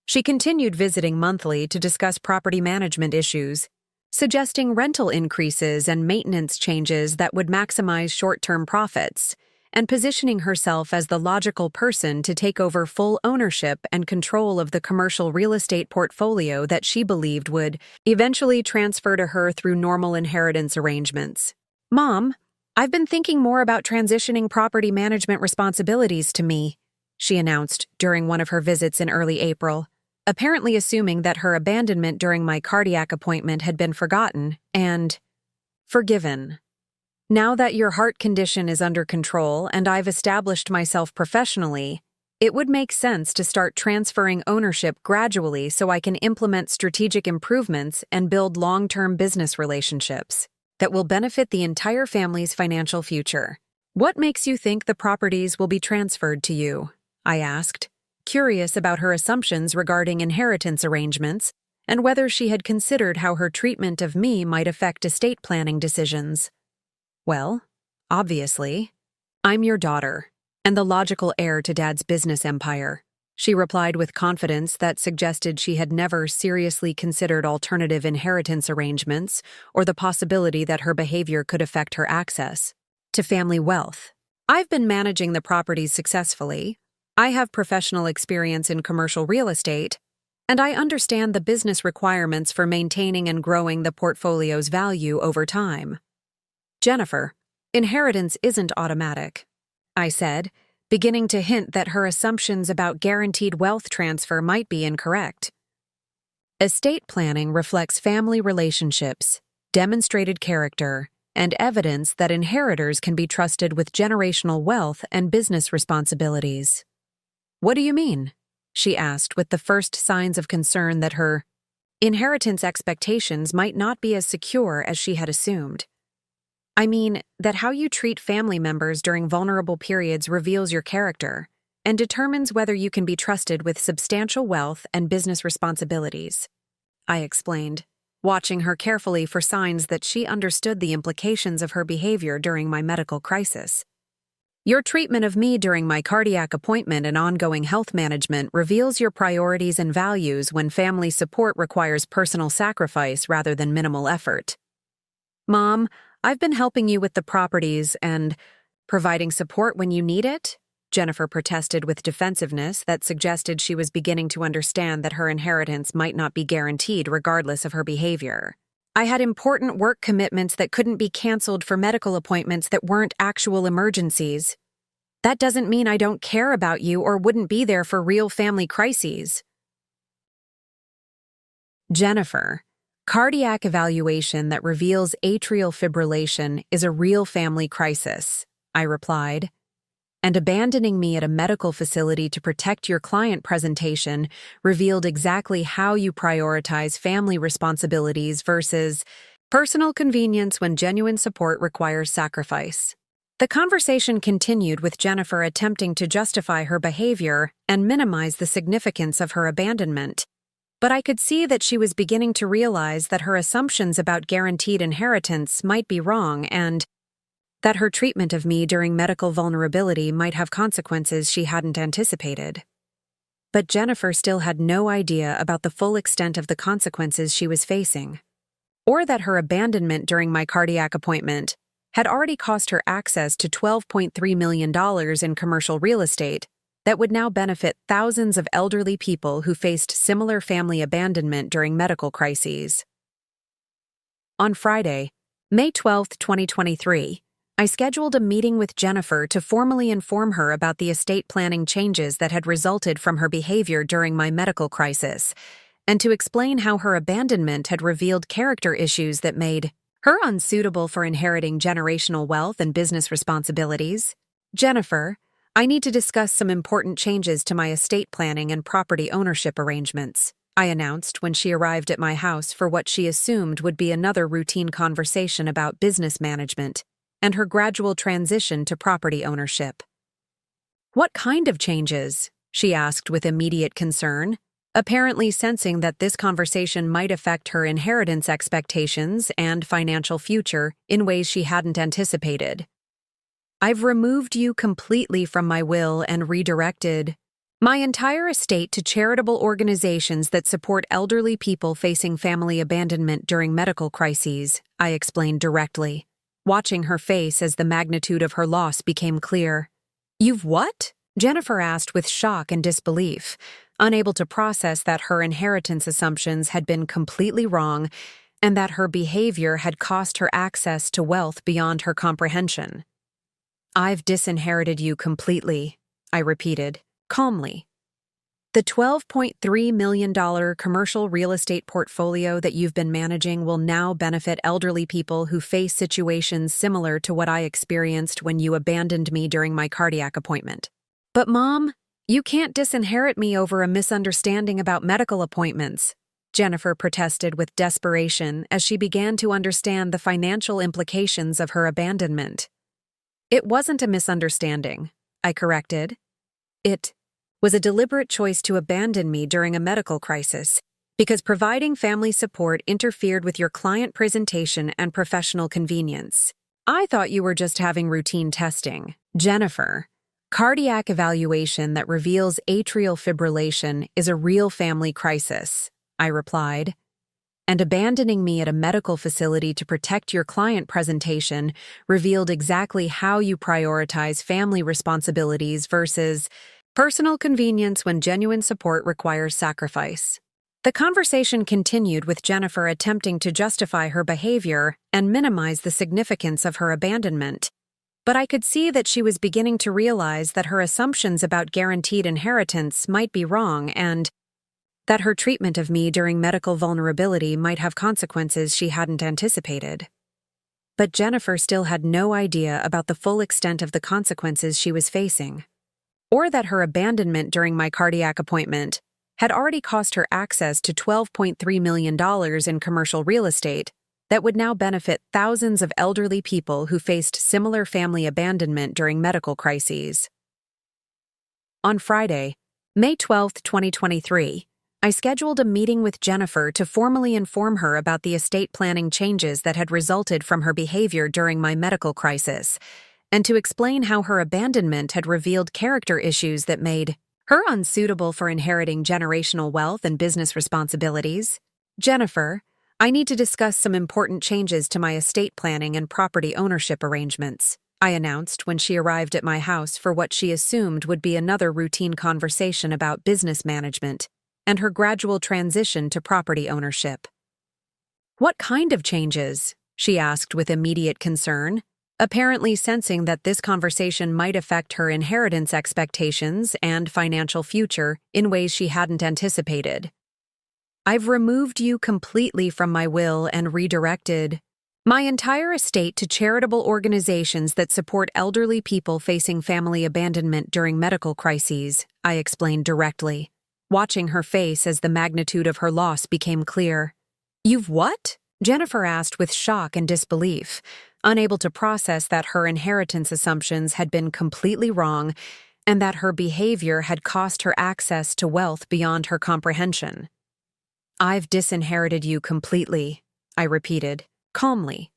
She continued visiting monthly to discuss property management issues, suggesting rental increases and maintenance changes that would maximize short-term profits, and positioning herself as the logical person to take over full ownership and control of the commercial real estate portfolio that she believed would eventually transfer to her through normal inheritance arrangements. Mom, I've been thinking more about transitioning property management responsibilities to me, she announced during one of her visits in early April, apparently assuming that her abandonment during my cardiac appointment had been forgotten and forgiven. Now that your heart condition is under control and I've established myself professionally, it would make sense to start transferring ownership gradually so I can implement strategic improvements and build long-term business relationships that will benefit the entire family's financial future. What makes you think the properties will be transferred to you? I asked, curious about her assumptions regarding inheritance arrangements and whether she had considered how her treatment of me might affect estate planning decisions. Well, obviously, I'm your daughter and the logical heir to Dad's business empire, she replied with confidence that suggested she had never seriously considered alternative inheritance arrangements or the possibility that her behavior could affect her access to family wealth. I've been managing the properties successfully. I have professional experience in commercial real estate, and I understand the business requirements for maintaining and growing the portfolio's value over time. Jennifer, inheritance isn't automatic. I said, beginning to hint that her assumptions about guaranteed wealth transfer might be incorrect. Estate planning reflects family relationships, demonstrated character, and evidence that inheritors can be trusted with generational wealth and business responsibilities. What do you mean? She asked with the first signs of concern that her inheritance expectations might not be as secure as she had assumed. I mean that how you treat family members during vulnerable periods reveals your character and determines whether you can be trusted with substantial wealth and business responsibilities, I explained, watching her carefully for signs that she understood the implications of her behavior during my medical crisis. Your treatment of me during my cardiac appointment and ongoing health management reveals your priorities and values when family support requires personal sacrifice rather than minimal effort. Mom, I've been helping you with the properties and providing support when you need it, Jennifer protested with defensiveness that suggested she was beginning to understand that her inheritance might not be guaranteed regardless of her behavior. I had important work commitments that couldn't be canceled for medical appointments that weren't actual emergencies. That doesn't mean I don't care about you or wouldn't be there for real family crises. Jennifer, cardiac evaluation that reveals atrial fibrillation is a real family crisis, I replied. And abandoning me at a medical facility to protect your client presentation revealed exactly how you prioritize family responsibilities versus personal convenience when genuine support requires sacrifice. The conversation continued with Jennifer attempting to justify her behavior and minimize the significance of her abandonment, but I could see that she was beginning to realize that her assumptions about guaranteed inheritance might be wrong and that her treatment of me during medical vulnerability might have consequences she hadn't anticipated. But Jennifer still had no idea about the full extent of the consequences she was facing, or that her abandonment during my cardiac appointment had already cost her access to $12.3 million in commercial real estate that would now benefit thousands of elderly people who faced similar family abandonment during medical crises. On Friday, May 12, 2023, I scheduled a meeting with Jennifer to formally inform her about the estate planning changes that had resulted from her behavior during my medical crisis, and to explain how her abandonment had revealed character issues that made her unsuitable for inheriting generational wealth and business responsibilities. Jennifer, I need to discuss some important changes to my estate planning and property ownership arrangements, I announced when she arrived at my house for what she assumed would be another routine conversation about business management and her gradual transition to property ownership. What kind of changes? She asked with immediate concern, apparently sensing that this conversation might affect her inheritance expectations and financial future in ways she hadn't anticipated. I've removed you completely from my will and redirected my entire estate to charitable organizations that support elderly people facing family abandonment during medical crises, I explained directly, watching her face as the magnitude of her loss became clear. You've what? Jennifer asked with shock and disbelief, unable to process that her inheritance assumptions had been completely wrong and that her behavior had cost her access to wealth beyond her comprehension. I've disinherited you completely, I repeated, calmly. The $12.3 million commercial real estate portfolio that you've been managing will now benefit elderly people who face situations similar to what I experienced when you abandoned me during my cardiac appointment. But Mom, you can't disinherit me over a misunderstanding about medical appointments, Jennifer protested with desperation as she began to understand the financial implications of her abandonment. It wasn't a misunderstanding, I corrected. It was a deliberate choice to abandon me during a medical crisis because providing family support interfered with your client presentation and professional convenience. I thought you were just having routine testing. Jennifer, cardiac evaluation that reveals atrial fibrillation is a real family crisis, I replied. And abandoning me at a medical facility to protect your client presentation revealed exactly how you prioritize family responsibilities versus personal convenience when genuine support requires sacrifice. The conversation continued with Jennifer attempting to justify her behavior and minimize the significance of her abandonment, But I could see that she was beginning to realize that her assumptions about guaranteed inheritance might be wrong and that her treatment of me during medical vulnerability might have consequences she hadn't anticipated. But Jennifer still had no idea about the full extent of the consequences she was facing, or that her abandonment during my cardiac appointment had already cost her access to $12.3 million in commercial real estate that would now benefit thousands of elderly people who faced similar family abandonment during medical crises. On Friday, May 12, 2023, I scheduled a meeting with Jennifer to formally inform her about the estate planning changes that had resulted from her behavior during my medical crisis, and to explain how her abandonment had revealed character issues that made her unsuitable for inheriting generational wealth and business responsibilities. Jennifer, I need to discuss some important changes to my estate planning and property ownership arrangements, I announced when she arrived at my house for what she assumed would be another routine conversation about business management and her gradual transition to property ownership. What kind of changes? She asked with immediate concern, apparently sensing that this conversation might affect her inheritance expectations and financial future in ways she hadn't anticipated. I've removed you completely from my will and redirected my entire estate to charitable organizations that support elderly people facing family abandonment during medical crises, I explained directly, watching her face as the magnitude of her loss became clear. You've what? Jennifer asked with shock and disbelief, unable to process that her inheritance assumptions had been completely wrong and that her behavior had cost her access to wealth beyond her comprehension. I've disinherited you completely, I repeated, calmly.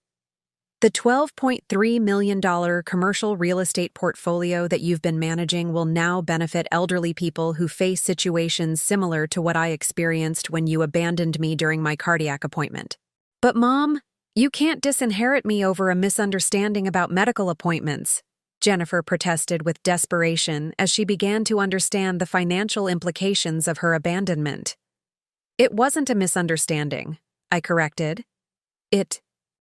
The $12.3 million commercial real estate portfolio that you've been managing will now benefit elderly people who face situations similar to what I experienced when you abandoned me during my cardiac appointment. But Mom, you can't disinherit me over a misunderstanding about medical appointments, Jennifer protested with desperation as she began to understand the financial implications of her abandonment. It wasn't a misunderstanding, I corrected. It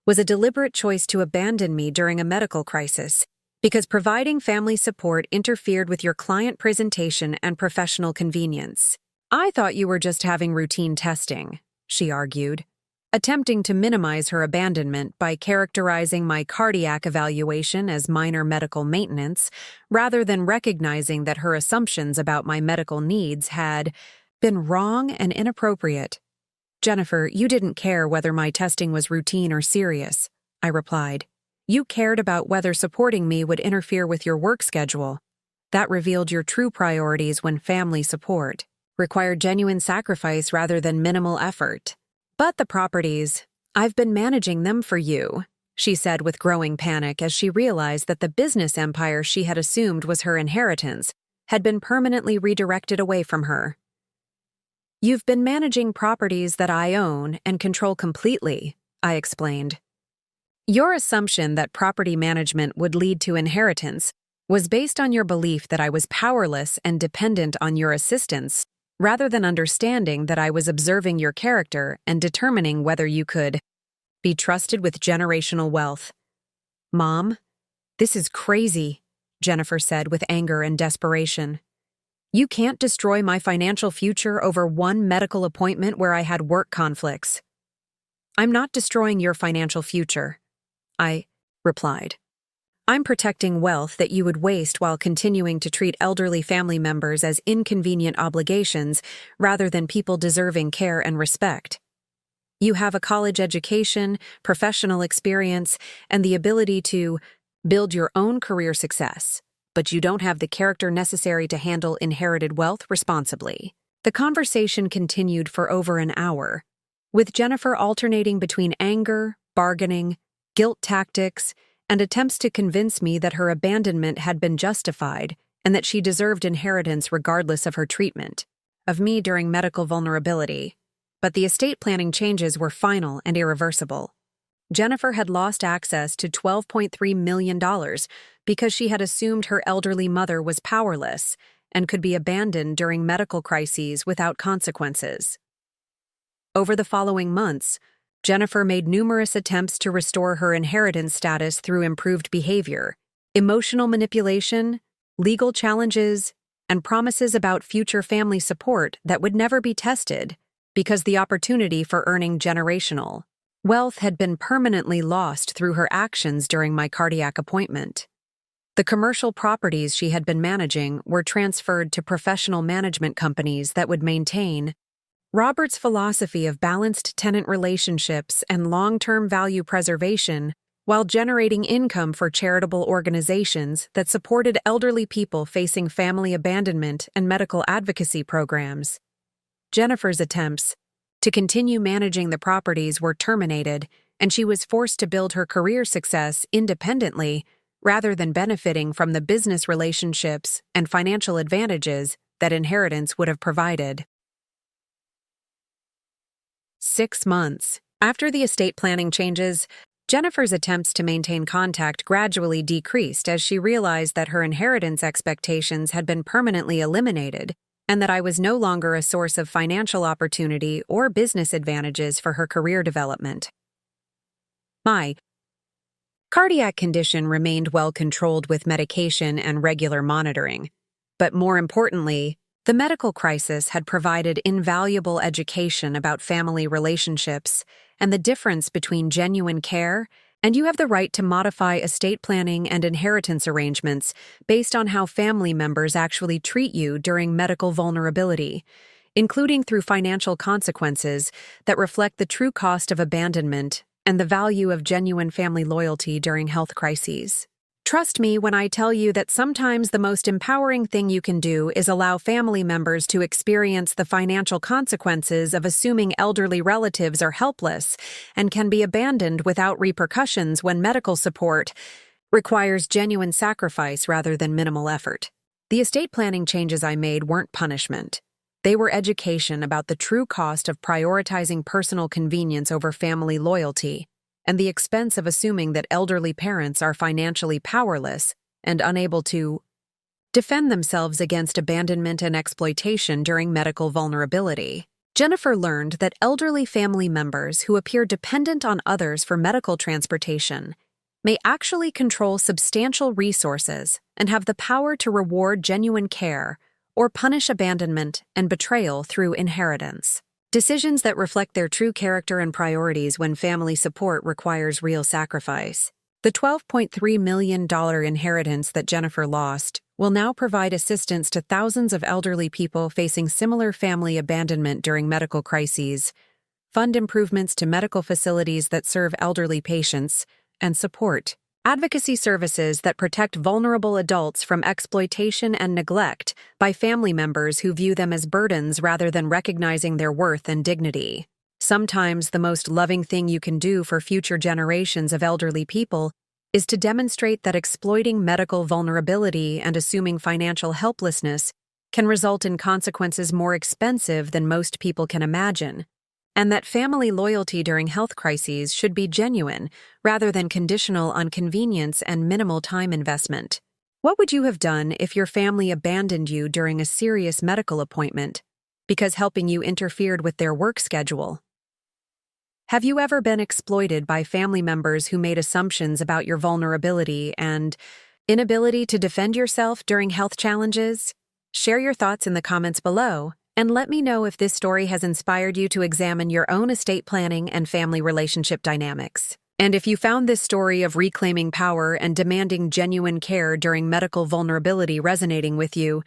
was a deliberate choice to abandon me during a medical crisis because providing family support interfered with your client presentation and professional convenience. I thought you were just having routine testing, she argued, attempting to minimize her abandonment by characterizing my cardiac evaluation as minor medical maintenance rather than recognizing that her assumptions about my medical needs had been wrong and inappropriate. Jennifer, you didn't care whether my testing was routine or serious, I replied. You cared about whether supporting me would interfere with your work schedule. That revealed your true priorities when family support required genuine sacrifice rather than minimal effort. But the properties, I've been managing them for you, she said with growing panic as she realized that the business empire she had assumed was her inheritance had been permanently redirected away from her. You've been managing properties that I own and control completely, I explained. Your assumption that property management would lead to inheritance was based on your belief that I was powerless and dependent on your assistance, rather than understanding that I was observing your character and determining whether you could be trusted with generational wealth. Mom, this is crazy, Jennifer said with anger and desperation. You can't destroy my financial future over one medical appointment where I had work conflicts. I'm not destroying your financial future, I replied. I'm protecting wealth that you would waste while continuing to treat elderly family members as inconvenient obligations rather than people deserving care and respect. You have a college education, professional experience, and the ability to build your own career success, but you don't have the character necessary to handle inherited wealth responsibly. The conversation continued for over an hour, with Jennifer alternating between anger, bargaining, guilt tactics, and attempts to convince me that her abandonment had been justified and that she deserved inheritance regardless of her treatment of me during medical vulnerability. But the estate planning changes were final and irreversible. Jennifer had lost access to $12.3 million because she had assumed her elderly mother was powerless and could be abandoned during medical crises without consequences. Over the following months, Jennifer made numerous attempts to restore her inheritance status through improved behavior, emotional manipulation, legal challenges, and promises about future family support that would never be tested because the opportunity for earning generational wealth had been permanently lost through her actions during my cardiac appointment. The commercial properties she had been managing were transferred to professional management companies that would maintain Robert's philosophy of balanced tenant relationships and long-term value preservation while generating income for charitable organizations that supported elderly people facing family abandonment and medical advocacy programs. Jennifer's attempts to continue managing the properties were terminated, and she was forced to build her career success independently rather than benefiting from the business relationships and financial advantages that inheritance would have provided. 6 months after the estate planning changes, Jennifer's attempts to maintain contact gradually decreased as she realized that her inheritance expectations had been permanently eliminated and that I was no longer a source of financial opportunity or business advantages for her career development. My cardiac condition remained well controlled with medication and regular monitoring, but more importantly, the medical crisis had provided invaluable education about family relationships and the difference between genuine care and you have the right to modify estate planning and inheritance arrangements based on how family members actually treat you during medical vulnerability, including through financial consequences that reflect the true cost of abandonment and the value of genuine family loyalty during health crises. Trust me when I tell you that sometimes the most empowering thing you can do is allow family members to experience the financial consequences of assuming elderly relatives are helpless and can be abandoned without repercussions when medical support requires genuine sacrifice rather than minimal effort. The estate planning changes I made weren't punishment. They were education about the true cost of prioritizing personal convenience over family loyalty and the expense of assuming that elderly parents are financially powerless and unable to defend themselves against abandonment and exploitation during medical vulnerability. Jennifer learned that elderly family members who appear dependent on others for medical transportation may actually control substantial resources and have the power to reward genuine care or punish abandonment and betrayal through inheritance. Decisions that reflect their true character and priorities when family support requires real sacrifice. The $12.3 million inheritance that Jennifer lost will now provide assistance to thousands of elderly people facing similar family abandonment during medical crises, fund improvements to medical facilities that serve elderly patients, and support advocacy services that protect vulnerable adults from exploitation and neglect by family members who view them as burdens rather than recognizing their worth and dignity. Sometimes the most loving thing you can do for future generations of elderly people is to demonstrate that exploiting medical vulnerability and assuming financial helplessness can result in consequences more expensive than most people can imagine, and that family loyalty during health crises should be genuine rather than conditional on convenience and minimal time investment. What would you have done if your family abandoned you during a serious medical appointment because helping you interfered with their work schedule? Have you ever been exploited by family members who made assumptions about your vulnerability and inability to defend yourself during health challenges? Share your thoughts in the comments below, and let me know if this story has inspired you to examine your own estate planning and family relationship dynamics. And if you found this story of reclaiming power and demanding genuine care during medical vulnerability resonating with you,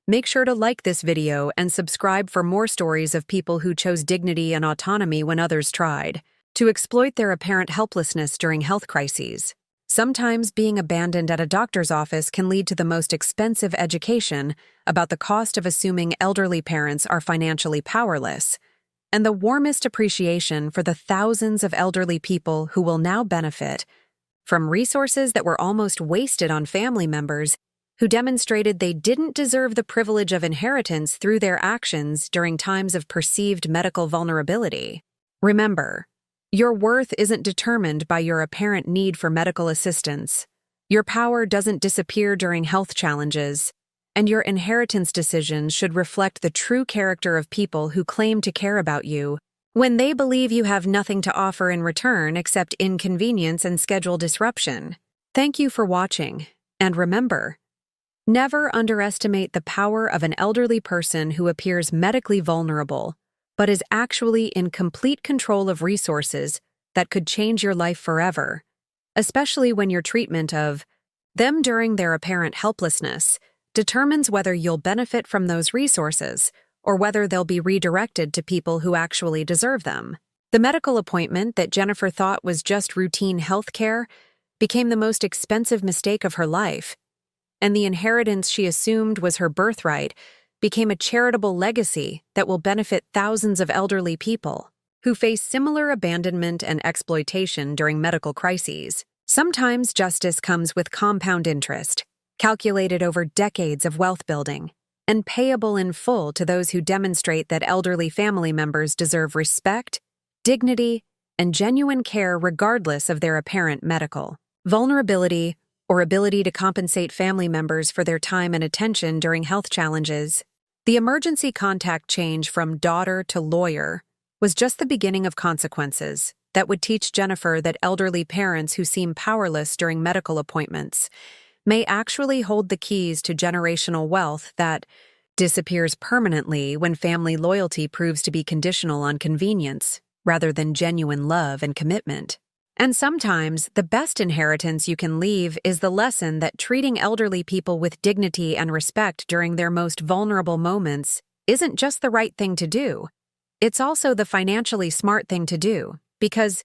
make sure to like this video and subscribe for more stories of people who chose dignity and autonomy when others tried to exploit their apparent helplessness during health crises. Sometimes being abandoned at a doctor's office can lead to the most expensive education about the cost of assuming elderly parents are financially powerless, and the warmest appreciation for the thousands of elderly people who will now benefit from resources that were almost wasted on family members who demonstrated they didn't deserve the privilege of inheritance through their actions during times of perceived medical vulnerability. Remember, your worth isn't determined by your apparent need for medical assistance. Your power doesn't disappear during health challenges, and your inheritance decisions should reflect the true character of people who claim to care about you when they believe you have nothing to offer in return except inconvenience and schedule disruption. Thank you for watching. And remember, never underestimate the power of an elderly person who appears medically vulnerable, but is actually in complete control of resources that could change your life forever, especially when your treatment of them during their apparent helplessness determines whether you'll benefit from those resources or whether they'll be redirected to people who actually deserve them. The medical appointment that Jennifer thought was just routine health care became the most expensive mistake of her life, and the inheritance she assumed was her birthright became a charitable legacy that will benefit thousands of elderly people who face similar abandonment and exploitation during medical crises. Sometimes justice comes with compound interest, calculated over decades of wealth building, and payable in full to those who demonstrate that elderly family members deserve respect, dignity, and genuine care regardless of their apparent medical vulnerability or ability to compensate family members for their time and attention during health challenges. The emergency contact change from daughter to lawyer was just the beginning of consequences that would teach Jennifer that elderly parents who seem powerless during medical appointments may actually hold the keys to generational wealth that disappears permanently when family loyalty proves to be conditional on convenience rather than genuine love and commitment. And sometimes, the best inheritance you can leave is the lesson that treating elderly people with dignity and respect during their most vulnerable moments isn't just the right thing to do. It's also the financially smart thing to do, because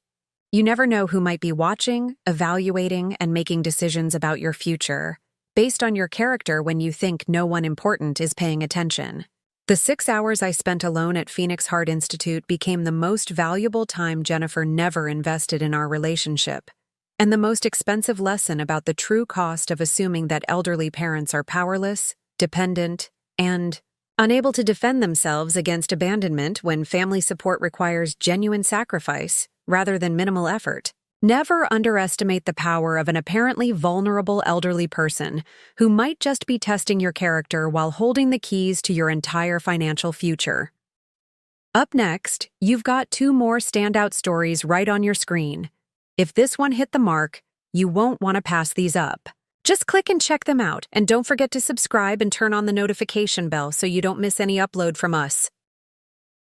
you never know who might be watching, evaluating, and making decisions about your future based on your character when you think no one important is paying attention. The 6 hours I spent alone at Phoenix Heart Institute became the most valuable time Jennifer never invested in our relationship, and the most expensive lesson about the true cost of assuming that elderly parents are powerless, dependent, and unable to defend themselves against abandonment when family support requires genuine sacrifice rather than minimal effort. Never underestimate the power of an apparently vulnerable elderly person who might just be testing your character while holding the keys to your entire financial future. Up next, you've got 2 more standout stories right on your screen. If this one hit the mark, you won't want to pass these up. Just click and check them out, and don't forget to subscribe and turn on the notification bell so you don't miss any upload from us.